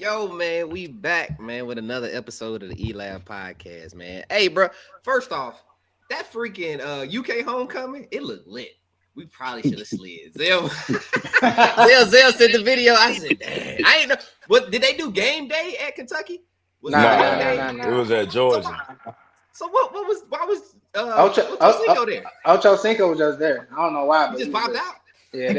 Yo, man, we back, man, with another episode of the E-Lab podcast, man. Hey, bro, first off, that freaking UK homecoming, it looked lit. We probably should have slid. Zell sent the video. I said, "Damn, I ain't know." What did they do? Game day at Kentucky? Was it game day? It was at Georgia. So what was? Why was Ocho there? Ocho Cinco was just there. I don't know why, He but just popped out. Yeah,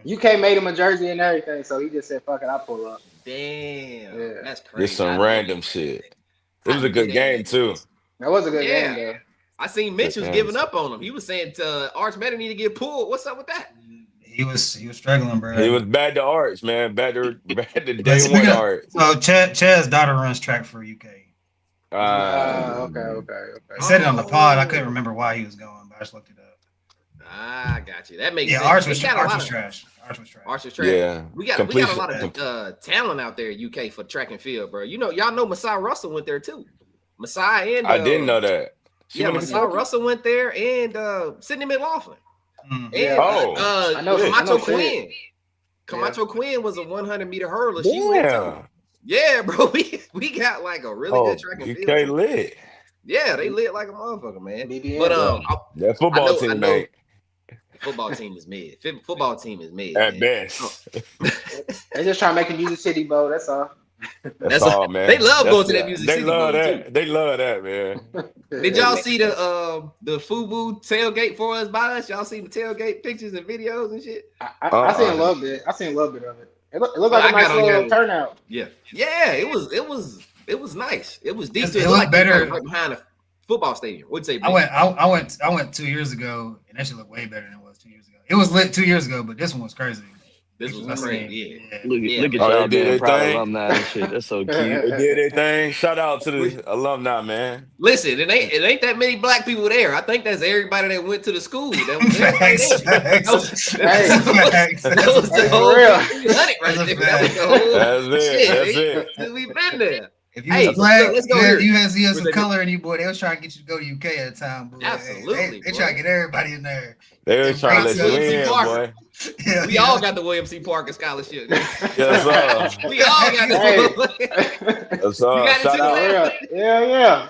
UK made him a jersey and everything, so he just said, "Fuck it, I'll pull up." Damn, Yeah. that's crazy. Just some random shit. It was a good game too. That was a good game, though. I seen Mitch was giving up on him. He was saying to Arch Meta need to get pulled. What's up with that? He was struggling, bro. He was bad to Arch, man. Bad to day one Arch. So Chad's daughter runs track for UK. Okay. He said it on the pod. I couldn't remember why he was going, but I just looked it up. I got you. That makes sense. Arch was trash. Arch was trash. Yeah, we got a lot of talent out there in UK for track and field, bro. You know, y'all know Masai Russell went there too. Masai and I didn't know that. Masai Russell went there and Sydney McLaughlin. Mm. And I know Camacho Quinn. Camacho Quinn was a 100-meter hurler. She went too. Yeah, bro. We got like a really good track and field. UK lit. Yeah, they lit like a motherfucker, man. BBN, but that football team, mate. Football team is mid. Football team is mid at best. They just trying to make a Music City Bowl. That's all. That's all, man. They love going to that Music City Bowl too. They love that, man. Did y'all see the FUBU tailgate for us by us? Y'all seen the tailgate pictures and videos and shit? I seen a little bit. I seen a little bit of it. It looked like a nice little turnout. Yeah, it was nice. It was decent. It looked better right behind the football stadium. What'd you say? I went 2 years ago, and that should look way better than it was 2 years ago. It was lit 2 years ago, but this one was crazy. This was crazy. Yeah. Look at y'all being proud alumni and shit. That's so cute. They did their thing. Shout out to the alumni, man. Listen, it ain't that many black people there. I think that's everybody that went to the school. That was the whole real. That's it. We've been there. If you was black, you had some color in you, boy. They was trying to get you to go to UK at the time, boy. Absolutely, they trying to get everybody in there. They were trying to let you in, boy. Yeah, we all got the William C. Parker scholarship. Yes, we all got the. That's all. Shout out. Yeah.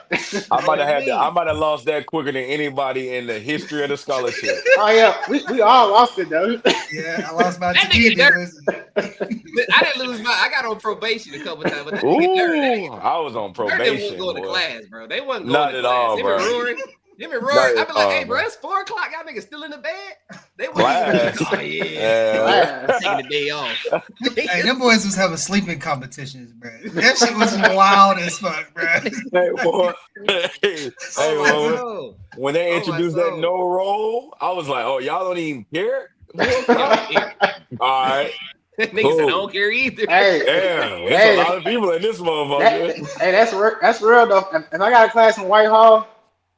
I might have lost that quicker than anybody in the history of the scholarship. Oh yeah, we all lost it though. Yeah, I lost my ticket. I didn't lose I got on probation a couple times. But I was on probation. They wasn't going to class, bro. They wasn't going Not to at class. all, bro. Him and Rory, I'd be like, hey, bro, it's 4 o'clock. Y'all niggas still in the bed? They were oh, yeah. Taking the day off. Hey, them boys was having sleeping competitions, bro. That shit was wild as fuck, bro. When they introduced that no roll, I was like, oh, y'all don't even care? All right. Niggas said, I don't care either. Hey, there's a lot of people in this motherfucker. That's real, though. If I got a class in Whitehall,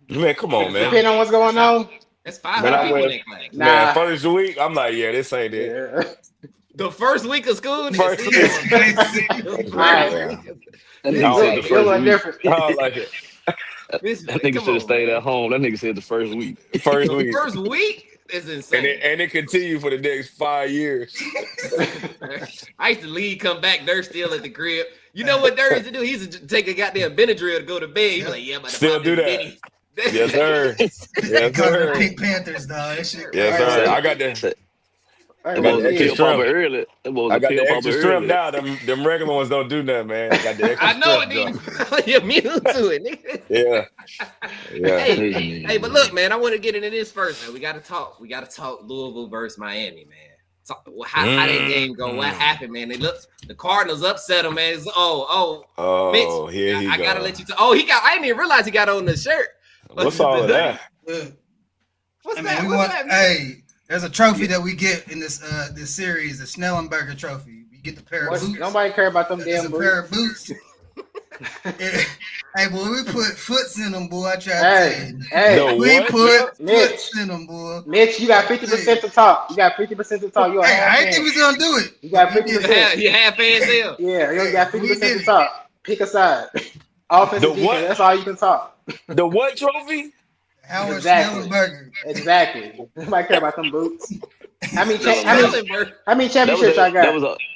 man, come on, man. Depending on what's going on. That's 500 people in that class. Man, first week, I'm like, yeah, this ain't it. Yeah. The first week of school? That nigga should have stayed at home. That nigga said the first week. First week. First week is insane. And it continued for the next 5 years. I used to leave, come back, they're still at the crib. You know what Dirk used to do? He used to take a goddamn Benadryl to go to bed. He was like, yeah, but still do that. Yes, sir. Yes, sir. Pink Panthers, dog. That shit. Yes, sir. I got that. I got the extra strip now. Them regular ones don't do nothing, man. I got the extra I know it. You're immune to it, nigga. Yeah. Hey, but look, man, I want to get into this first, man. We got to talk Louisville versus Miami, man. How that game go? What happened, man? The Cardinals upset him, man. Mitch, here he I gotta let you talk. I didn't even realize he got on the shirt. What's all of that? What's that? Hey, there's a trophy that we get in this series, the Snellenberger Trophy. We get the pair of boots. Nobody care about them damn boots. Pair of boots. Hey, boy, we put foots in them, boy. I tried to tell you. We put foots in them, boy. Mitch, you got 50% to talk. You got 50% to talk. I didn't think we was gonna do it. You got 50%. You half fans there. Yeah, you got 50% to talk. Pick a side. Offensive defense. That's all you can talk. The what trophy? Howard Snellenberger. Exactly. Nobody care about them boots. How many championships I got?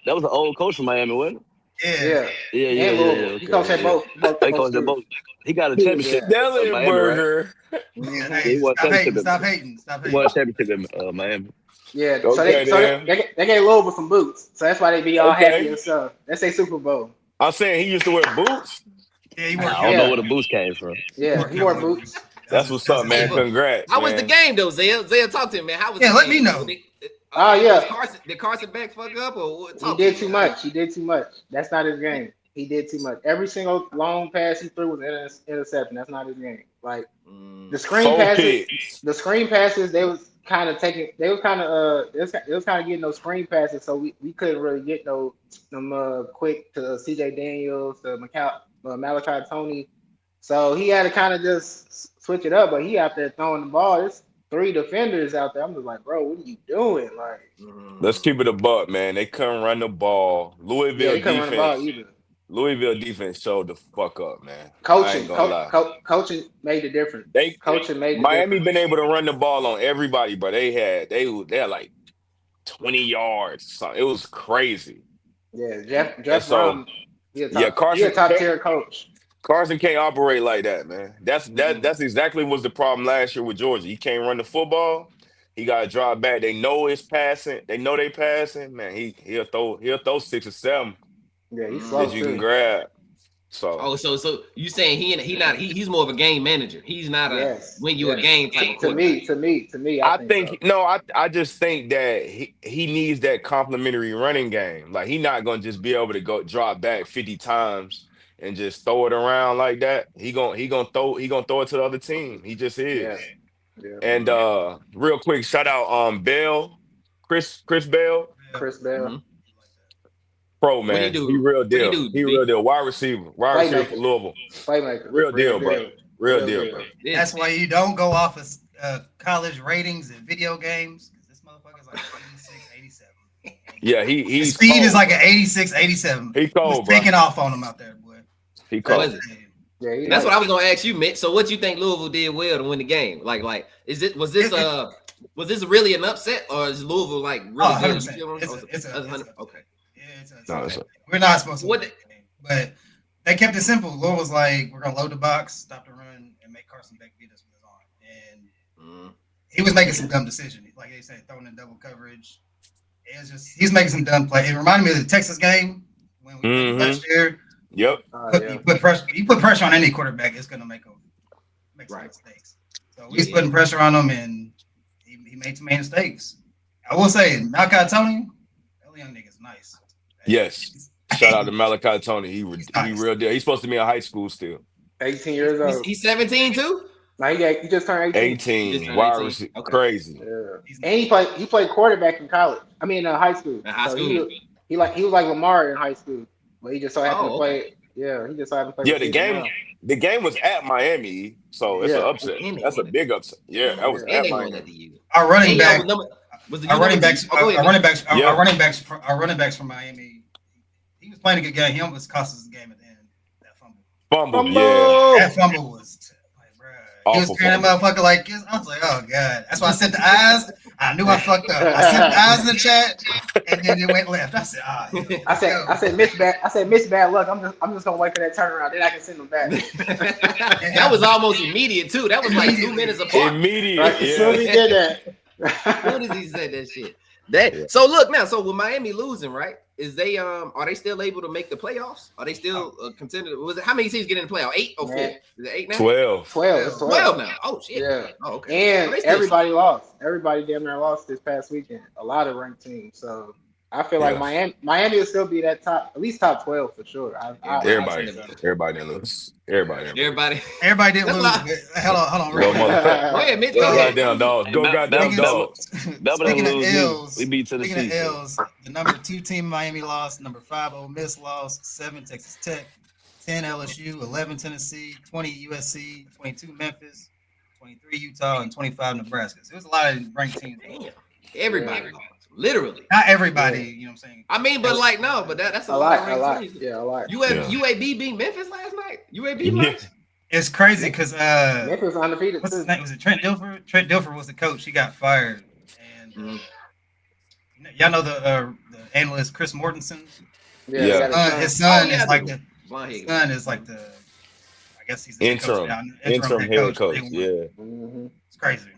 That was an old coach from Miami, wasn't it? Yeah. Yeah. He coached at both. They coached at both. He got a championship. Burger. Hey, stop hating. He won a championship in Miami. Yeah, Okay, so they gave Louisville some boots, so that's why they be all happy and stuff. That's their Super Bowl. I'm saying he used to wear boots. Yeah, he I don't know where the boots came from. Yeah, he wore boots. That's what's up, man. Congrats. How was the game though, Zaya? Zaya, talk to him, man. How was the game? Let me know. Did Carson Beck fuck up or what? He did too much. That's not his game. He did too much. Every single long pass he threw was an interception. That's not his game. Like the screen passes, they was kind of getting those screen passes, so we couldn't really get them quick to C.J. Daniels, to Malachi Tony. So he had to kind of just switch it up, but he out there throwing the ball. There's 3 defenders out there. I'm just like, bro, what are you doing? Like, let's keep it a buck, man. They couldn't run the ball. Louisville defense showed the fuck up, man. Coaching made the difference. Miami been able to run the ball on everybody, but they had like 20 yards. So it was crazy. Yeah, Jeff Brown. Carson, a top tier coach. Carson can't operate like that, man. That's exactly was the problem last year with Georgia. He can't run the football. He got to drop back. They know it's passing. They know they passing. Man, he'll throw 6 or 7. Yeah, he's slow that you can grab. So so you saying he's more of a game manager. He's not a win you a game type of quarterback. To me, I just think that he needs that complementary running game. Like he's not gonna just be able to go drop back 50 times and just throw it around like that. He gonna throw it to the other team. He just is. Yeah. And real quick, shout out Bell, Chris Bell. Mm-hmm. Pro, man. He real deal. He real deal. Wide receiver for Louisville. Playmaker. Real deal, bro. Real deal, bro. That's why you don't go off of college ratings in video games, because this motherfucker's like 86, 87. Yeah, his speed cold, is like an 86, 87. He cold, bro. Taking off on him out there, boy. He cold. Yeah, that's what I was gonna ask you, Mitch. So what you think Louisville did well to win the game? Like was this really an upset, or is Louisville like really good? It's okay. We're not supposed to but they kept it simple. Louisville was like, we're gonna load the box, stop the run, and make Carson Beck beat us with his arm. And he was making some dumb decisions. Like they said, throwing in double coverage. It was just he's making some dumb play. It reminded me of the Texas game when we played last year. Yep. You put pressure on any quarterback, it's gonna make some mistakes. So he's putting pressure on him, and he made some mistakes. I will say, Malachi Tony, that young nigga's nice. Yes. Shout out to Malachi Tony. He real deal. He's supposed to be in high school still. 18 years old. He's 17 too? No, he just turned 18. 18. Wide receiver. Okay. Crazy. Yeah. And he played quarterback in college. I mean, high school. He was like Lamar in high school, but he just so happened to play. Yeah, he just so happened to play. Yeah, the game was at Miami, so it's an upset. That's a big upset. Yeah, that was at Miami. Our running backs from Miami. He was playing a good game. He almost cost us the game at the end. That fumble. Yeah. That fumble was like, bro. He was carrying that motherfucker like this. I was like, oh god. That's why I sent the eyes. I knew I fucked up. I sent the eyes in the chat, and then it went left. I said, I said, miss bad luck. I'm just gonna wait for that turnaround. Then I can send them back. That was almost immediate too. That was like 2 minutes apart. Immediate. Right, as soon as he did that. As soon as he said that shit. So look now. So with Miami losing, right? Is they are they still able to make the playoffs? Are they still contended? How many teams get in the playoff? 8 or 4? Is it 8 now? 12. 12 now. Oh shit. Yeah. Oh, okay. And everybody lost. Everybody damn near lost this past weekend. A lot of ranked teams. So I feel like Miami will still be that at least top 12 for sure. Everybody didn't lose. Everybody didn't lose. Hold on. Go ahead, Mitch. Go ahead. Goddamn dogs. Go goddamn dogs. Speaking of L's, we beat Tennessee. Speaking of L's, the number 2 team Miami lost, number 5 Ole Miss lost, 7 Texas Tech, 10 LSU, 11 Tennessee, 20 USC, 22 Memphis, 23 Utah, and 25 Nebraska. So there's a lot of ranked teams. Damn. Everybody lost. Literally. Not everybody, you know what I'm saying? I mean, but like, no, but that's a lot. Yeah, a lot. UAB beat Memphis last night? UAB lost? It's crazy because Memphis was undefeated. What's his name? Was it Trent Dilfer? Trent Dilfer was the coach. He got fired. And y'all know the analyst Chris Mortensen. Yeah. His son is like the. I guess he's the interim head coach. Yeah, it's crazy.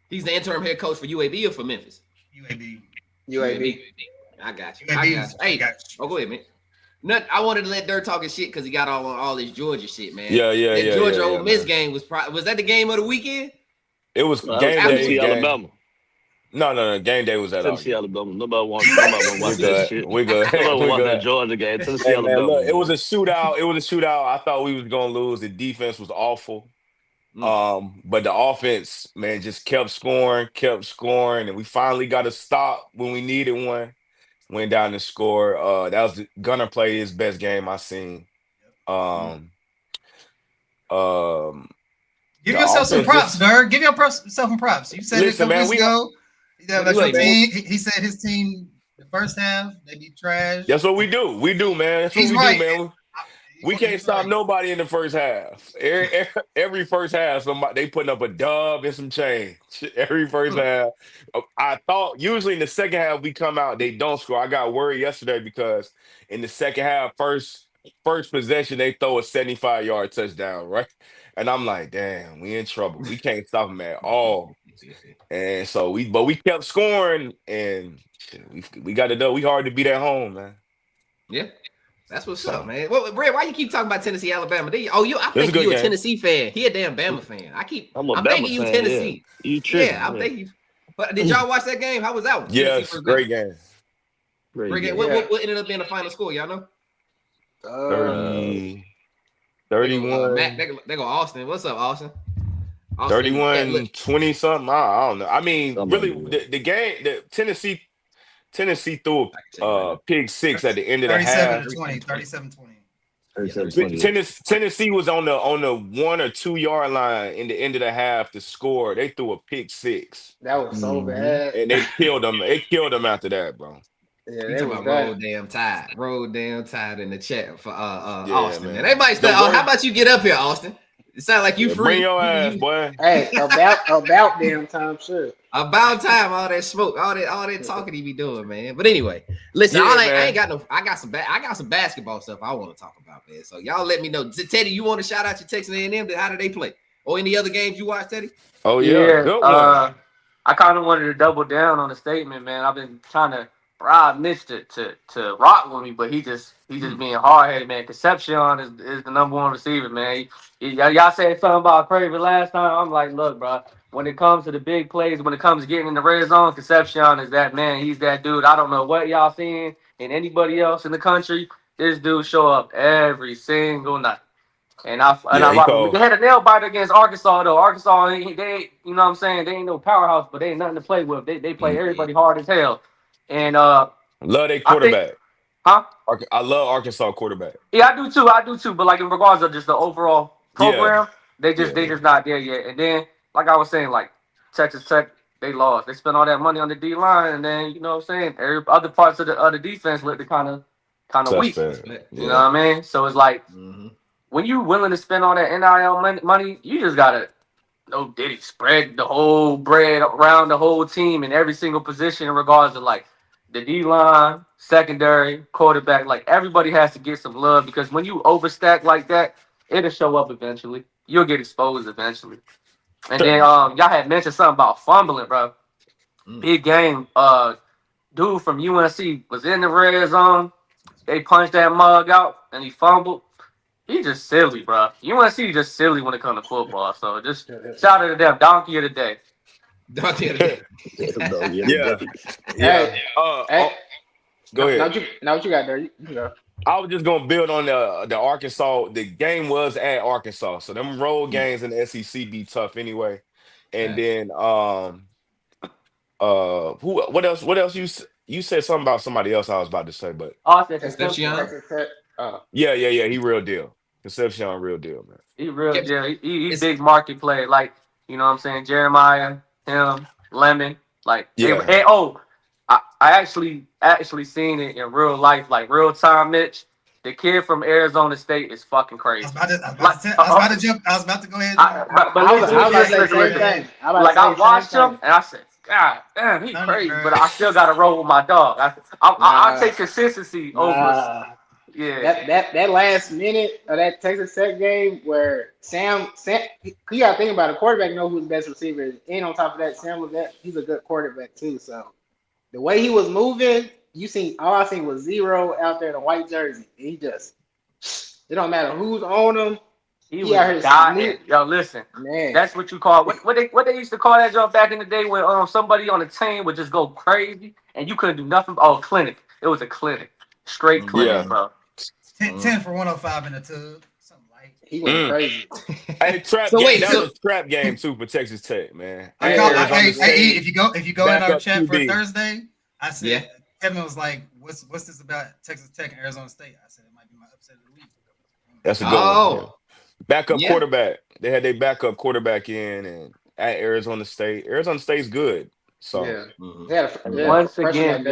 He's the interim head coach for UAB or for Memphis? UAB. I got you. Hey, go ahead, man. I wanted to let Dirt talk his shit because he got all this Georgia shit, man. Yeah. Georgia Ole Miss game was that the game of the weekend? It was game day. Alabama. No. Game day was at Tennessee, Alabama. Nobody wants to watch that shit. We good. Nobody wants that Georgia game. Tennessee, Alabama. Look, it was a shootout. I thought we was gonna lose. The defense was awful. But the offense, man, just kept scoring, and we finally got a stop when we needed one. Went down to score. That was Gunner played his best game I seen. Give yourself some props, Dirk. Give yourself some props. You said it a couple weeks ago. He said his team, the first half, they be trash. That's what we do. We do, man. That's what we do, man. We can't stop nobody in the first half. Every first half, they putting up a dub and some change. Every first half. I thought usually in the second half we come out, they don't score. I got worried yesterday because in the second half, first possession, they throw a 75-yard touchdown, right? And I'm like, damn, we in trouble. We can't stop them at all. And so we kept scoring, and we got it done. We hard to beat at home, man. Yeah. That's what's up, man. Well, Brad, why you keep talking about Tennessee, Alabama? I think you're a Tennessee fan. He a damn Bama fan. I'm thinking you Tennessee. Yeah. You tripping? Yeah, I'm thinking. But did y'all watch that game? How was that one? Yeah, great game. Great game. What ended up being the final score? Y'all know? 31. They go Austin. What's up, Austin? 31-20 something. I don't know. I mean, really, the game, the Tennessee threw a pick six at the end of the half. 37-20. Tennessee was on the 1 or 2 yard line in the end of the half to score. They threw a pick six. That was so bad. And they killed them. They killed them after that, bro. Yeah, you talking about roll damn tide in the chat for Austin. Man. They might start. How about you get up here, Austin? It sounds like you free. Bring your ass, boy. Hey, about damn time, sure. About time, all that smoke, all that talking he be doing, man. But anyway, listen, I ain't got no. I got some basketball stuff I want to talk about, man. So y'all let me know. Teddy, you want to shout out your Texas A&M? How did they play? Or any other games you watched, Teddy? Oh yeah. Good one. I kind of wanted to double down on the statement, man. I've been trying to bribe Mitch to rock with me, but he just being hard headed, man. Concepcion is the number one receiver, man. Y'all said something about Craven last time. I'm like, look, bro. When it comes to the big plays, when it comes to getting in the red zone, Concepcion is that man. He's that dude. I don't know what y'all seeing in anybody else in the country. This dude show up every single night. And I rock. They had a nail biter against Arkansas though. Arkansas, they you know what I'm saying? They ain't no powerhouse, but they ain't nothing to play with. They play everybody hard as hell. And love their quarterback. I love Arkansas quarterback. Yeah, I do too. But like in regards of just the overall program, they just not there yet. And then, like I was saying, like Texas Tech, they lost. They spent all that money on the D line, and then you know what I'm saying. Every other parts of the defense looked kind of weak. You know what I mean? So it's like when you willing to spend all that NIL money, you just gotta spread the whole bread around the whole team in every single position in regards to like the D-line, secondary, quarterback. Like everybody has to get some love because when you overstack like that, it'll show up eventually. You'll get exposed eventually. And then y'all had mentioned something about fumbling, bro. Big game. Dude from UNC was in the red zone. They punched that mug out and he fumbled. He just silly, bro. UNC just silly when it comes to football. So just shout out to them. Donkey of the day. Donkey of the day. Yeah. Go ahead. Now what you got there? You go. I was just gonna build on the Arkansas. The game was at Arkansas, so them road games in the SEC be tough anyway. And then what else? What else you said something about somebody else I was about to say, but yeah, he real deal. Concepcion real deal, man. He real deal. He big market play. Like, you know what I'm saying? Jeremiah, him, Lemon. Like, I actually seen it in real life, like real time, Mitch. The kid from Arizona State is fucking crazy. I was about to go ahead. I watched him and I said, God damn, he crazy, but I still got to roll with my dog. I take consistency over. Yeah. That last minute of that Texas Tech game where Sam, you gotta think about it. Quarterback know who the best receiver is, and on top of that, he's a good quarterback too. So the way he was moving, all I seen was zero out there in a white jersey. It don't matter who's on him. He was dying. Yo, listen, man. That's what you call what they used to call that job back in the day when somebody on the team would just go crazy and you couldn't do nothing. Oh, clinic. It was a clinic, straight clinic, bro. 10 for 105 in the tub. Something like he went crazy. Hey, trap game. That was a trap game too for Texas Tech, man. If you go in our chat for Thursday, I said Kevin was like, "What's this about Texas Tech and Arizona State?" I said it might be my upset of the week. That's a good one. Backup quarterback. They had their backup quarterback in and at Arizona State. Arizona State's good. So once again,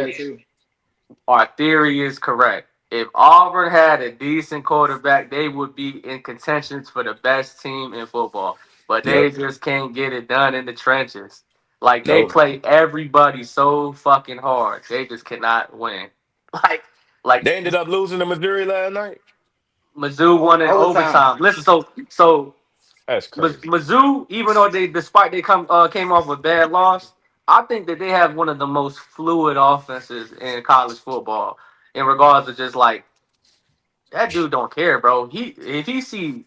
our theory is correct. If Auburn had a decent quarterback, they would be in contention for the best team in football. But they just can't get it done in the trenches. Like, they play everybody so fucking hard. They just cannot win. Like they ended up losing to Missouri last night. Mizzou won in overtime. Listen, so that's crazy. Mizzou, even though despite they came off with bad loss, I think that they have one of the most fluid offenses in college football. In regards to just like that dude don't care, bro. If he see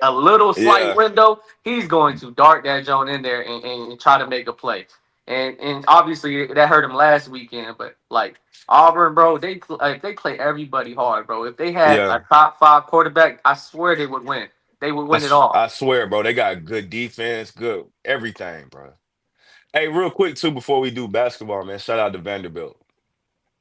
a little slight window, he's going to dart that joint in there and try to make a play. And obviously that hurt him last weekend. But like Auburn, bro, they play everybody hard, bro. If they had a top 5 quarterback, I swear they would win. They would win it all. I swear, bro. They got good defense, good everything, bro. Hey, real quick too before we do basketball, man. Shout out to Vanderbilt.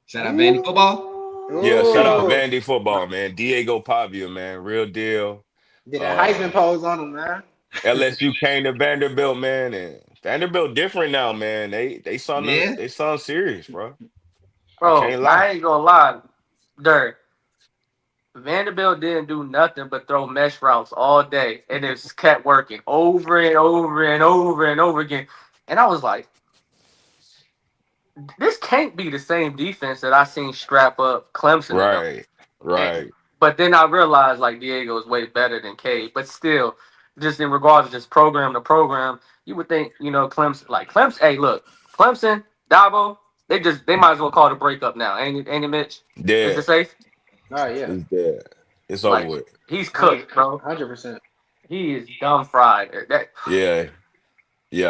Shout out Vandy football. Yeah, shout out Vandy football, man. Diego Pavia, man, real deal. Did a Heisman pose on him, man. LSU came to Vanderbilt, man, and Vanderbilt different now, man. They sound serious, bro. Bro, I ain't gonna lie, Dirk. Vanderbilt didn't do nothing but throw mesh routes all day, and it just kept working over and over and over and over again. And I was like, this can't be the same defense that I seen strap up Clemson. Right. But then I realized like Diego is way better than Cade. But still, just in regards to just program to program, you would think, Clemson. Hey, look, Clemson, Dabo, they might as well call it a breakup now. Ain't it, Mitch? Yeah. Is it safe? Oh yeah. It's dead. It's over with. He's cooked, bro. 100%. He is dumb fried. Yeah.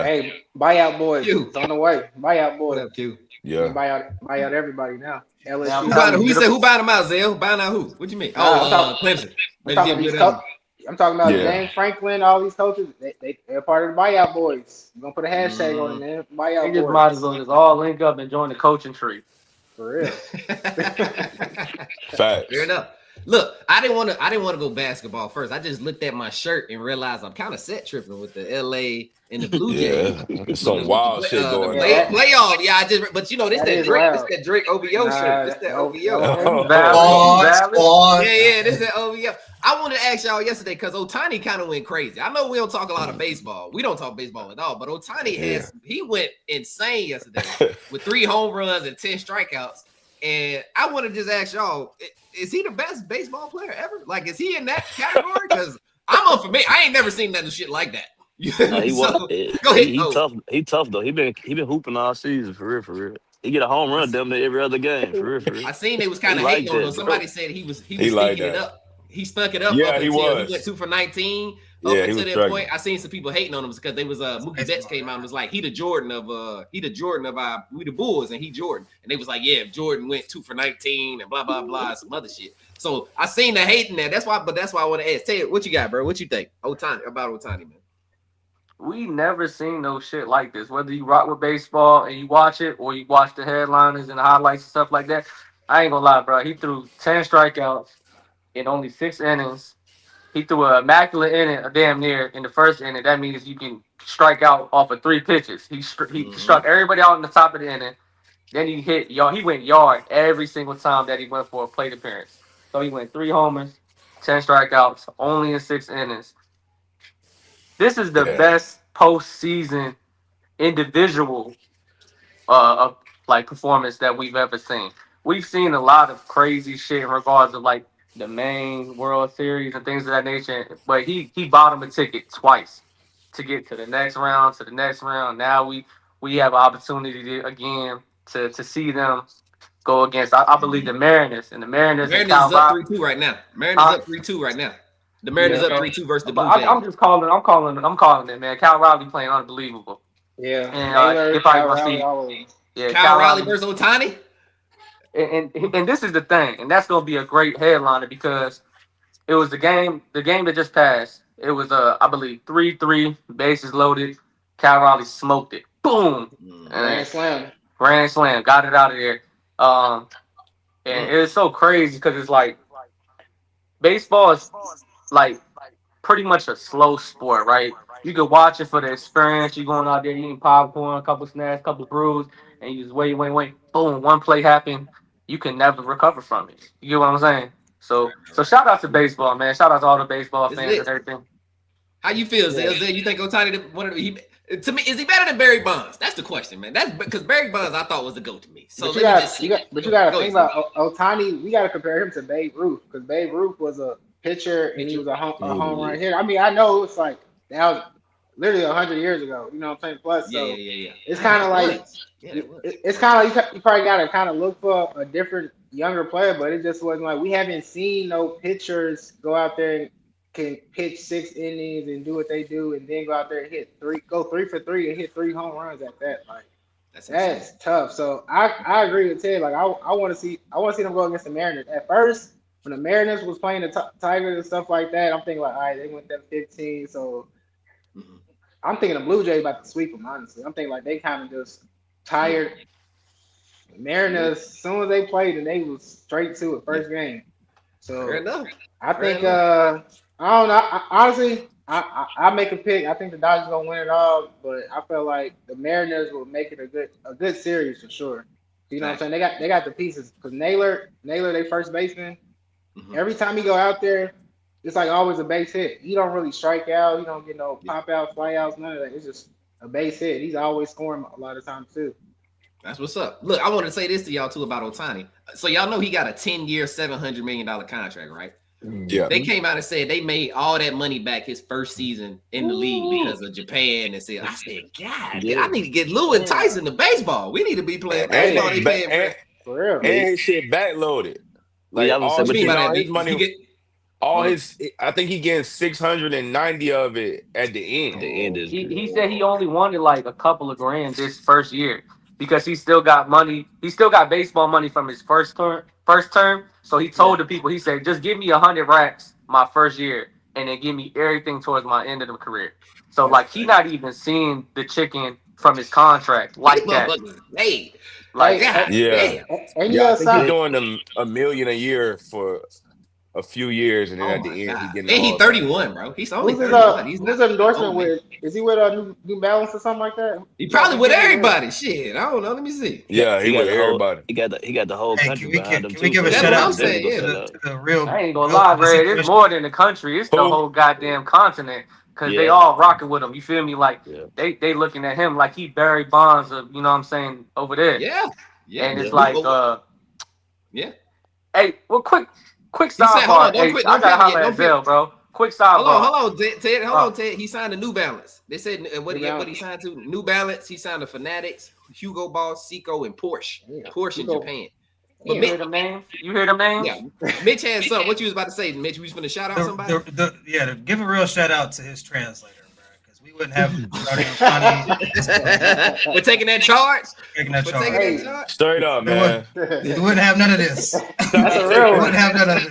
Hey, buyout boys. It's on the way. Buyout boys. Yeah. Buy out everybody now. LSU. Who buying them out, Zell? Buying out who? What you mean? Clemson. I'm talking about James Franklin, all they're part of the buyout boys. I'm gonna put a hashtag on it, man. Buyout boys. They just might as well just all link up and join the coaching tree. For real. Facts. Fair enough. Look, I didn't want to go basketball first. I just looked at my shirt and realized I'm kind of set tripping with the LA and the Blue Jays. Yeah, some wild shit going on. Playoff. Yeah, but this that Drake OVO shirt. This that OVO. Yeah, this that OVO. I wanted to ask y'all yesterday because Ohtani kind of went crazy. I know we don't talk a lot of baseball. We don't talk baseball at all, but Ohtani he went insane yesterday with 3 home runs and 10 strikeouts. And I want to just ask y'all, is he the best baseball player ever? Like, is he in that category? Because I'm unfamiliar. I ain't never seen nothing shit like that. Go ahead. He tough though. He been hooping all season for real. He get a home run damn near every other game for real. I seen they was kind of hating on him. Somebody said he was stinking it up. He stunk it up. Yeah, he was. He went 2 for 19. Yeah, up until that point, I seen some people hating on him because they was Mookie Betts came out and was like, he the Jordan of we the Bulls and he Jordan. And they was like, yeah, if Jordan went 2 for 19 and blah blah blah, some other shit. So I seen the hating there. That's why I want to ask. Ted, what you got, bro? What you think? Ohtani, man. We never seen no shit like this. Whether you rock with baseball and you watch it or you watch the headliners and the highlights and stuff like that. I ain't gonna lie, bro. He threw 10 strikeouts in only 6 innings. He threw an immaculate inning, damn near in the first inning. That means you can strike out off of 3 pitches. He struck everybody out in the top of the inning. Then he hit yard. He went yard every single time that he went for a plate appearance. So he went 3 homers, 10 strikeouts, only in 6 innings. This is the best postseason individual like performance that we've ever seen. We've seen a lot of crazy shit in regards of like the main World Series and things of that nature, but he bought him a ticket twice to get to the next round, Now we have an opportunity again to see them go against, I believe, the Mariners. And the Mariners is up 3-2 right now. Mariners up 3-2 right now. The Mariners up 3-2 versus the Blue Jays. I'm calling it, man. Cal Raleigh playing unbelievable. Yeah. And you're probably gonna see. Yeah, Cal Raleigh versus Ohtani. And this is the thing, and that's gonna be a great headliner because it was the game that just passed. It was I believe 3-3, bases loaded. Cal Raleigh smoked it. Boom. Grand slam. Got it out of there. And it was so crazy because it's like baseball is like pretty much a slow sport, right? You could watch it for the experience. You're going out there eating popcorn, a couple snacks, a couple brews, and you just wait. Boom, one play happened. You can never recover from it. You get what I'm saying? So shout out to baseball, man. Shout out to all the baseball fans and everything. How you feel, Zay? You think Ohtani, to me, is he better than Barry Bonds? That's the question, man. That's because Barry Bonds I thought was the GOAT to me. So but you got to think about Ohtani. We got to compare him to Babe Ruth because Babe Ruth was a pitcher and he was a home run hitter. I mean, I know it's like that was literally 100 years ago. You know what I'm saying? Plus, it's kind of like it's kind of like you probably got to kind of look for a different younger player, but it just wasn't like we haven't seen no pitchers go out there and can pitch 6 innings and do what they do, and then go out there and go 3 for 3 and hit 3 home runs at that. Like that's tough. So I agree with Ted. Like I want to see them go against the Mariners. At first, when the Mariners was playing the Tigers and stuff like that, I'm thinking like, all right, they went that 15. So I'm thinking the Blue Jays about to sweep them. Honestly, I'm thinking like they kind of just tired. Mariners, as soon as they played, and they was straight to it first game. So I think I don't know. Honestly, I make a pick. I think the Dodgers gonna win it all, but I feel like the Mariners will make it a good series for sure. You know what I'm saying? They got the pieces because Naylor, they first baseman. Every time he go out there, it's like always a base hit. He don't really strike out. He don't get no pop outs, fly outs, none of that. It's just a base hit. He's always scoring a lot of times too. That's what's up. Look, I want to say this to y'all too about Ohtani. So y'all know he got a 10-year, $700 million contract, right? Yeah. They came out and said they made all that money back his first season in the league because of Japan. And I said, God, I need to get Lou and Tyson to baseball. We need to be playing baseball. For real. And his shit backloaded. Like all his money. I think he getting 690 of it at the end. He said he only wanted like a couple of grand this first year because he still got money. He still got baseball money from his first term. So he told the people, he said, just give me 100 racks my first year and then give me everything towards my end of the career. So like he not even seeing the chicken from his contract like that. Like yeah. And I think he's doing a million a year for a few years, and then at the end he getting. And he's 31, bro. He's only 31. Who's his endorsement with? Is he with New Balance or something like that? He probably with everybody. Shit, I don't know. Let me see. Yeah, he with everybody. He got the whole country behind him. Can we give a shout out to the real? I ain't gonna lie, Red. It's more than the country. It's the whole goddamn continent. Cause they all rocking with him. You feel me? Like they looking at him like he Barry Bonds, you know what I'm saying, over there. Yeah. And it's like, yeah. Hey, well, quick sidebar. Hey, I gotta holler at Zell, bro. Quick sidebar. Hold on, Ted. Hold on, Ted. He signed a New Balance. They said what he signed to? New Balance. He signed to Fanatics, Hugo Boss, Seiko, and Porsche. Porsche in Japan. But you hear them names? Yeah. Mitch had something. What you was about to say, Mitch? We was going to shout out somebody? To give a real shout out to his translator, bro, because we wouldn't have We're taking that charge. Straight up, man. We wouldn't have none of this. That's a real one. We wouldn't have none of it.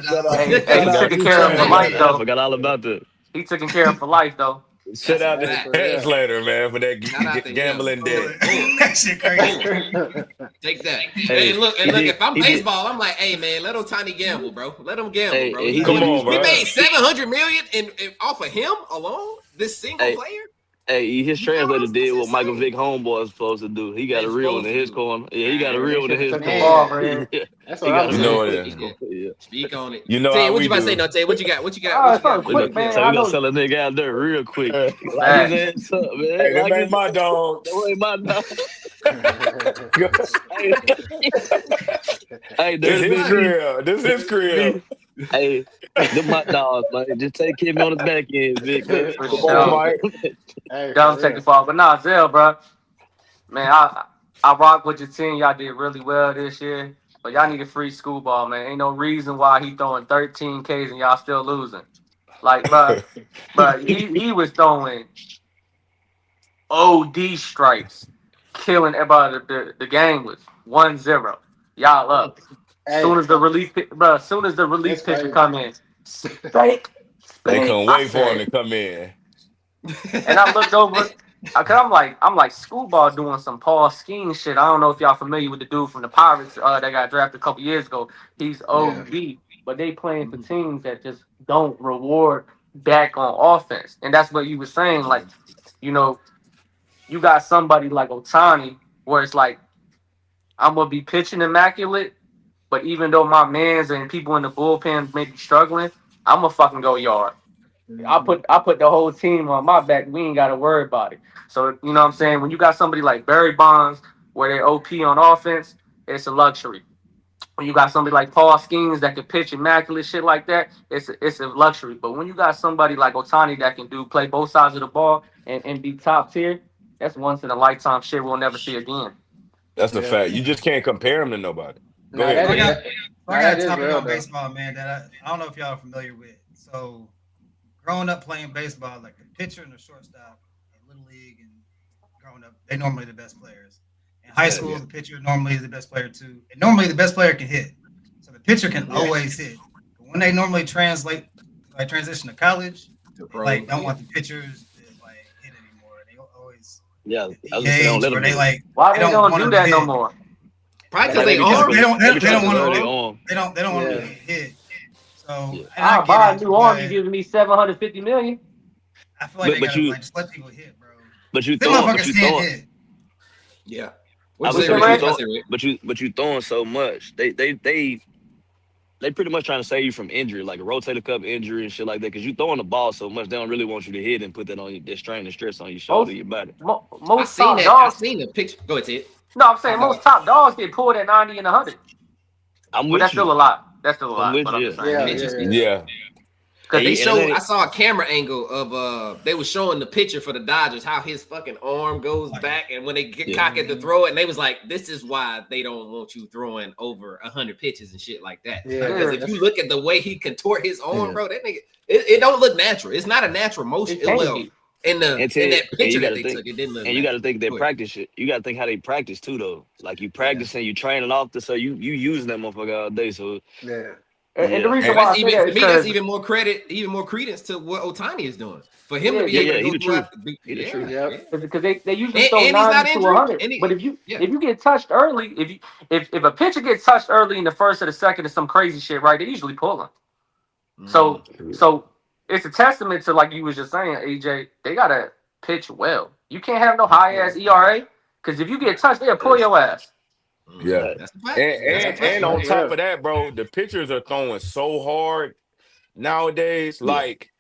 He taking care of for life, though. I forgot all about that. He taking care of for life, though. Shout out to the translator, man, for that gambling debt. That shit crazy. Take that. Hey, look, if I'm baseball, I'm like, hey, man, let Ohtani gamble, bro. Let him gamble, bro. Come on, bro. We made $700 million off of him alone, this single player. Hey, his translator did what Michael Vick homeboy is supposed to do. He got a real one in his corner. Yeah, he got a real one in his corner. That's what I'm saying. Speak on it. You know Ted, what you about to say, no, Ted? What you got? Quick, man. So we gonna sell a nigga out there real quick. Hey, that ain't my dog. That ain't my dog. Hey, this is crib. This is crib. Hey, them my dogs, man. Just take care of me on the back end, Vic. Man. For Come on, sure. Mike. Hey, Don't take the fault. But nah, Zell, bro. Man, I rock with your team. Y'all did really well this year. But y'all need a free school ball, man. Ain't no reason why he throwing 13 Ks and y'all still losing. Like, but he was throwing OD strikes, killing everybody. The game was 1-0. Y'all up. Hey, Soon as the relief pitcher come in, spank. They couldn't wait for him said, to come in. and I looked over, cause I'm like Screwball doing some Paul Skeen shit. I don't know if y'all familiar with the dude from the Pirates that got drafted a couple years ago. He's OD, but they playing for teams that just don't reward back on offense, and that's what you were saying. Like, you know, you got somebody like Ohtani, where it's like I'm gonna be pitching immaculate, but even though my mans and people in the bullpen may be struggling, I'm gonna fucking go yard. I put the whole team on my back. We ain't gotta worry about it. So you know what I'm saying? When you got somebody like Barry Bonds where they OP on offense, it's a luxury. When you got somebody like Paul Skeens that can pitch immaculate shit like that, it's a luxury. But when you got somebody like Ohtani that can play both sides of the ball and be top tier, that's once in a lifetime shit we'll never see again. That's a fact. You just can't compare him to nobody. Go Nah, ahead. I got a topic on baseball, man, that I don't know if y'all are familiar with. So, growing up playing baseball, like the pitcher and the shortstop in Little League and growing up, they normally the best players. In high school, the pitcher normally is the best player too. And normally the best player can hit. So the pitcher can always hit. But when they normally transition to college, they don't want the pitchers to hit anymore. They always why they don't do that no more? Probably because they don't want to hit. So I'll buy a new arm. You giving me $750 million? I feel like they gotta just let people hit, bro. But you throwing. Yeah. But you throwing so much. They pretty much trying to save you from injury, like a rotator cuff injury and shit like that. Because you throwing the ball so much, they don't really want you to hit and put that on that strain and stress on your shoulder, your body. I seen the picture. Go ahead, Ted. No, I'm saying most top dogs get pulled at 90 and 100. That's still a lot. That's still a lot. Yeah. Because I saw a camera angle of they was showing the picture for the Dodgers, how his fucking arm goes back, and when they get cock at the throw it, and they was like, this is why they don't want you throwing over 100 pitches and shit like that. Because if you look at the way he contort his arm, bro, that nigga, it don't look natural. It's not a natural motion. In that picture that they took, it didn't look. And you got to think they practice shit. You got to think how they practice too, though. Like you practicing, you training off so you using that motherfucker all day. So And the reason why that's even more credence to what Ohtani is doing. For him to be able to go through because they usually throw 90 to 100. But if you get touched early, if a pitcher gets touched early in the first or the second or some crazy shit, right, they usually pull him. So it's a testament to, like you was just saying, AJ, they gotta pitch well. You can't have no high ass ERA because if you get touched, they'll pull your ass. Yeah, and on top of that, bro, the pitchers are throwing so hard nowadays. Like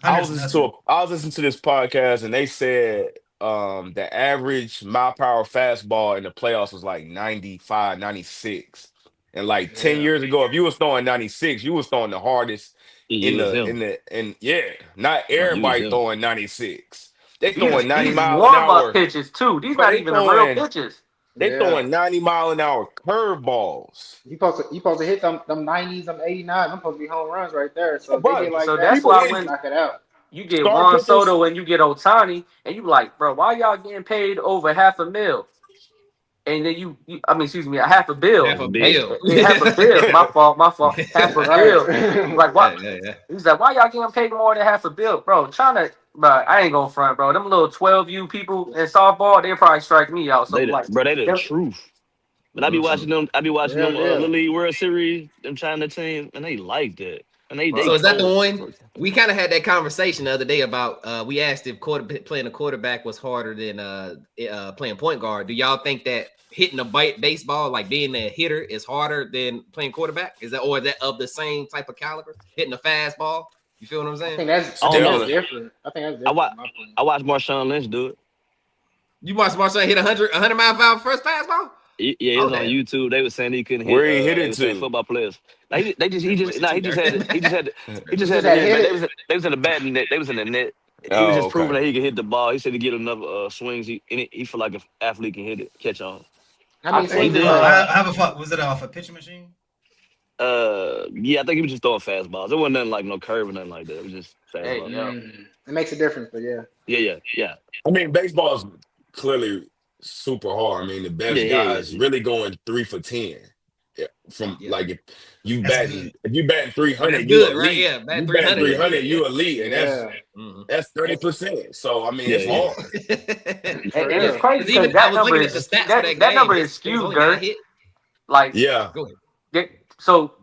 I was listening to this podcast and they said the average mile per hour fastball in the playoffs was like 95, 96. And like 10 years ago, if you was throwing 96, you was throwing the hardest not everybody throwing 96. They throwing 90 miles an hour pitches too. These not even the real pitches. They throwing 90 mile an hour curveballs. You supposed to hit them 90s, them 89. I'm supposed to be home runs right there. So that's why when knock it out. You get Juan Soto and you get Ohtani, and you like, bro, why y'all getting paid over $500,000? And then half a bill. Half a bill. Half a bill. My fault. Half a bill. Like, what? He's like, why y'all getting paid more than half a bill? Bro, I ain't gonna front, bro. Them little 12U people in softball, they probably strike me out. So they the truth. But I be watching them. Little League World Series, them China team, and they like that. And they so is that the one? We kind of had that conversation the other day about. We asked if playing a quarterback was harder than playing point guard. Do y'all think that hitting a baseball, like being a hitter, is harder than playing quarterback? Is that of the same type of caliber? Hitting a fastball. You feel what I'm saying? I think that's different. I think that's different. I watched Marshawn Lynch do it. You watched Marshawn hit 100 mile per hour first fastball? Yeah, it was on YouTube. They were saying he couldn't hit. Where he hit it to? Football players. Like he just had to hit it. They was in the batting net. They was in the net. He was just proving that he could hit the ball. He said to get enough swings. He feel like an athlete can hit it, catch on. I have a thought. Was it off a pitching machine? Yeah, I think he was just throwing fastballs. It wasn't nothing like no curve or nothing like that. It was just fastballs. It makes a difference, but yeah. Yeah. I mean, baseball is clearly super hard. I mean, the best guys really going 3 for 10. Yeah, like if you batting 300, you elite. Right? Yeah, batting 300, you elite, and that's 30%. So I mean, it's hard. And it's crazy because that number is skewed, Gert. Like, so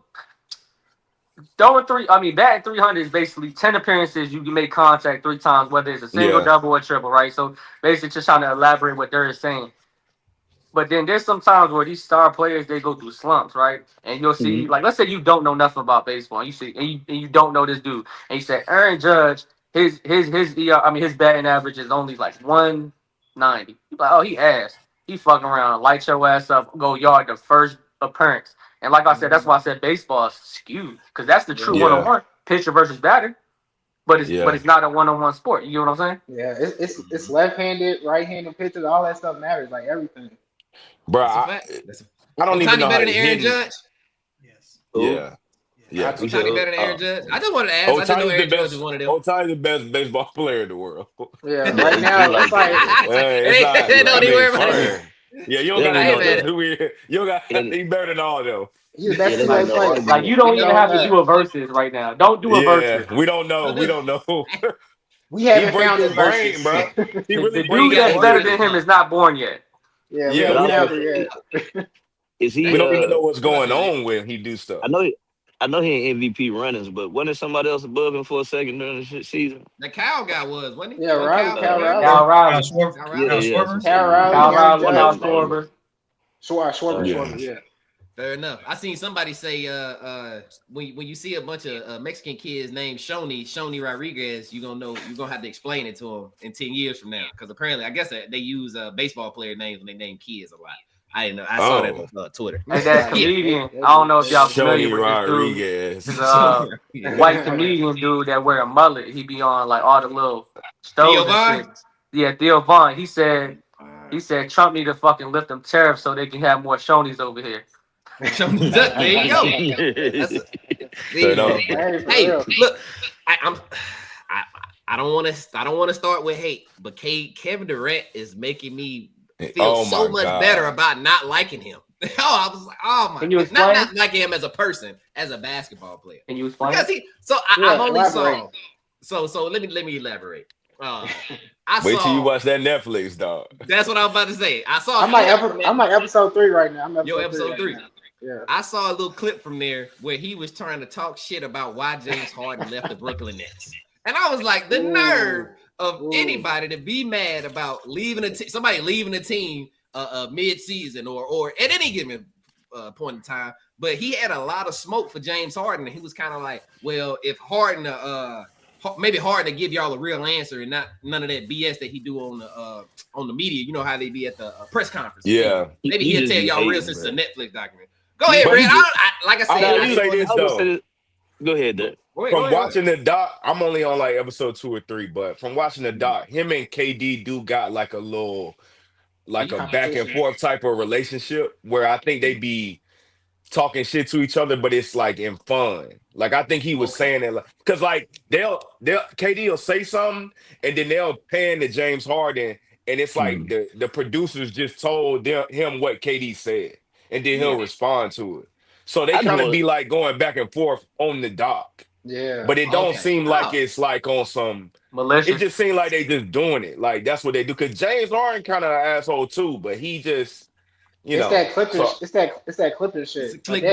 batting 300 is basically 10 appearances. You can make contact 3 times, whether it's a single, double, or triple, right? So basically, just trying to elaborate what they're saying. But then there's some times where these star players, they go through slumps, right? And you'll see, like, let's say you don't know nothing about baseball. And you don't know this dude. And you say Aaron Judge, his batting average is only like 190. You're like, oh, he ass. He fucking around, light your ass up, go yard the first appearance. And like I said, that's why I said baseball is skewed, because that's the true one-on-one pitcher versus batter. But it's not a one-on-one sport. You know what I'm saying? Yeah, it's left-handed, right-handed pitchers. All that stuff matters, like everything. Bro, I don't even know better than Aaron Judge. Yes. Yeah. Otani better than Aaron Judge. I just wanted to ask. I didn't know Aaron Judge was one of them. Otani's the best baseball player in the world. Yeah, right now it's like yeah, you don't got he's better than all of them. Like you don't even have to do a versus right now. Don't do a versus. We don't know. We haven't found his brain, bro. The dude that's better than him is not born yet. Yeah. Is he? We don't even know what's going on when he do stuff. I know he ain't MVP runnings, but wasn't somebody else above him for a second during the season? The Cal guy was, wasn't he? Yeah, right. Cal Riley. Cal Riley. Schwarber. Yeah. Fair enough. I seen somebody say when you see a bunch of Mexican kids named Shoni Rodriguez, you're gonna have to explain it to them in 10 years from now, because apparently I guess they use baseball player names when they name kids a lot. I didn't know. I saw that on Twitter. And that comedian, I don't know if y'all familiar with this dude. It's white comedian dude that wear a mullet. He be on like all the little stoves and shit. Yeah, Theo Vaughn. He said Trump need to fucking lift them tariffs so they can have more Shonys over here. There you go. Hey, look, I don't want to start with hate, but Kevin Durant is making me feel so much better about not liking him. I was like, oh my! Can you explain? Not liking him as a person, as a basketball player. Can you explain? Because I've only saw. So let me elaborate. Wait till you watch that Netflix, dog. That's what I'm about to say. I'm like episode 3 right now. I'm episode 3. Yeah. I saw a little clip from there where he was trying to talk shit about why James Harden left the Brooklyn Nets, and I was like, the nerve of anybody to be mad about somebody leaving a team mid-season or at any given point in time. But he had a lot of smoke for James Harden, and he was kind of like, well, if Harden maybe Harden to give y'all a real answer and not none of that BS that he do on the media. You know how they be at the press conference. Yeah, maybe he'll tell y'all real since it's a Netflix document. Go ahead, Brad. Like I said, go ahead, Dad. From watching the doc, I'm only on like episode 2 or 3, but from watching the doc, him and KD do got like a little, like a back and forth type of relationship where I think they be talking shit to each other, but it's like in fun. Like I think he was saying it because like they'll KD will say something and then they'll pan to James Harden, and it's like the producers just told him what KD said, and then he'll respond to it. So they kind of be like going back and forth on the doc. Yeah. But it don't seem like it's like on some malicious. It just seems like they just doing it. Like that's what they do. Cause James Harden kind of an asshole too, but he just it's that clipping it's that clipping shit. Like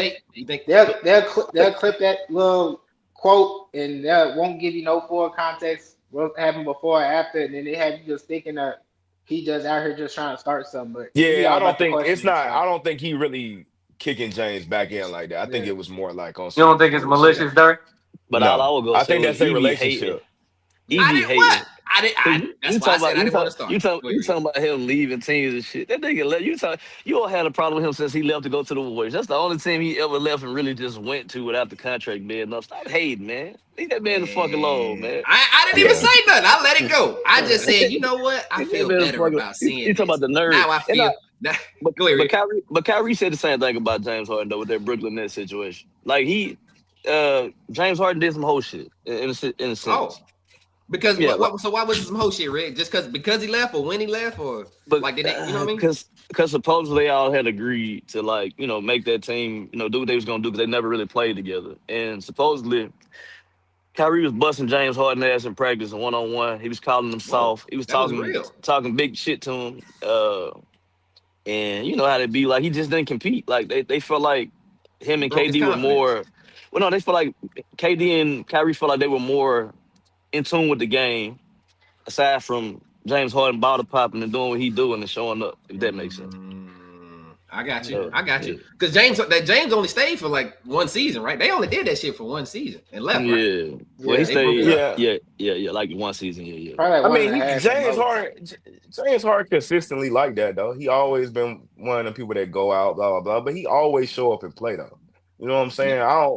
they'll clip that little quote and that won't give you no full context what happened before or after, and then they have you just thinking that he just out here just trying to start something. But I don't think he really kicking James back in like that. I think it was more like on. You don't think it's malicious, Dirk? But no, all I would go. I think that's a relationship. I That's why I said I didn't want to start. You talking about him leaving teams and shit. That nigga left. You all had a problem with him since he left to go to the Warriors. That's the only team he ever left and really just went to without the contract being enough. Stop hating, man. Leave that man the fuck alone, man. I didn't even say nothing. I let it go. I just said, you know what? I feel better about seeing You talking about the nerve. Now I feel. Go ahead, but Kyrie said the same thing about James Harden though with that Brooklyn Nets situation. Like James Harden did some whole shit in a sense. Oh. Because so why was some whole shit, Rick? Just because he left or when he left or like did they, you know what I mean? Because supposedly they all had agreed to like, you know, make that team, you know, do what they was gonna do because they never really played together. And supposedly Kyrie was busting James Harden ass in practice and one-on-one. He was calling him soft. He was talking big shit to him. And you know how they be like he just didn't compete. Like they felt like him and KD were more. Well, no, they felt like KD and Kyrie felt like they were more in tune with the game, aside from James Harden bottle popping and doing what he doing and showing up. If that makes sense. I got you. Because James only stayed for like one season, right? They only did that shit for one season and left. Yeah. Right? Well, he stayed. Yeah, like one season. Yeah. Like I mean, James Harden consistently like that though. He always been one of the people that go out, blah blah blah. But he always show up and play though. You know what I'm saying? I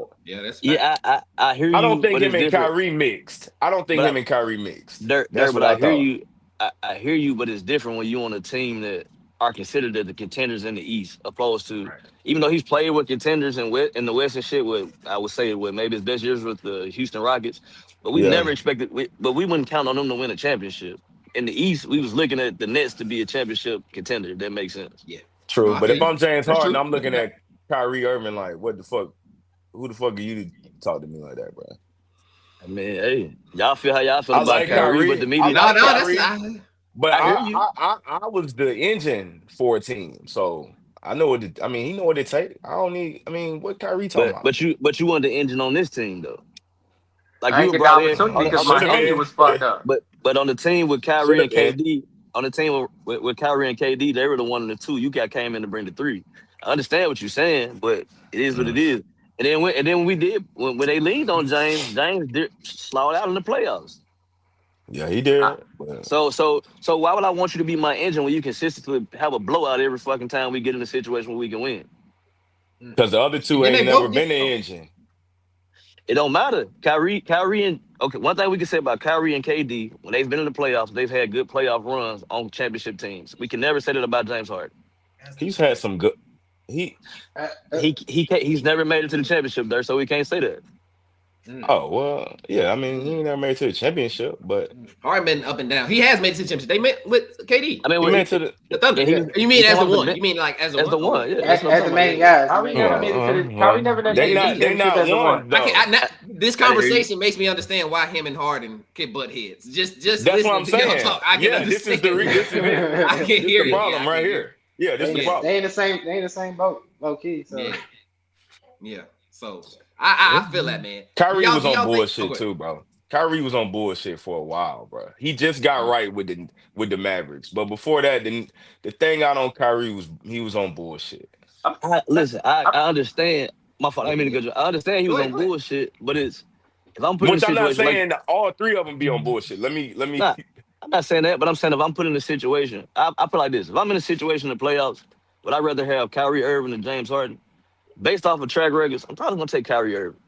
hear you. I don't think him and Kyrie mixed. But I hear you. I hear you, but it's different when you on a team that are considered the contenders in the East, opposed to even though he's played with contenders in the West and shit. I would say with maybe his best years with the Houston Rockets, but we never expected. But we wouldn't count on them to win a championship. In the East, we was looking at the Nets to be a championship contender. If that makes sense. Yeah, true. But if I'm James Harden, I'm looking at Kyrie Irving like, what the fuck? Who the fuck are you to talk to me like that, bro? I mean, hey, y'all feel how y'all feel about Kyrie, but the media. But I was the engine for a team, so I know what. He know what it takes. I don't need. What Kyrie talking about? But you want the engine on this team though. Like I you get brought the opportunity because my engine was fucked up. But on the team with Kyrie and KD, on the team with Kyrie and KD, they were the 1 and the 2. You came in to bring the 3. I understand what you're saying, but it is what it is. And then when they leaned on James did slowed out in the playoffs. Yeah, he did. So why would I want you to be my engine when you consistently have a blowout every fucking time we get in a situation where we can win? Because the other two ain't never been the engine. It don't matter. Kyrie and one thing we can say about Kyrie and KD, when they've been in the playoffs, they've had good playoff runs on championship teams. We can never say that about James Harden. He's had some good. He's never made it to the championship there, so we can't say that. Oh well, yeah. He ain't never made it to the championship, but Harden been up and down. He has made it to the championship. They met with KD. He made it to the Thunder. You mean as the one? You mean like as the one? Yeah, as the main guy. Kyrie never made it to the. Kyrie never made it. They not one. This conversation makes me understand why him and Harden can butt heads. Just that's what I'm saying. Talk. I can understand. This is it. I can hear the problem right here. Yeah, this is the problem. They in the same boat, low key. So yeah. So I feel that, man. Kyrie was on bullshit too, bro. Kyrie was on bullshit for a while, bro. He just got right with the Mavericks, but before that, the thing out on Kyrie was he was on bullshit. I understand. My fault. I mean to go. I understand he was on bullshit, but if I'm putting I'm not saying that all 3 of them be on bullshit. Let me. Nah, I'm not saying that, but I'm saying if I'm put in a situation, I feel like this. If I'm in a situation in the playoffs, would I rather have Kyrie Irving than James Harden? Based off of track records, I'm probably gonna take Kyrie Irving.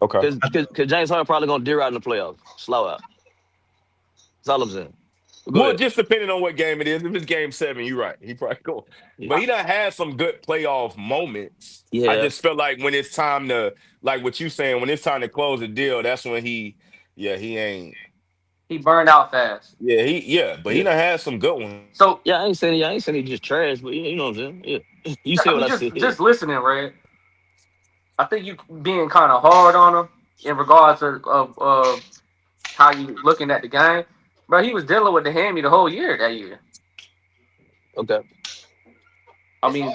Okay. Because James Harden probably gonna deer out in the playoffs, slow out. That's all I'm saying. Well, just depending on what game it is. If it's game 7, you're right. He probably go. Yeah. But he done had some good playoff moments. Yeah. I just felt like when it's time to, like what you saying, when it's time to close the deal, that's when he ain't. He burned out fast. Yeah, but he done had some good ones. So I ain't saying he just trash, but you know what I'm saying. Yeah, you said what I said. Just listening, Red. I think you being kind of hard on him in regards of how you looking at the game, bro. He was dealing with the hammy the whole year that year. Okay. I mean,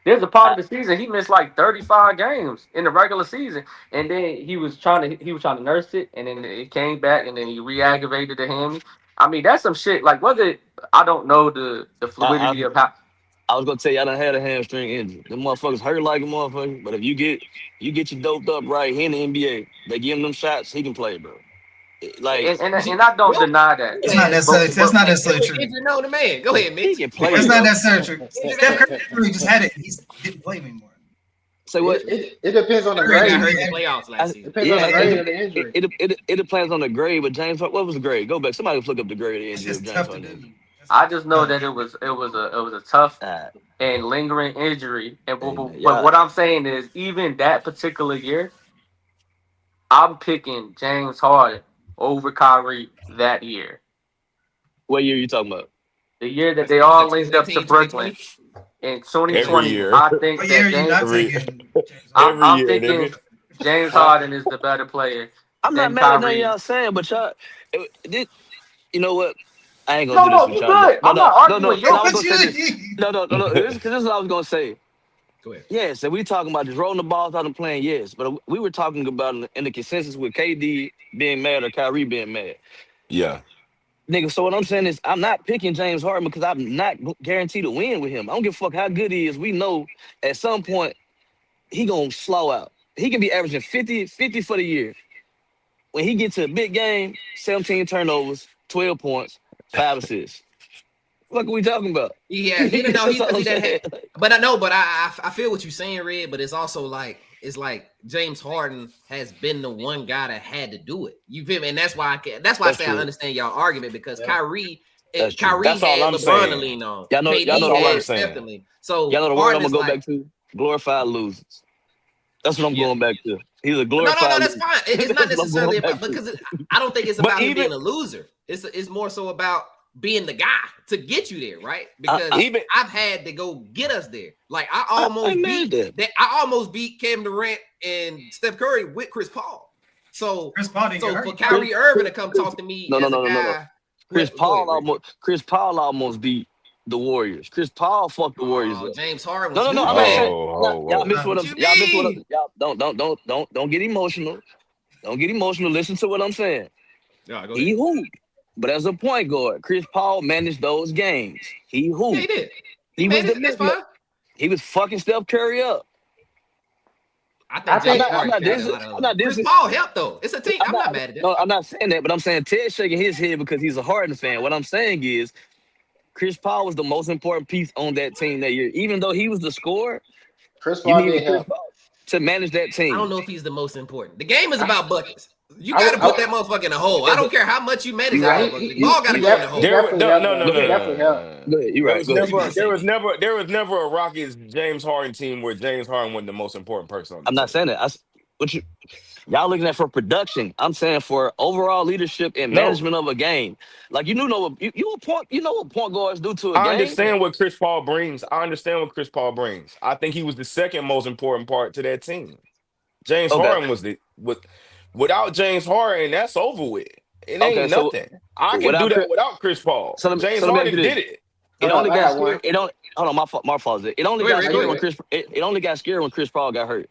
there's a part of the season he missed like 35 games in the regular season, and then he was trying to nurse it, and then it came back, and then he re-aggravated the hammy. I mean, that's some shit. Like whether I don't know the fluidity of how. I was gonna tell you I done had a hamstring injury. Them motherfuckers hurt like a motherfucker, but if you get you doped up right here in the NBA, they give him them shots, he can play, bro. Like, and I don't deny that. It's not necessarily. That's not necessarily true. You know the man. Go ahead, Mitch. he can play. It's not necessarily true. Steph Curry just had it. He didn't play anymore. Say what? It depends on the Curry grade. got hurt in the playoffs last season. Depends on the grade of the injury. It depends on the grade. But James, what was the grade? Go back. Somebody look up the grade of the injury. It's Of just James tough to Harden. do. I just know that it was a tough and lingering injury. And but what I'm saying is, even that particular year, I'm picking James Harden over Kyrie that year. What year are you talking about? The year that they all linked up to Brooklyn in 2020. I think that I'm thinking James Harden is the better player. I'm not mad at none of y'all saying, but y'all, you know what? I ain't gonna do this with you y'all. good. I'm not arguing. No. This is what I was gonna say. Go ahead. Yes, and we talking about just rolling the balls out and playing. Yes, but we were talking about in the consensus with KD being mad or Kyrie being mad. Yeah. Nigga, so what I'm saying is I'm not picking James Harden because I'm not guaranteed to win with him. I don't give a fuck how good he is. We know at some point he gonna slow out. He can be averaging 50 for the year. When he gets to a big game, 17 turnovers, 12 points, 5 assists. What are we talking about? Yeah, but I feel what you're saying, Red. But it's also like James Harden has been the one guy that had to do it. You feel me? And that's why I say I understand y'all argument because Kyrie had LeBron to lean on. Y'all know what I'm saying. So y'all know the word I'm gonna go back to? Glorified losers. That's what I'm going back to. He's a glorified. No, that's fine. It's not necessarily about because I don't think it's about him being a loser. It's more so about being the guy to get you there, right? Because I've had to go get us there. Like I almost beat Kevin Durant and Steph Curry with Chris Paul. So for Kyrie Irving to come talk to me, no. Chris Paul almost beat the Warriors. Chris Paul fucked the Warriors up. James Harden. Y'all miss what I'm. Y'all don't get emotional. Don't get emotional. Listen to what I'm saying. He hooped. But as a point guard, Chris Paul managed those games. He hooped. He did. He was fucking Steph Curry up. I think I'm not dissing. Chris Paul helped though. It's a team. I'm not mad at that. No, I'm not saying that, but I'm saying Ted's shaking his head because he's a Harden fan. What I'm saying is Chris Paul was the most important piece on that team that year. Even though he was the scorer, Chris Paul did help to manage that team. I don't know if he's the most important. The game is about buckets. You got to put that motherfucker in the hole. I don't care how much you manage that motherfucker. The ball got to go in the hole. No. You're right. There was never a Rockets James Harden team where James Harden wasn't the most important person on the team. I'm not saying that. Y'all looking at for production. I'm saying for overall leadership and management of a game. Like you know what point guards do to a game. I understand what Chris Paul brings. I think he was the second most important part to that team. James Harden was without James Harden, that's over with. It ain't nothing. I can do that without Chris Paul. James Harden did it. It only got scared. Hold on, my fault. It only got scared when It only got scared when Chris Paul got hurt.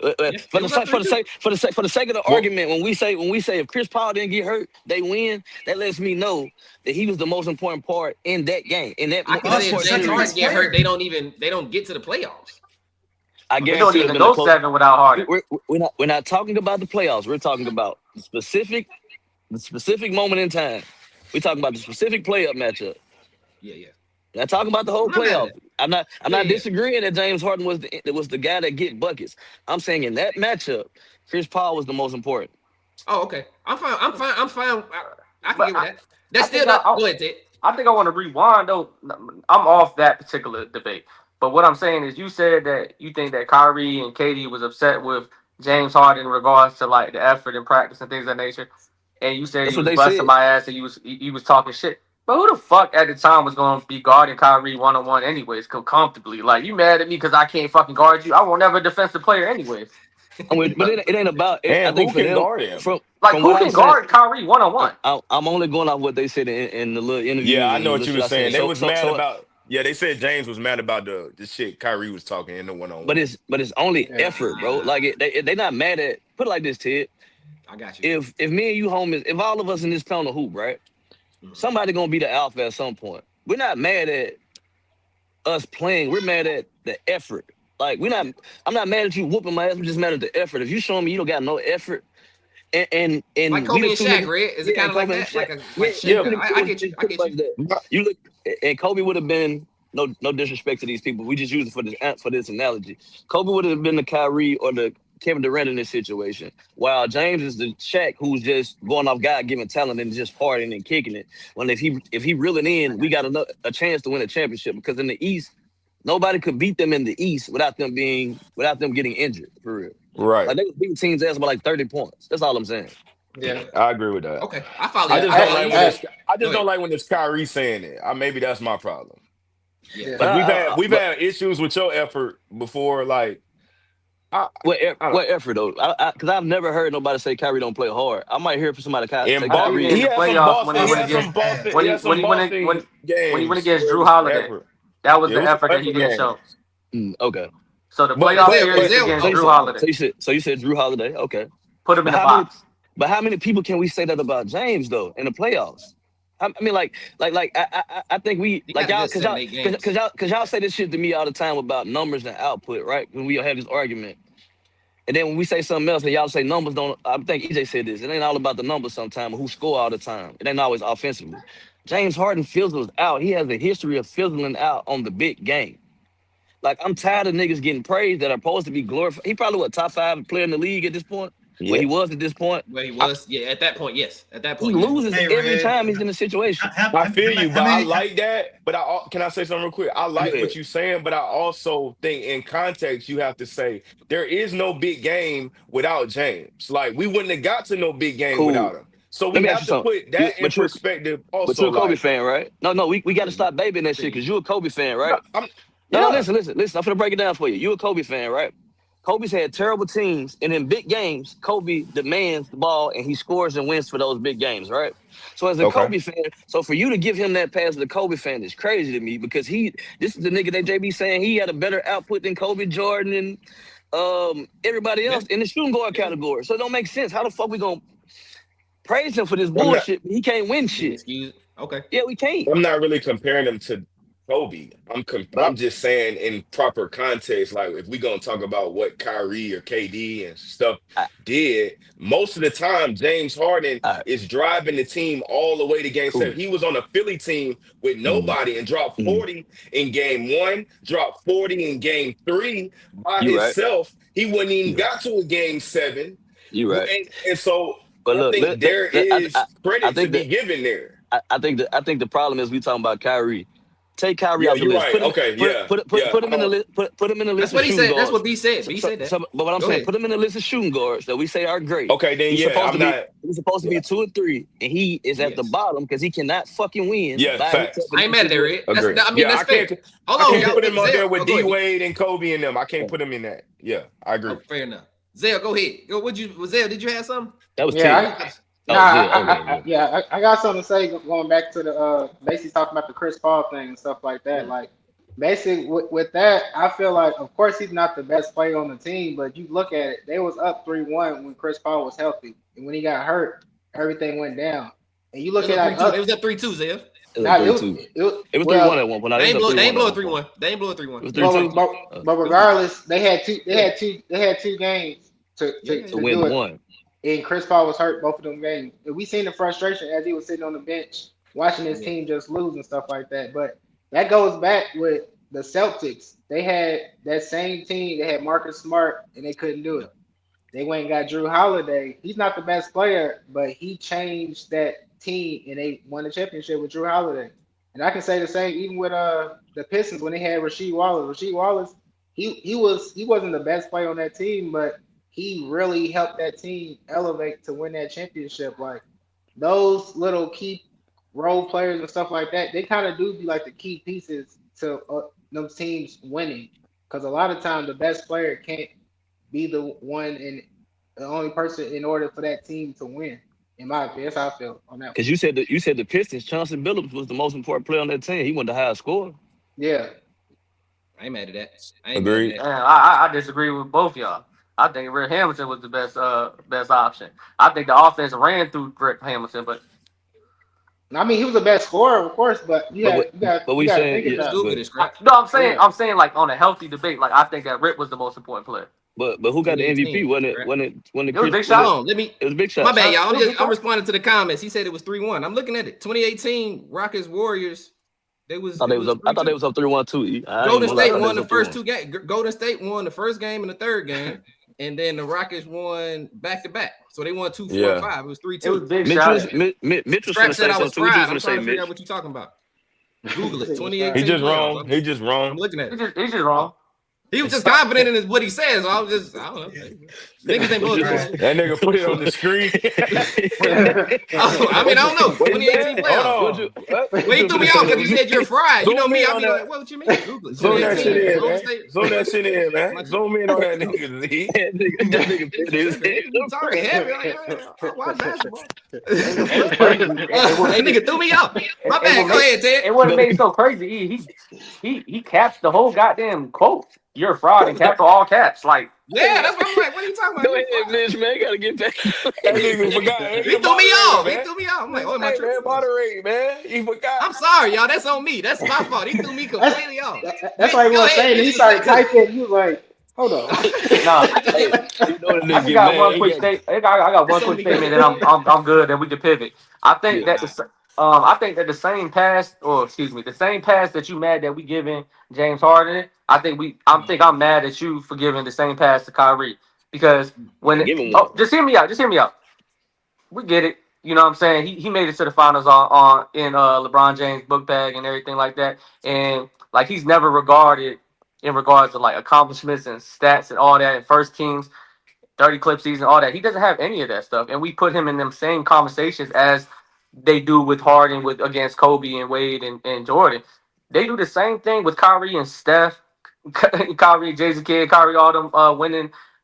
For the sake of the argument, when we say if Chris Paul didn't get hurt, they win. That lets me know that he was the most important part in that game. In that, I can say if James Harden get hurt, they don't get to the playoffs. I guess they don't even go 7 without Harden. We're not talking about the playoffs. We're talking about the specific moment in time. We're talking about the specific playoff matchup. Yeah. Not talking about the whole playoff. I'm not disagreeing that James Harden was the guy that get buckets. I'm saying in that matchup, Chris Paul was the most important. Oh, okay. I'm fine. I can get with that. That's still not. Go ahead, Ted. I think I want to rewind though. I'm off that particular debate. But what I'm saying is, you said that you think that Kyrie and KD was upset with James Harden in regards to like the effort and practice and things of that nature, and you said he was busting my ass and he was talking shit. But who the fuck at the time was going to be guarding Kyrie one-on-one anyways, comfortably? Like, you mad at me because I can't fucking guard you? I will never defensive player anyways. But it ain't about. I think who can guard him? Who can guard Kyrie one-on-one? I'm only going off what they said in the little interview. Yeah, I know what you were saying. They was mad about. Yeah, they said James was mad about the shit Kyrie was talking in the one-on-one. But it's only effort, bro. Like they not mad at. Put it like this, Ted. I got you. If me and you homies, if all of us in this panel hoop, right? Somebody gonna be the alpha at some point. We're not mad at us playing. We're mad at the effort. Like I'm not mad at you whooping my ass. I'm just mad at the effort. If you showing me you don't got no effort, And like Kobe and Shaq, niggas, Red? Is it kind of like that? Like yeah, I get you. I get you. You look, and Kobe would have been no disrespect to these people. We just use it for this analogy. Kobe would have been the Kyrie or the Kevin Durant in this situation, while James is the Shaq who's just going off God-given talent and just partying and kicking it. When if he reeling in, we got a chance to win a championship, because in the East, nobody could beat them in the East without them getting injured, for real. Right. Like, they was beating teams' ass by like 30 points. That's all I'm saying. Yeah, I agree with that. Okay, I follow. I just don't like when it's Kyrie saying it. Maybe that's my problem. Yeah, but we've had issues with your effort before. Like, what effort though? Because I've never heard nobody say Kyrie don't play hard. I might hear from somebody in Kyrie in the playoffs when he went against Drew Holiday. That was the effort that he didn't show. Okay. So the playoff series against Drew Holiday. So you said Drew Holiday. Okay. Put him in the box. But how many people can we say that about James though in the playoffs? I mean, I think we like y'all because y'all say this shit to me all the time about numbers and output, right? When we have this argument, and then when we say something else and y'all say numbers don't. I think EJ said this. It ain't all about the numbers sometimes, who score all the time. It ain't always offensively. James Harden fizzles out. He has a history of fizzling out on the big game. Like, I'm tired of niggas getting praised that are supposed to be glorified. He probably top 5 player in the league at this point. Yeah. Where he was at this point. Where he was, at that point, yes. At that point, he loses every time he's in a situation. I feel you, but I like that. But can I say something real quick? I like what you're saying, but I also think in context you have to say there is no big game without James. Like, we wouldn't have got to no big game without him. So we have to put that in perspective. Also, but you're a Kobe fan, right? No, we got to stop babying that shit because you're a Kobe fan, right? No, listen. I'm gonna break it down for you. You're a Kobe fan, right? Kobe's had terrible teams, and in big games, Kobe demands the ball and he scores and wins for those big games, right? So as a Kobe fan, so for you to give him that pass as a Kobe fan is crazy to me, because this is the nigga that JB saying he had a better output than Kobe, Jordan, and everybody else in the shooting guard category. So it don't make sense. How the fuck we gonna praise him for this bullshit? He can't win shit. Okay. Yeah, we can't. I'm not really comparing him to Kobe. I'm just saying in proper context, like if we gonna talk about what Kyrie or KD and stuff did, most of the time James Harden is driving the team all the way to game 7. He was on a Philly team with nobody and dropped 40 in game 1, dropped 40 in game 3 by himself. He wouldn't even got to a game 7. You right. And so but look, I think there is credit to be given there. I think the problem is we talking about Kyrie. Take Kyrie out the list. Right. Put him in the list. Put him in the list. That's what he said. Guards. That's what B said. B said that. But what I'm saying, put him in the list of shooting guards that we say are great. Okay, then he's supposed to be 2 or 3, and he is at the bottom because he cannot fucking win. Yeah, facts. I ain't mad at that, Red. That's fair. Hold on, I can't put him up there with D Wade and Kobe and them. I can't put him in that. Yeah, I agree. Fair enough. Zell, go ahead. Zell, did you have something? That was I got something to say going back to the basically talking about the Chris Paul thing and stuff like that. Like, basically with that, I feel like, of course, he's not the best player on the team, but you look at it, they was up 3-1 when Chris Paul was healthy, and when he got hurt, everything went down. And you look at it was up 3-2, Zell. It was 3-1 at one point. They ain't blow it 3-1. They ain't blow it 3-1. But regardless, they had two games to win do one. And Chris Paul was hurt both of them games. And we seen the frustration as he was sitting on the bench watching his team just lose and stuff like that. But that goes back with the Celtics. They had that same team. They had Marcus Smart, and they couldn't do it. They went and got Drew Holiday. He's not the best player, but he changed that team, and they won the championship with Drew Holiday. And I can say the same even with the Pistons when they had Rasheed Wallace. Rasheed Wallace, he wasn't the best player on that team, but he really helped that team elevate to win that championship. Like, those little key role players and stuff like that, they kind of do be like the key pieces to them teams winning. Because a lot of times the best player can't be the one and the only person in order for that team to win. In my opinion, that's how I feel on that. Because you said the Pistons, Chauncey Billups was the most important player on that team. He wasn't the highest scorer. Yeah. I ain't mad at that. Agreed. I disagree with both y'all. I think Rick Hamilton was the best option. I think the offense ran through Rick Hamilton, but I mean, he was the best scorer, of course, but you got to think about it. I'm saying like on a healthy debate, like I think that Rick was the most important player. But who got the MVP? Wasn't it It was Big Shot. Hold on, it was Big Shot. My bad, y'all. I'm responding to the comments. He said it was 3-1. I'm looking at it. 2018 Rockets Warriors. I thought they was up 3-1 too. Golden State won the first 2 games. Golden State won the first game and the third game, and then the Rockets won back to back. So they won 2, 4, 5. It was 3-2. It was Big Mitch Scrap said I was fried. I'm trying to figure out what you're talking about. Google it. 2018. He just wrong. He just wrong. I'm looking at it. He's just wrong. He was just confident in what he says. So I don't know. Niggas ain't bullshit. That nigga put it on the screen. I mean, I don't know. 2018 playoffs. Well, he threw me off because he said you're fried. You know me. I'll be like, what you mean? Google it. Zoom that shit in, man. Zoom that shit in, man. Zoom in on that nigga. That nigga put his head. I'm talking heavy. I watch basketball. That nigga threw me off. My bad. Go ahead, Ted. And what made it so crazy, he capped the whole goddamn quote. You're a fraud and capped all caps. Like, yeah, that's what I'm like. What are you talking about? Go ahead, Mitch, man. Gotta get back. That nigga forgot. He threw me off. He threw me off. I'm like, oh, my man, moderate, man. He forgot. I'm sorry, y'all. That's on me. That's my fault. He threw me completely off. That's why he was saying. He started typing. He was like, hold on. I got one quick statement. I got one quick statement, and I'm good. And we can pivot. I think that the same pass, the same pass that you mad that we giving James Harden. I'm mad at you for giving the same pass to Kyrie because just hear me out. We get it. You know what I'm saying? He made it to the finals in LeBron James book bag and everything like that. And like he's never regarded in regards to like accomplishments and stats and all that and first teams, 30 clip season, all that. He doesn't have any of that stuff. And we put him in them same conversations as they do with Harden against Kobe and Wade and Jordan. They do the same thing with Kyrie and Steph, Kyrie, Jason Kidd, Kyrie, all them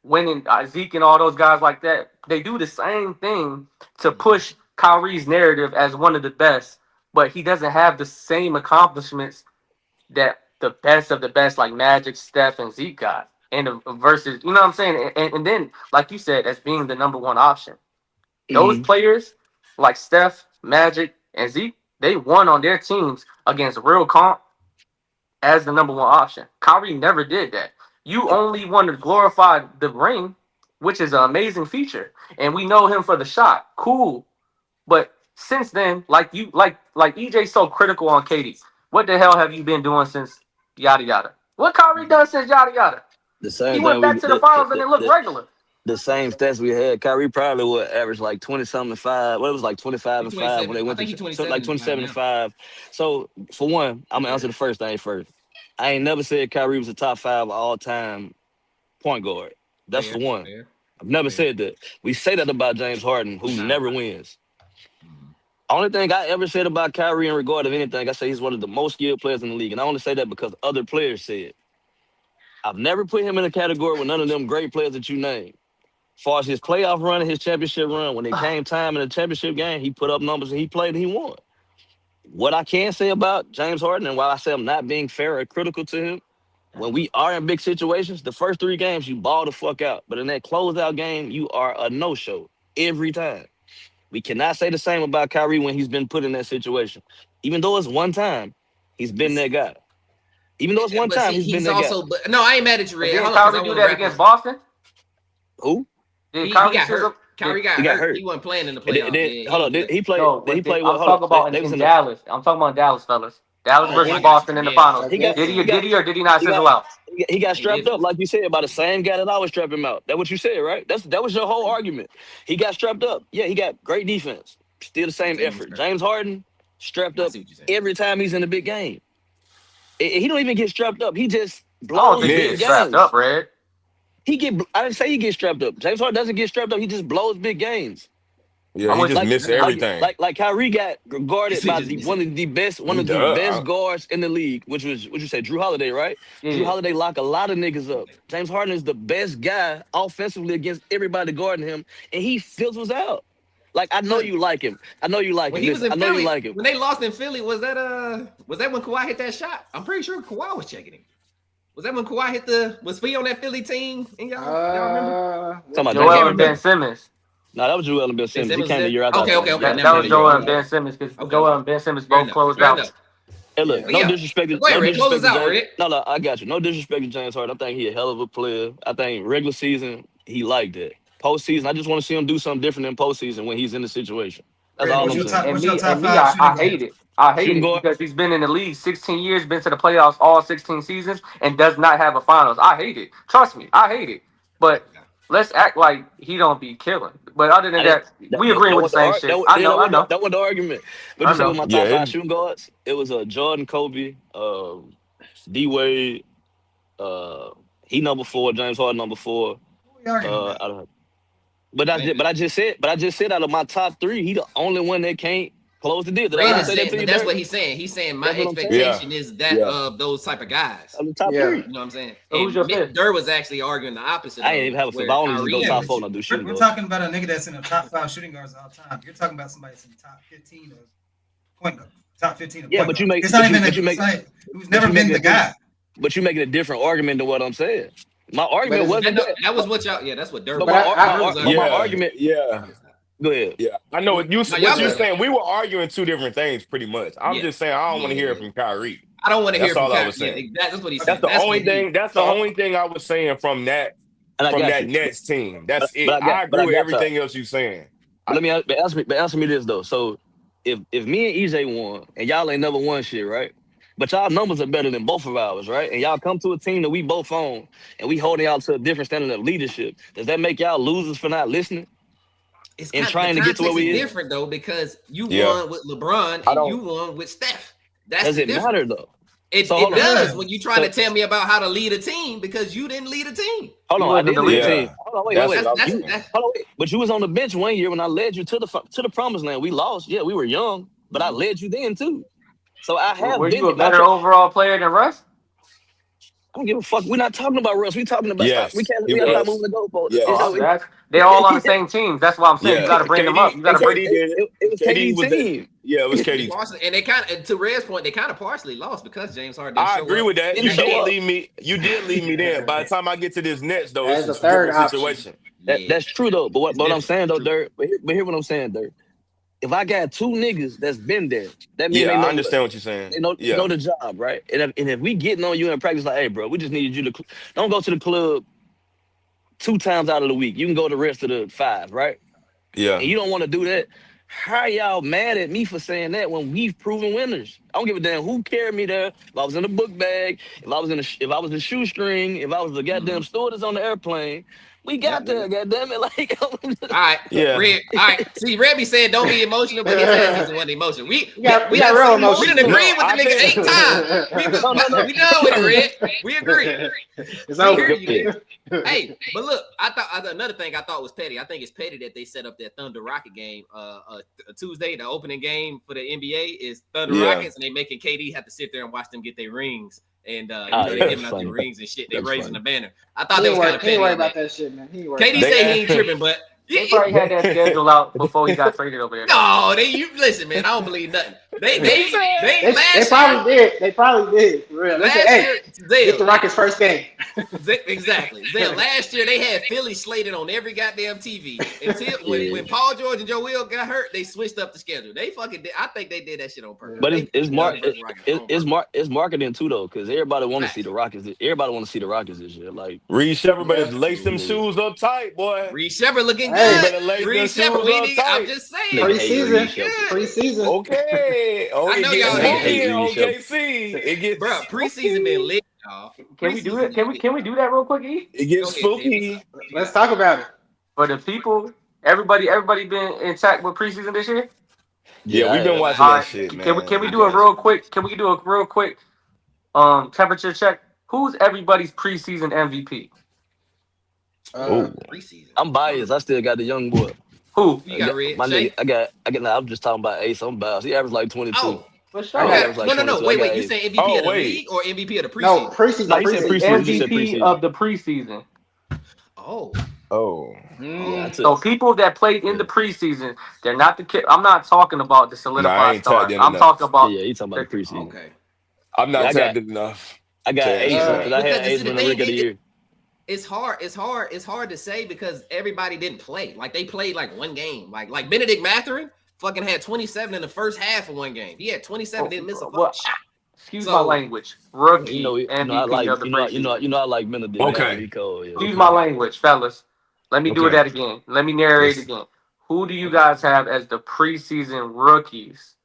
winning Zeke and all those guys like that. They do the same thing to push Kyrie's narrative as one of the best, but he doesn't have the same accomplishments that the best of the best like Magic, Steph, and Zeke got. And versus, you know what I'm saying? And then, like you said, as being the number one option. Those players like Steph, Magic, and Zeke, they won on their teams against real comp as the number one option. Kyrie never did that. You only want to glorify the ring, which is an amazing feature. And we know him for the shot. Cool. But since then, like EJ's so critical on KD. What the hell have you been doing since yada yada? What Kyrie done since yada yada? The same he went back to the finals and it looked regular. The same stats we had. Kyrie probably would average like 20-something and 5. Well, it was like 25 and 5 when they went to like 27 and 5. So for one, I'm gonna answer the first thing first. I ain't never said Kyrie was a top 5 all-time point guard. That's for one. I've never said that. We say that about James Harden, who never wins. Only thing I ever said about Kyrie in regard of anything, I say he's one of the most skilled players in the league. And I only say that because other players say it. I've never put him in a category with none of them great players that you named. As far as his playoff run and his championship run, when it came time in the championship game, he put up numbers and he played and he won. What I can say about James Harden, and while I say I'm not being fair or critical to him, when we are in big situations, the first 3 games, you ball the fuck out. But in that closeout game, you are a no-show every time. We cannot say the same about Kyrie when he's been put in that situation. Even though it's one time, he's been that guy. Even though it's one time, he's been that guy. But, no, I ain't mad at you, Red. Did Kyrie do that against Boston? Who? He got hurt. Kyrie got hurt. He wasn't playing in the playoffs. Hold on. He played. Did he play? I'm talking about in Dallas. I'm talking about Dallas, fellas. Dallas versus Boston in the finals. Did he or did he not sizzle out? He got strapped up, like you said, by the same guy that always strapped him out. That's what you said, right? That was your whole argument. He got strapped up. Yeah, he got great defense. Still the same effort. James Harden strapped up every time he's in the big game. He don't even get strapped up. He just blows big games. Strapped up, Red. I didn't say he gets strapped up. James Harden doesn't get strapped up. He just blows big games. Yeah, he just missed everything. Like Kyrie got guarded by one of the best guards in the league, which was what you say, Drew Holiday, right? Yeah. Drew Holiday lock a lot of niggas up. James Harden is the best guy offensively against everybody guarding him, and he fizzles out. Like I know you like him. I know you like him. I know you like him. When they lost in Philly, was that when Kawhi hit that shot? I'm pretty sure Kawhi was checking him. Was that when Kawhi hit was he on that Philly team? And y'all remember? Joel and Ben Simmons. No, that was Joel and Ben Simmons. He came the year after. Okay. That was Joel and Ben Simmons because Joel and Ben Simmons both closed out. Hey, look, no disrespect to James. No, I got you. No disrespect to James Harden. I think he a hell of a player. I think regular season, he liked it. Postseason, I just want to see him do something different than postseason when he's in the situation. That's all I'm saying. I hate it. I hate it because he's been in the league 16 years, been to the playoffs all 16 seasons, and does not have a finals. I hate it. Trust me, I hate it. But let's act like he don't be killing. But other than that, we agree with the same shit. I know. That was the argument. But you said with my top 5 shooting guards, it was Jordan, Kobe, D Wade, he number 4, James Harden number 4. But I just said out of my top 3, he the only one that can't close the deal. That's what he's saying. He's saying my expectation is that of those type of guys. On the top 3. You know what I'm saying? Who's your fifth? Dur was actually arguing the opposite. I ain't even have a fifth. I only go top 4 and I do shooting. We're talking about a nigga that's in the top 5 shooting guards all time. You're talking about somebody that's in the top 15 of point guard. Top 15 of point guard. But you make it's not even who's never been the guy. But you're making a different argument than what I'm saying. My argument wasn't that was what y'all. Yeah, that's what Dur. But my argument. Yeah. Go ahead. Yeah, I know what you're saying. We were arguing 2 different things, pretty much. I'm just saying I don't want to hear it from Kyrie. I don't want to hear from Kyrie. That's all I was saying. That's what he said. That's the only thing. That's the only thing I was saying from that Nets team. That's it. I agree with everything else you're saying. Let me answer me this though. So if me and EJ won and y'all ain't never won shit, right? But y'all numbers are better than both of ours, right? And y'all come to a team that we both own, and we holding y'all to a different standard of leadership. Does that make y'all losers for not listening? It's and trying to get to where we is different though, because you won with LeBron and you won with Steph. Does it matter though? It does when you try to tell me about how to lead a team because you didn't lead a team. Hold on, I didn't lead a team. Hold on, wait. But you was on the bench one year when I led you to the promised land. We lost. Yeah, we were young, but I led you then too. So I have. Were you a better overall player than Russ? I don't give a fuck. We're not talking about Russ. We're talking about we can't move the goalpost. Yes. They're all on the same teams. That's why I'm saying you got to bring them up. You got to bring it was KD's team. Yeah, it was KD. And they kind of, to Red's point, they kind of partially lost because James Harden. I agree with that. You did leave me. You did leave me there. By the time I get to this Nets, though, it's a third situation. That's true though. But what I'm saying though, Dirk. But hear what I'm saying, Dirk. If I got 2 niggas that's been there, that means I understand what you're saying. They know the job, right? And if we getting on you in practice, like, hey, bro, we just needed you to don't go to the club 2 times out of the week. You can go the rest of the 5, right? Yeah. And you don't want to do that. How y'all mad at me for saying that when we've proven winners? I don't give a damn who carried me there. If I was in the book bag, if I was the shoestring, if I was the goddamn stewardess on the airplane. We got there, goddamn it! Like, all right, Red. All right, see, Red be saying don't be emotional, but his ass is one emotional. We got real emotional. We didn't agree with the nigga 8 times. We done with it, Red. We agree. It's over. Hey, but look, I thought another thing I thought was petty. I think it's petty that they set up that Thunder Rocket game. Tuesday, the opening game for the NBA is Thunder Rockets, and they making KD have to sit there and watch them get their rings. And they're giving out the rings and shit. They're raising the banner. I thought that was kind of petty. He ain't worried about that shit, man. KD say he ain't tripping, but they probably had that schedule out before he got traded over there. No, listen, man. I don't believe nothing. They probably did. They probably did. For real. Last year, get the Rockets' first game. Exactly. Last year they had Philly slated on every goddamn TV until when Paul George and Joe Will got hurt, they switched up the schedule. They fucking did. I think they did that shit on purpose. But it's marketing too though, because everybody want to see the Rockets. Everybody want to see the Rockets this year. Like Reed Shepard better lace them shoes up tight, boy. Reed Shepard looking good. Reed Shepard, I'm just saying. Preseason. Okay. Oh, I know y'all hate OKC. It gets preseason been lit, y'all. Can we do it? Can we do that real quick, E? It gets spooky. Let's talk about it. For the people, everybody been intact with preseason this year? Yeah, we've been watching that shit, man. Can we do a real quick? Can we do a real quick temperature check? Who's everybody's preseason MVP? Preseason. I'm biased. I still got the young boy. Who? You got Red? My nigga, I got. I'm just talking about Ace. I'm biased. He averaged like 22. Oh, for sure. No. Wait. You saying MVP of the league or MVP of the preseason? No, preseason. No, he said preseason. MVP of the preseason. Oh. So people that played in the preseason, they're not the kid. I'm not talking about the solidified stars. I'm talking about he's talking about the preseason. Okay. I'm not tapped enough. I got Ace because I had Ace win the Ring of the Year. It's hard to say because everybody didn't play. Like they played like one game. Like Benedict Mathurin fucking had 27 in the first half of one game. He had 27, didn't miss a fuck shot. excuse my language, rookie MVP I like of the preseason. I like Benedict. Okay. Excuse my language, fellas. Let me do that again. Let me narrate again. Who do you guys have as the preseason rookies?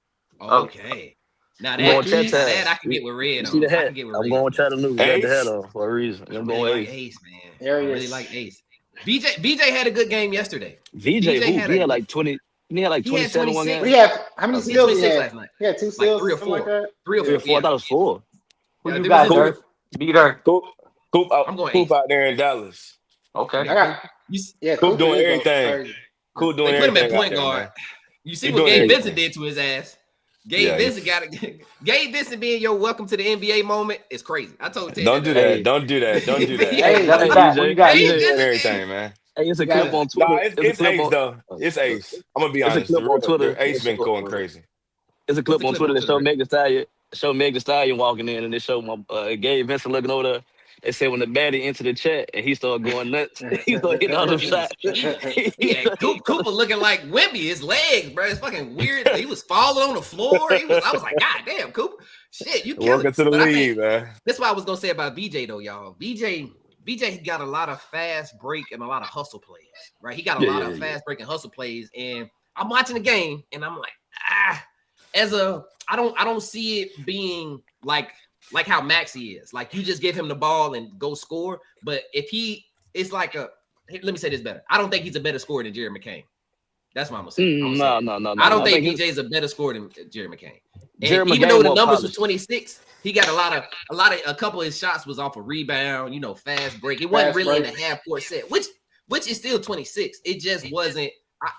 Okay. Now that I can get with Red. See the hat? I'm going with Chattanooga. Got the hat on for a reason. I'm going Ace, man. I really like Ace. BJ had a good game yesterday. VJ he had like 20. He had like 27 in one game. How many steals he had? Last night. He had 2 steals, like 3 or 4. like that? 3 or 4. I thought it was 4. Who you got, Dirk? B-Dirk. Coop out there in Dallas. Okay. Coop doing everything. Coop doing everything. Put him at point guard. You see what Gabe Vincent did to his ass. Gabe Vincent Gabe Vincent being your welcome to the NBA moment is crazy. I told Ted. Don't do that. Don't do that. Hey, you got everything, man. Hey, it's a clip on Twitter. Nah, it's Ace though. It's Ace. I'm gonna be honest. It's a clip on Twitter. Ace been going crazy. It's a clip on Twitter that showed Meg Thee Stallion walking in, and they showed my Gabe Vincent looking over there. They said when the baddie entered the chat and he started going nuts, he started hitting all them shots. Cooper looking like Wemby, his legs, bro. It's fucking weird. He was falling on the floor. I was like, God damn, Cooper. Shit, you killed it. Welcome to the league, man. That's what I was gonna say about BJ though, y'all. BJ got a lot of fast break and a lot of hustle plays, right? He got a lot of fast break and hustle plays, and I'm watching the game and I'm like, I don't see it being like how Maxey is. Like you just give him the ball and go score. But if it's like let me say this better. I don't think he's a better scorer than Jerry McCain. That's what I'm gonna say. No. I don't think BJ is a better scorer than Jerry McCain. And even though the numbers was 26, he got a couple of his shots was off a rebound, fast break. It wasn't really in the half court set, which is still 26. It just wasn't.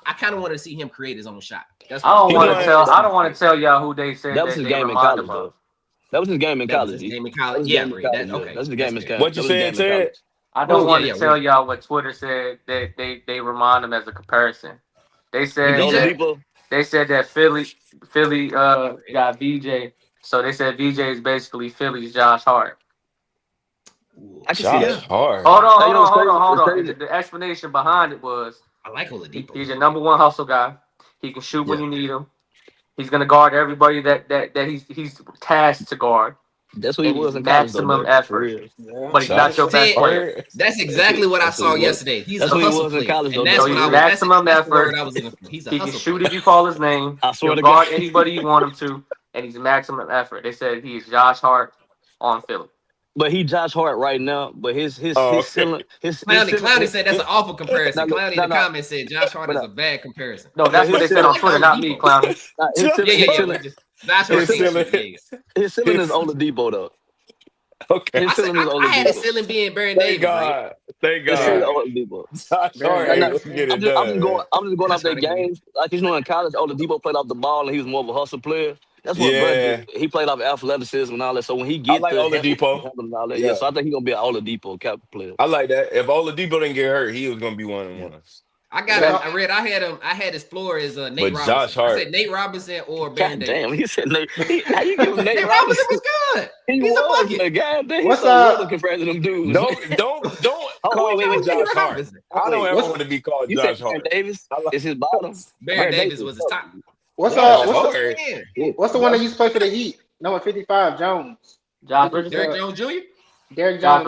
I kind of want to see him create his own shot. That's I don't want to tell y'all who they said that was his game in college, though. That was his game in college. Yeah, that's the game in college. What you saying, Ted? I don't want to tell y'all what Twitter said. They remind him as a comparison. They said that Philly got VJ. So they said VJ is basically Philly's Josh Hart. I can see that. Hard. Hold on. The explanation behind it was I like Oladipo. He's your number one hustle guy. He can shoot when you need him. He's gonna guard everybody that he's tasked to guard. That's what he was in maximum effort. But he's not your best player. That's exactly what I saw yesterday. He's a hustle player. And that's what maximum effort. He's a he can shoot if you call his name. He'll guard anybody you want him to, and he's maximum effort. They said he's Josh Hart on Philly. But he Josh Hart right now. But his ceiling. Clowney said that's an awful comparison. Clowney in the comments said Josh Hart is a bad comparison. No, that's what they said on Twitter, not me, Clowney. His ceiling is Oladipo though. Okay. I had a ceiling being Baron Davis. Thank God. I'm just going off their games. Like in college, Oladipo played off the ball and he was more of a hustle player. That's what he played off athleticism and all that. So when he gets Oladipo. So I think he's gonna be an Oladipo cap player. I like that. If Oladipo didn't get hurt, he was gonna be one of them. I had his floor as Nate Robinson. Josh Hart. I said Nate Robinson or Baron Davis. Damn, he said Nate. How you give him Nate Robinson was good. He's a bucket. Goddamn, he's so little compared to them dudes. Don't call him Josh Hart. I don't ever want to be called Josh Hart. Baron Davis is his bottom. Baron Davis was his top. What's the one that used to play for the Heat? Number 55, Jones. Derek Jones Jr. Derek Jones,